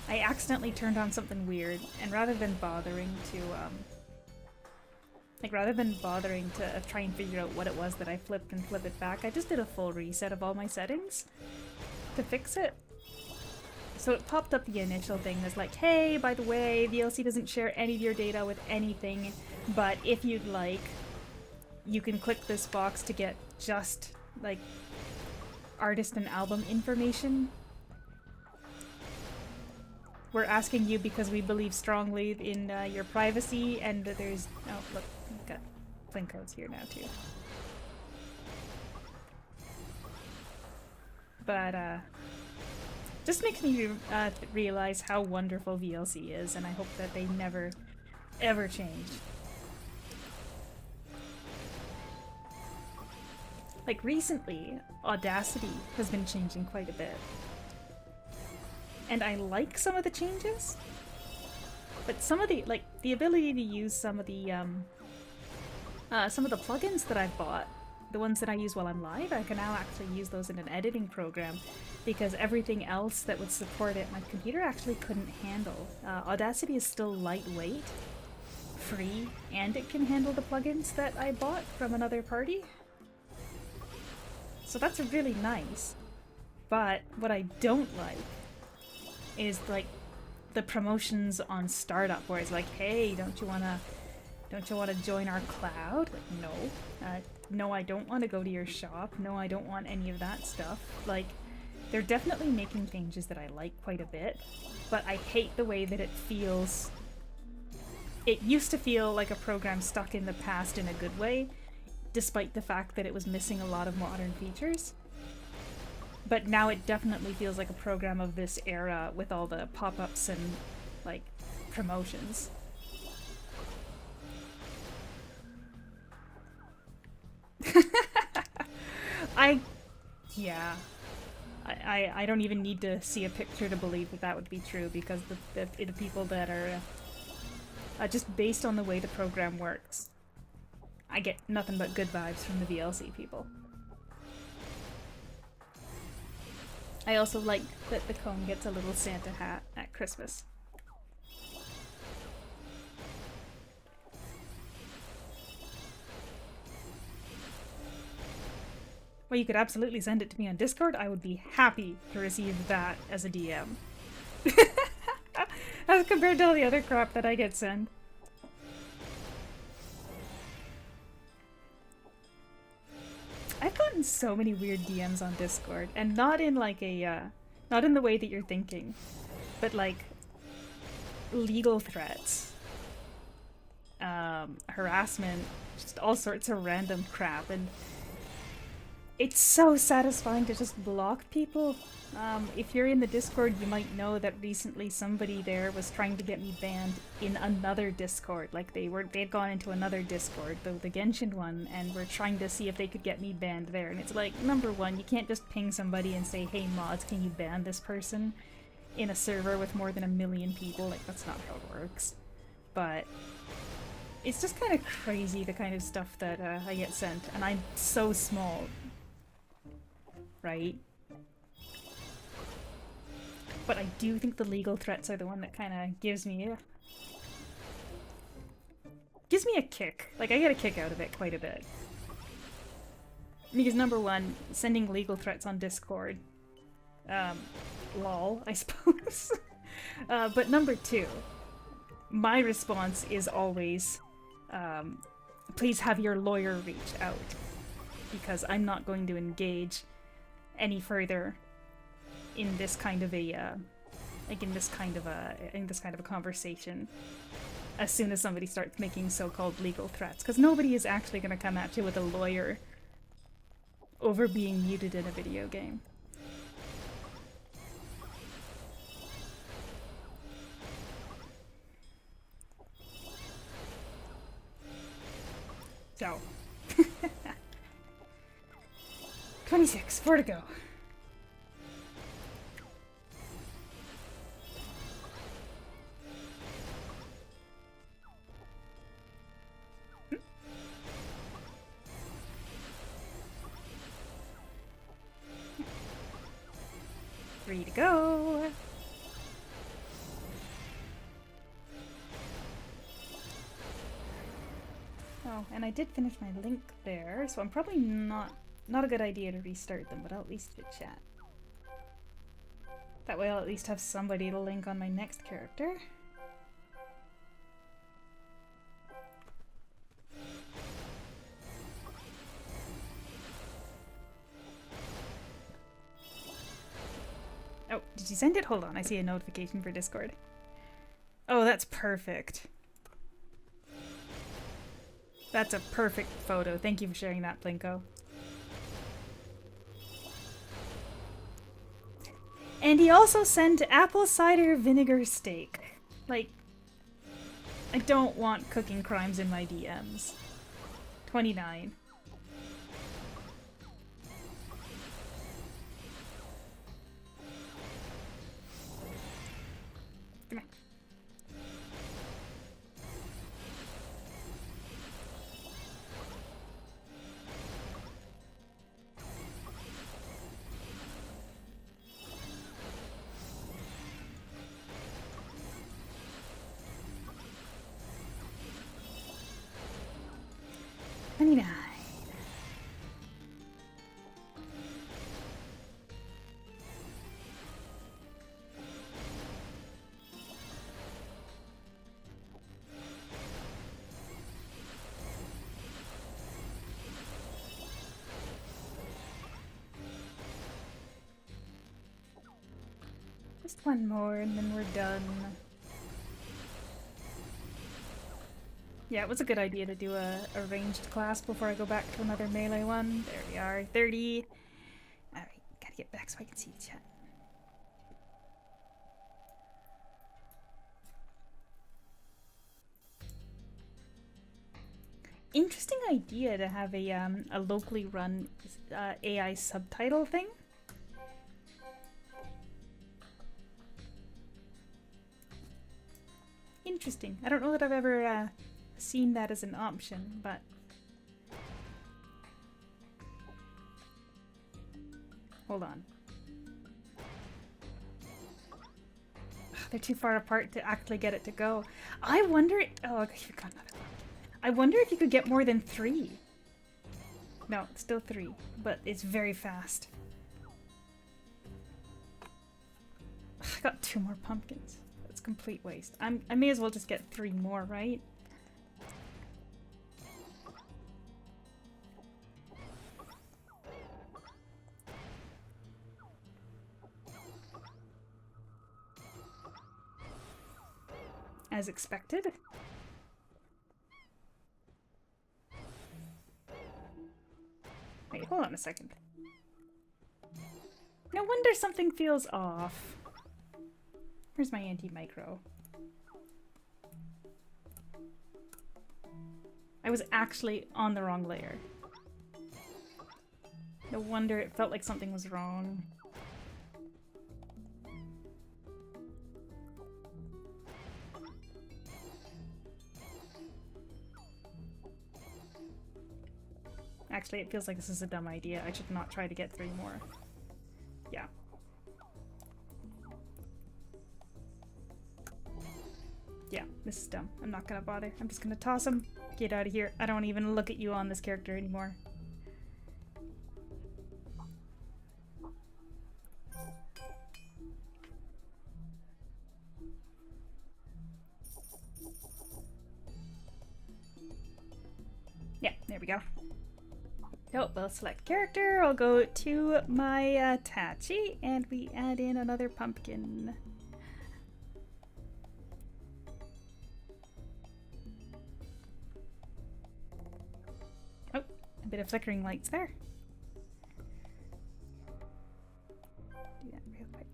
I accidentally turned on something weird, and rather than bothering to try and figure out what it was that I flipped and flip it back, I just did a full reset of all my settings to fix it. So it popped up the initial thing that's like, hey, by the way, VLC doesn't share any of your data with anything, but if you'd like, you can click this box to get just, like, artist and album information. We're asking you because we believe strongly in your privacy, and there's... Oh, look, we've got Flynn codes here now, too. But, just makes me realize how wonderful VLC is, and I hope that they never, ever change. Like, recently, Audacity has been changing quite a bit. And I like some of the changes, but some of the, like, the ability to use some of the plugins that I've bought, the ones that I use while I'm live, I can now actually use those in an editing program, because everything else that would support it my computer actually couldn't handle. Audacity is still lightweight, free, and it can handle the plugins that I bought from another party. So that's really nice. But what I don't like is, like, the promotions on startup where it's like, hey, don't you wanna join our cloud? Like, no. No, I don't want to go to your shop. No, I don't want any of that stuff. Like, they're definitely making changes that I like quite a bit, but I hate the way that it feels. It used to feel like a program stuck in the past in a good way, despite the fact that it was missing a lot of modern features. But now it definitely feels like a program of this era with all the pop-ups and, like, promotions. I don't even need to see a picture to believe that that would be true, because the people that are just based on the way the program works, I get nothing but good vibes from the VLC people. I also like that the cone gets a little Santa hat at Christmas. Well, you could absolutely send it to me on Discord. I would be happy to receive that as a DM. As compared to all the other crap that I get sent. I've gotten so many weird DMs on Discord, and not in like a, not in the way that you're thinking, but like legal threats, harassment, just all sorts of random crap, and it's so satisfying to just block people. If you're in the Discord, you might know that recently somebody there was trying to get me banned in another Discord. Like they'd gone into another Discord, the Genshin one, and were trying to see if they could get me banned there. And it's like, number one, you can't just ping somebody and say, hey mods, can you ban this person in a server with more than 1 million people? Like, that's not how it works. But it's just kind of crazy, the kind of stuff that I get sent, and I'm so small. Right? But I do think the legal threats are the one that kind of gives me a kick. Like, I get a kick out of it quite a bit. Because number one, sending legal threats on Discord, lol, I suppose. But number two, my response is always, please have your lawyer reach out, because I'm not going to engage any further in this kind of a in this kind of a conversation as soon as somebody starts making so-called legal threats, because nobody is actually going to come at you with a lawyer over being muted in a video game. So 26, 4 to go. we go. Oh, and I did finish my link there, so I'm probably not a good idea to restart them, but I'll at least do chat. That way I'll at least have somebody to link on my next character. Oh, did you send it? Hold on, I see a notification for Discord. Oh, that's perfect. That's a perfect photo. Thank you for sharing that, Plinko. And he also sent apple cider vinegar steak. Like, I don't want cooking crimes in my DMs. 29. Come here. Just one more and then we're done. Yeah, it was a good idea to do a ranged class before I go back to another melee one. There we are, 30. Alright, gotta get back so I can see the chat. Interesting idea to have a locally run AI subtitle thing. Interesting. I don't know that I've ever seen that as an option, but hold on. They're too far apart to actually get it to go. I wonder. Oh, okay, you've got another one. I wonder if you could get more than 3. No, it's still 3, but it's very fast. I got 2 more pumpkins. That's complete waste. I may as well just get 3 more, right? As expected. Wait, hold on a second. No wonder something feels off. Where's my anti-micro? I was actually on the wrong layer. No wonder it felt like something was wrong. Actually, it feels like this is a dumb idea. I should not try to get 3 more. Yeah. Yeah, this is dumb. I'm not gonna bother. I'm just gonna toss him. Get out of here. I don't even look at you on this character anymore. Yeah, there we go. So we'll select character, I'll go to my Tachi, and we add in another pumpkin. Oh, a bit of flickering lights there. Do that real quick.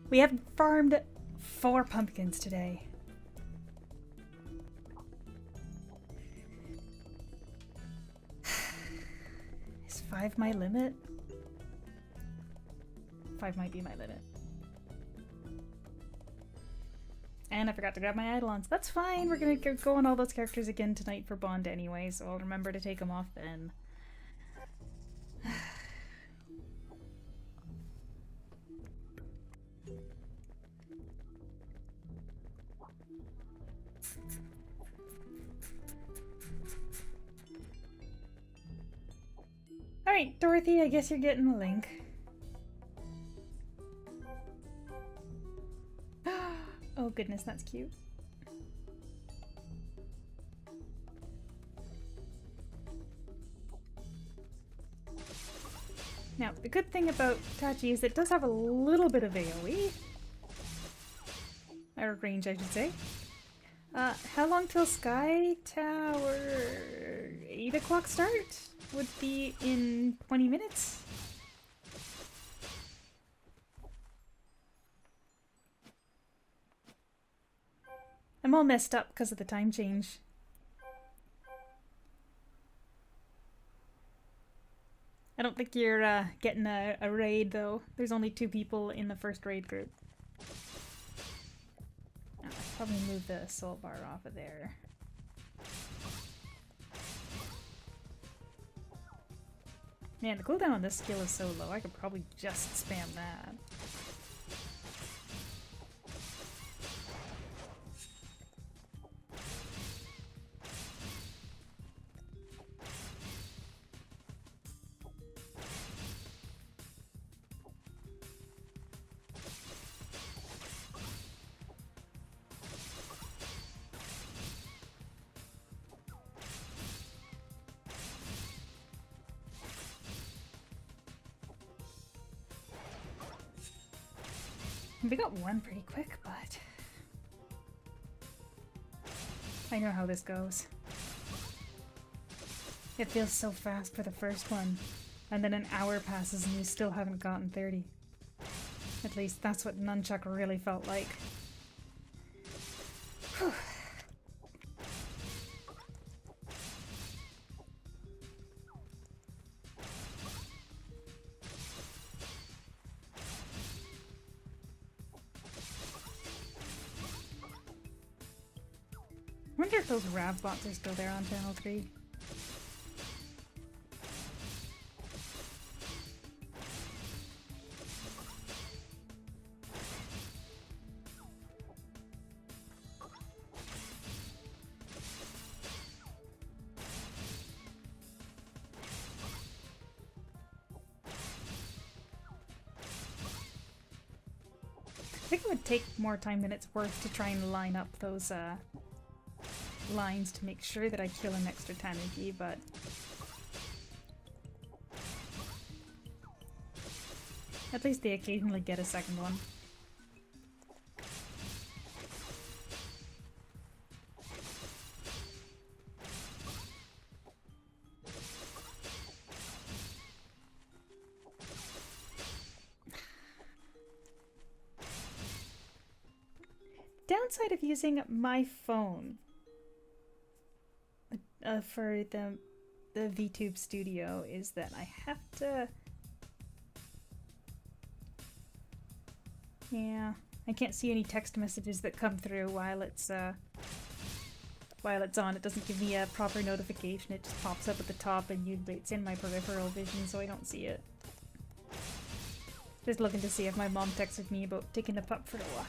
We have farmed 4 pumpkins today. 5 my limit? 5 might be my limit. And I forgot to grab my Eidolons. That's fine, we're gonna go on all those characters again tonight for Bond anyway, so I'll remember to take them off then. Alright, Dorothy, I guess you're getting the link. Oh goodness, that's cute. Now, the good thing about Tachi is it does have a little bit of AoE. Or range, I should say. How long till Sky Tower 8 o'clock start? Would be in 20 minutes? I'm all messed up because of the time change. I don't think you're getting a raid though. There's only 2 people in the first raid group. I'll probably move the soul bar off of there. Man, the cooldown on this skill is so low, I could probably just spam that. We got one pretty quick, but I know how this goes. It feels so fast for the first one, and then an hour passes and you still haven't gotten 30. At least that's what Nunchuck really felt like. Whew. I wonder if those Rav bots are still there on Channel 3. I think it would take more time than it's worth to try and line up those lines to make sure that I kill an extra Tanuki, but at least they occasionally get a second one. Downside of using my phone for the VTube Studio is that I have to... Yeah, I can't see any text messages that come through while it's on. It doesn't give me a proper notification. It just pops up at the top and usually it's in my peripheral vision, so I don't see it. Just looking to see if my mom texted me about taking the pup for a walk.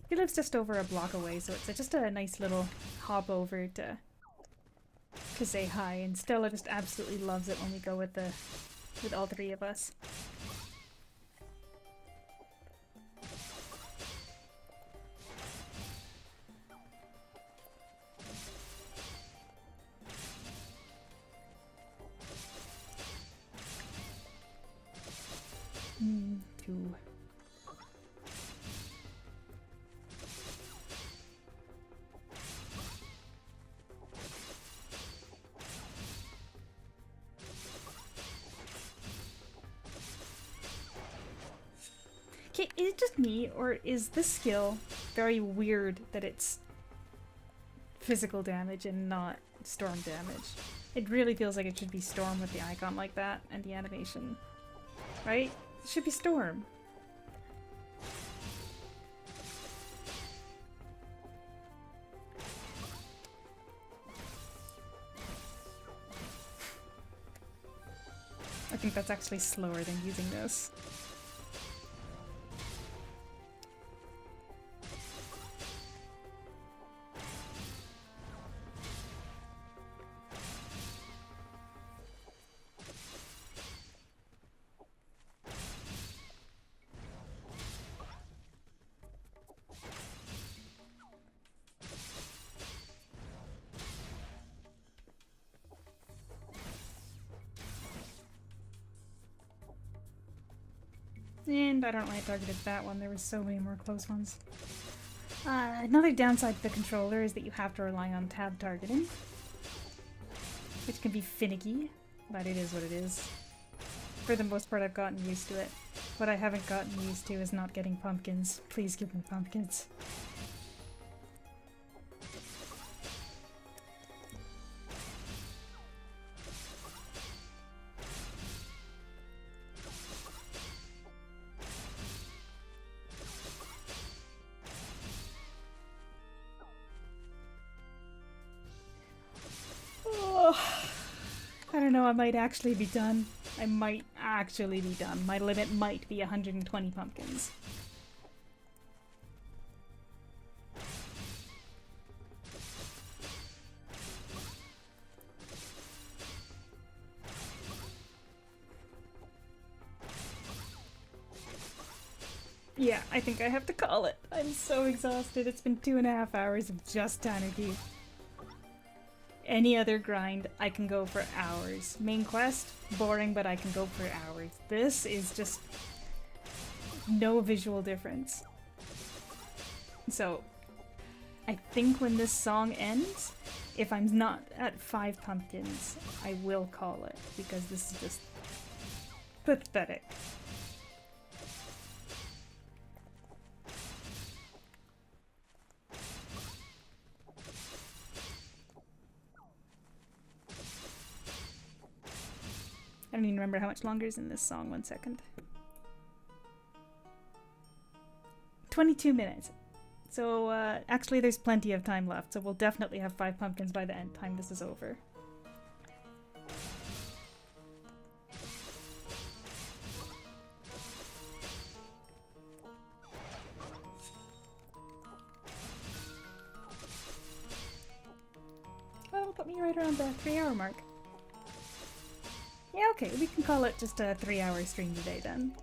He lives just over a block away, so it's just a nice little hop over to say hi, and Stella just absolutely loves it when we go with all 3 of us. Two. Okay, is it just me, or is this skill very weird that it's physical damage and not storm damage. It really feels like it should be storm with the icon like that and the animation. Right? It should be storm. I think that's actually slower than using this. And I don't know why I targeted that one, there were so many more close ones. Another downside to the controller is that you have to rely on tab targeting, which can be finicky, but it is what it is. For the most part I've gotten used to it. What I haven't gotten used to is not getting pumpkins. Please give me pumpkins. I don't know, I might actually be done. I might actually be done. My limit might be 120 pumpkins. Yeah, I think I have to call it. I'm so exhausted. It's been 2.5 hours of just Tanuki. Any other grind, I can go for hours. Main quest, boring, but I can go for hours. This is just no visual difference. So, I think when this song ends, if I'm not at 5 pumpkins, I will call it, because this is just pathetic. I don't even remember how much longer is in this song. 1 second. 22 minutes. So, actually there's plenty of time left, so we'll definitely have 5 pumpkins by the end time this is over. That'll put me right around the 3-hour mark. Yeah, okay, we can call it just a 3-hour stream today then.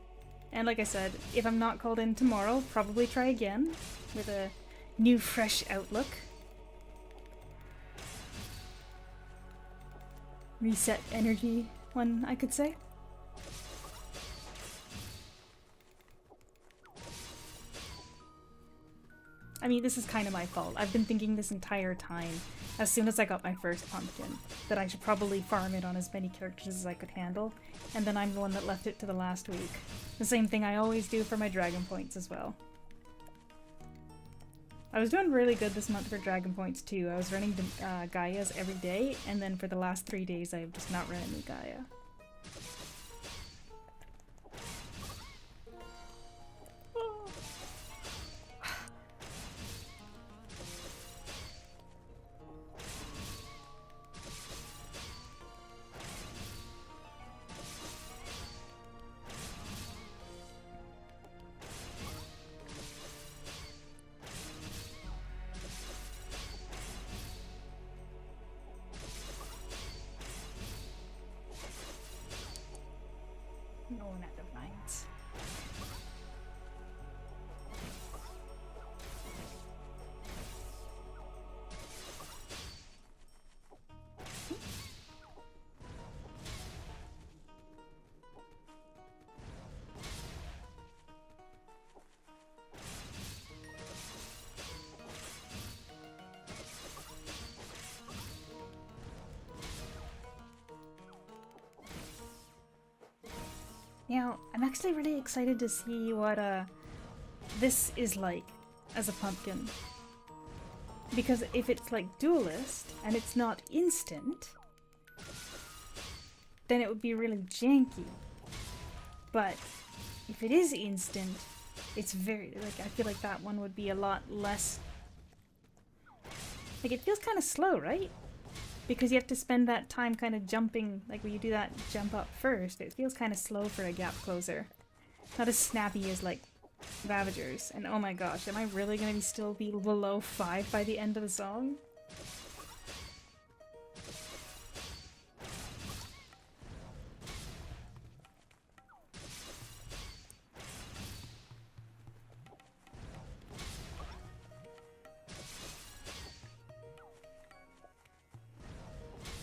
And like I said, if I'm not called in tomorrow, probably try again with a new, fresh outlook. Reset energy, one I could say. I mean, this is kind of my fault. I've been thinking this entire time, as soon as I got my first pumpkin, that I should probably farm it on as many characters as I could handle, and then I'm the one that left it to the last week. The same thing I always do for my dragon points as well. I was doing really good this month for dragon points too. I was running the Gaias every day, and then for the last 3 days I've just not run any Gaia. No one at the mines. Now, I'm actually really excited to see what this is like as a pumpkin. Because if it's like Duelist and it's not instant, then it would be really janky. But if it is instant, it's very, like, I feel like that one would be a lot less, like, it feels kind of slow, right? Because you have to spend that time kind of jumping, like when you do that jump up first, it feels kind of slow for a gap closer. Not as snappy as like Ravagers. And oh my gosh, am I really gonna still be below 5 by the end of the song?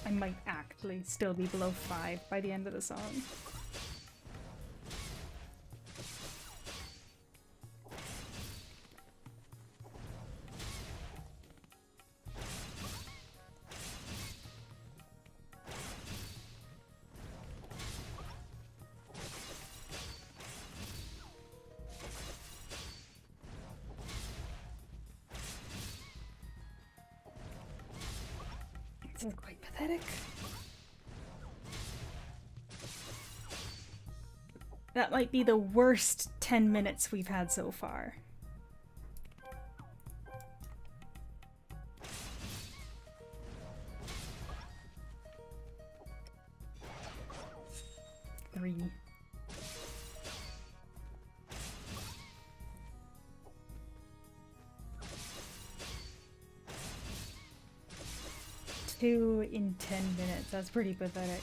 I might actually still be below 5 by the end of the song. This is quite pathetic. That might be the worst 10 minutes we've had so far. Three. Two in 10 minutes. That's pretty pathetic.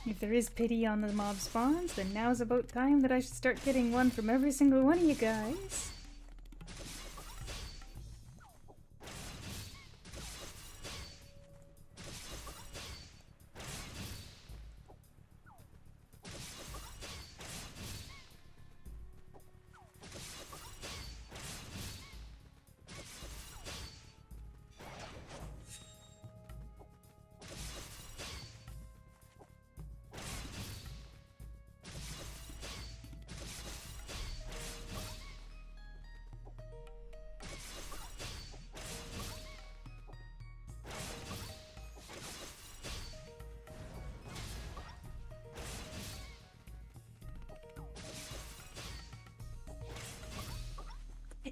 If there is pity on the mob spawns, then now's about time that I should start getting one from every single one of you guys.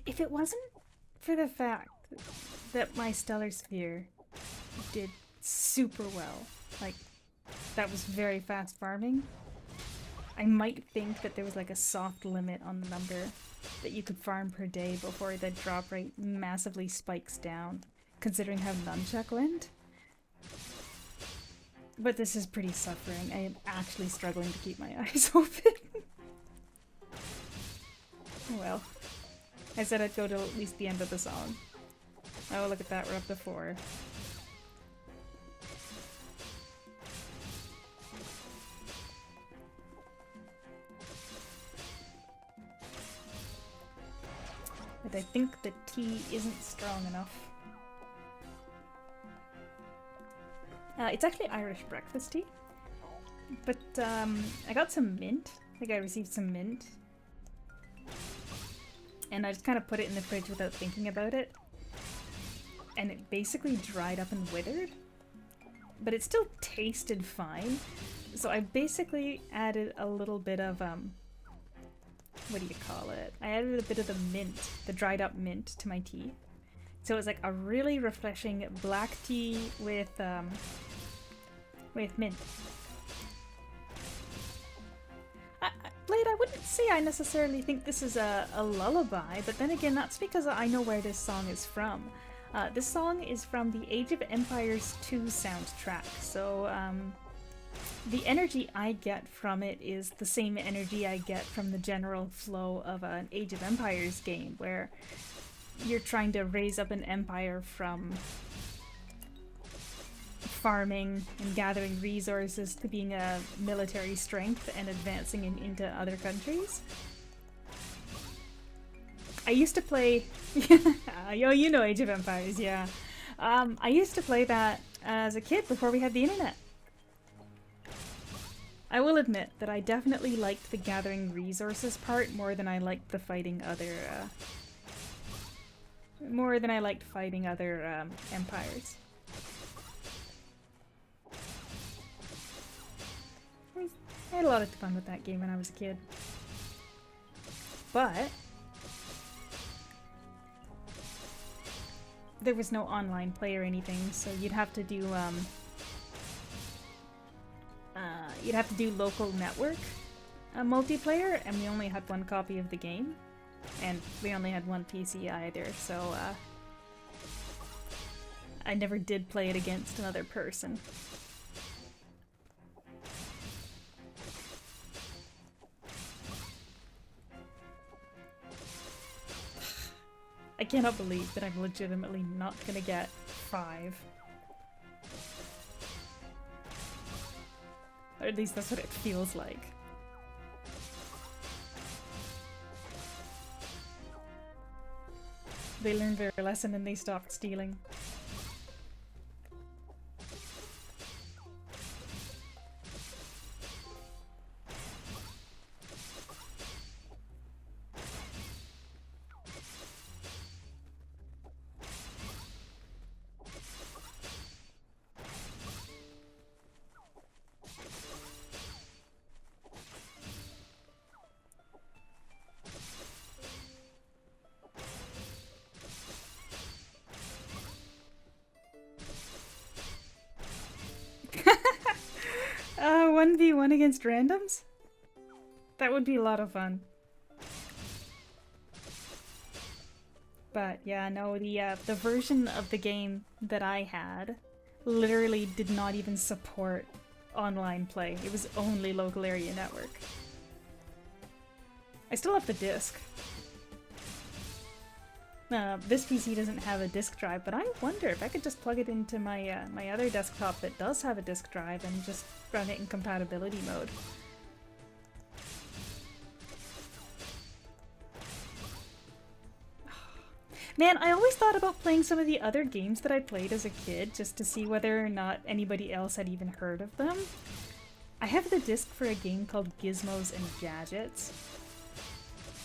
If it wasn't for the fact that my Stellar Sphere did super well, like, that was very fast farming, I might think that there was like a soft limit on the number that you could farm per day before the drop rate massively spikes down, considering how Nunchuck went. But this is pretty suffering. I am actually struggling to keep my eyes open. Well. I said I'd go till at least the end of the song. Oh, look at that, we're up to 4. But I think the tea isn't strong enough. It's actually Irish breakfast tea. But I got some mint. I think I received some mint. And I just kind of put it in the fridge without thinking about it. And it basically dried up and withered. But it still tasted fine. So I basically added a little bit of, what do you call it? I added a bit of the mint, the dried up mint, to my tea. So it was like a really refreshing black tea with mint. Blade, I wouldn't say I necessarily think this is a lullaby, but then again, that's because I know where this song is from. This song is from the Age of Empires 2 soundtrack, so the energy I get from it is the same energy I get from the general flow of an Age of Empires game, where you're trying to raise up an empire from farming and gathering resources to being a military strength and advancing into other countries. I used to play. Yo, you know Age of Empires, yeah. I used to play that as a kid before we had the internet. I will admit that I definitely liked the gathering resources part more than I liked the fighting other. More than I liked fighting other empires. I had a lot of fun with that game when I was a kid. But there was no online play or anything, so you'd have to do local network multiplayer, and we only had one copy of the game, and we only had one PC either, so I never did play it against another person. I cannot believe that I'm legitimately not gonna get 5. Or at least that's what it feels like. They learned their lesson and they stopped stealing. Uh, 1v1 against randoms? That would be a lot of fun. But yeah, no, the version of the game that I had literally did not even support online play. It was only local area network. I still have the disc. This PC doesn't have a disk drive, but I wonder if I could just plug it into my my other desktop that does have a disk drive and just run it in compatibility mode. Man, I always thought about playing some of the other games that I played as a kid just to see whether or not anybody else had even heard of them. I have the disc for a game called Gizmos and Gadgets.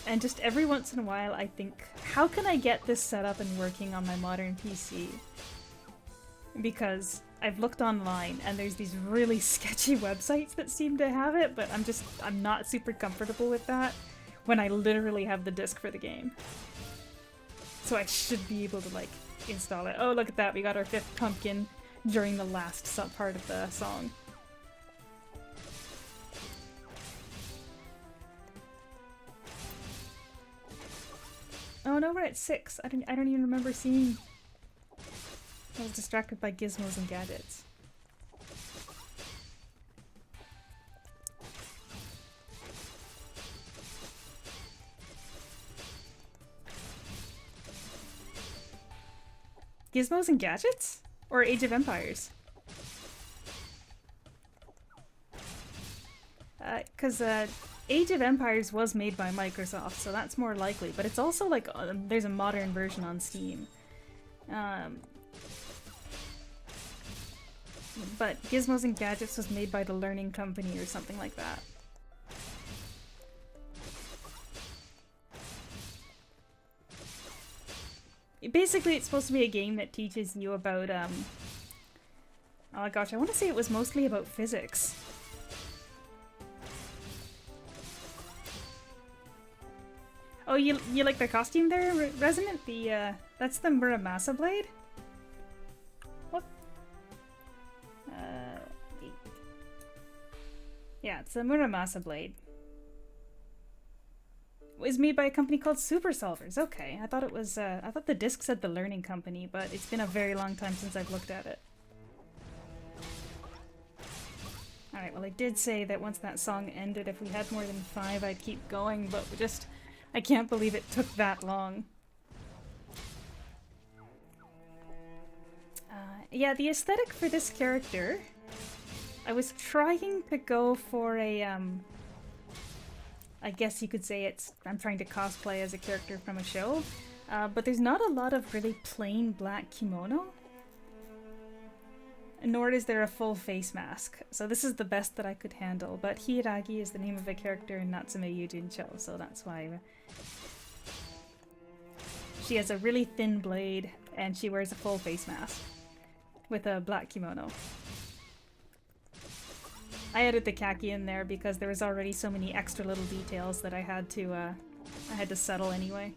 And just every once in a while I think, how can I get this set up and working on my modern PC? Because I've looked online and there's these really sketchy websites that seem to have it, but I'm not super comfortable with that when I literally have the disc for the game. So I should be able to like install it. Oh, look at that, we got our 5th pumpkin during the last part of the song. Oh no, we're at 6. I don't even remember seeing. I was distracted by Gizmos and Gadgets. Gizmos and Gadgets? Or Age of Empires? Because Age of Empires was made by Microsoft, so that's more likely. But it's also like, there's a modern version on Steam. But Gizmos and Gadgets was made by the Learning Company or something like that. Basically, it's supposed to be a game that teaches you about, oh gosh, I want to say it was mostly about physics. Oh, you like the costume there, Resonant? That's the Muramasa blade? What? Yeah, it's a Muramasa blade. It was made by a company called Super Solvers. Okay, I thought it was, I thought the disc said the Learning Company, but it's been a very long time since I've looked at it. Alright, well I did say that once that song ended, if we had more than 5, I'd keep going, but I can't believe it took that long. Yeah, the aesthetic for this character, I was trying to go for a I guess you could say I'm trying to cosplay as a character from a show. But there's not a lot of really plain black kimono. Nor is there a full face mask. So this is the best that I could handle. But Hiiragi is the name of a character in Natsume Yujincho, so that's why. She has a really thin blade, and she wears a full face mask with a black kimono. I added the khaki in there because there was already so many extra little details that I had to settle anyway.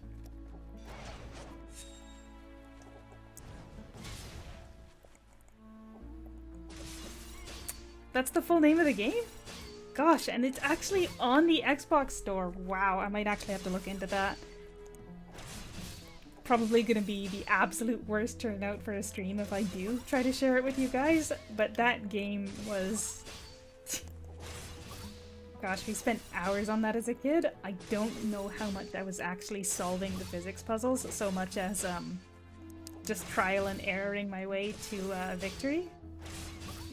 That's the full name of the game? Gosh, and it's actually on the Xbox store. Wow, I might actually have to look into that. Probably gonna be the absolute worst turnout for a stream if I do try to share it with you guys, but that game was... Gosh, we spent hours on that as a kid. I don't know how much I was actually solving the physics puzzles so much as just trial and erroring my way to victory.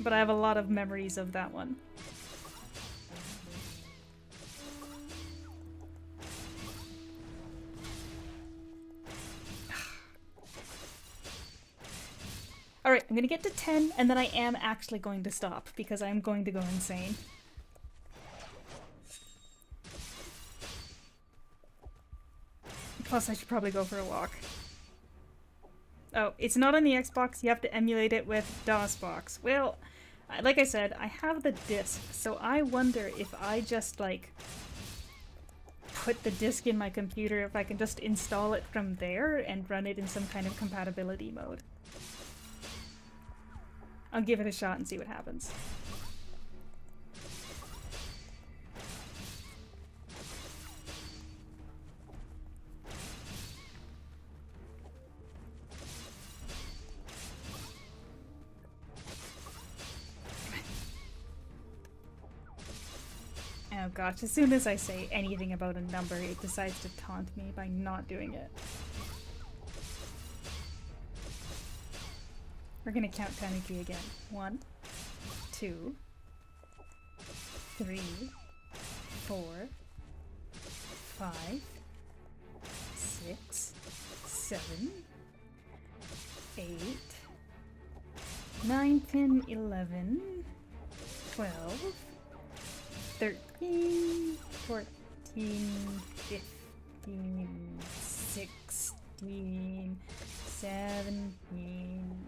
But I have a lot of memories of that one. Alright, I'm gonna get to 10, and then I am actually going to stop, because I'm going to go insane. Plus, I should probably go for a walk. Oh, it's not on the Xbox, you have to emulate it with DOSBox. Well, like I said, I have the disc, so I wonder if I just, like, put the disc in my computer, if I can just install it from there and run it in some kind of compatibility mode. I'll give it a shot and see what happens. Oh gosh, as soon as I say anything about a number, it decides to taunt me by not doing it. We're gonna count Tanuki again. 1, 2, 3, 4, 5, 6, 7, 8, 9, 10, 11, 12, 13, 14, 15, 16, 17,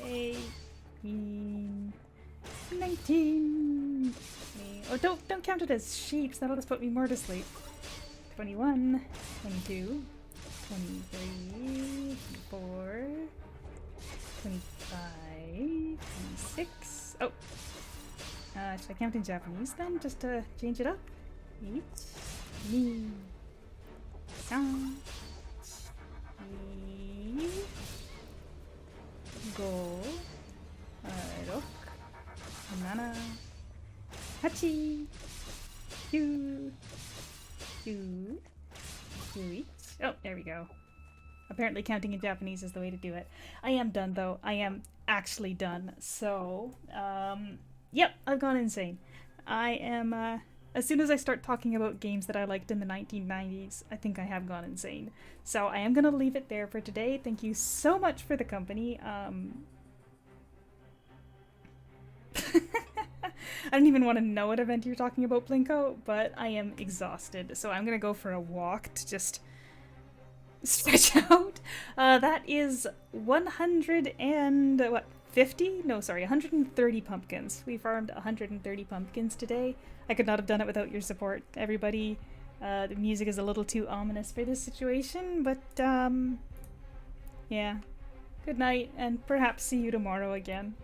18, 19. Oh, don't count it as sheeps. That'll just put me more to sleep. 21, 22, 23, 24, 25, 26. Oh. Should I count in Japanese then, just to change it up? 1, 2, 3, 4, 5, 6, 7, 8, 9, 10. Oh, there we go. Apparently counting in Japanese is the way to do it. I am done though. I am actually done. So, yep, I've gone insane. I am, as soon as I start talking about games that I liked in the 1990s, I think I have gone insane. So I am gonna leave it there for today. Thank you so much for the company. I don't even want to know what event you're talking about, Blinko, but I am exhausted. So I'm gonna go for a walk to just stretch out. That is 130 pumpkins. We farmed 130 pumpkins today. I could not have done it without your support, everybody. The music is a little too ominous for this situation, but yeah. Good night, and perhaps see you tomorrow again.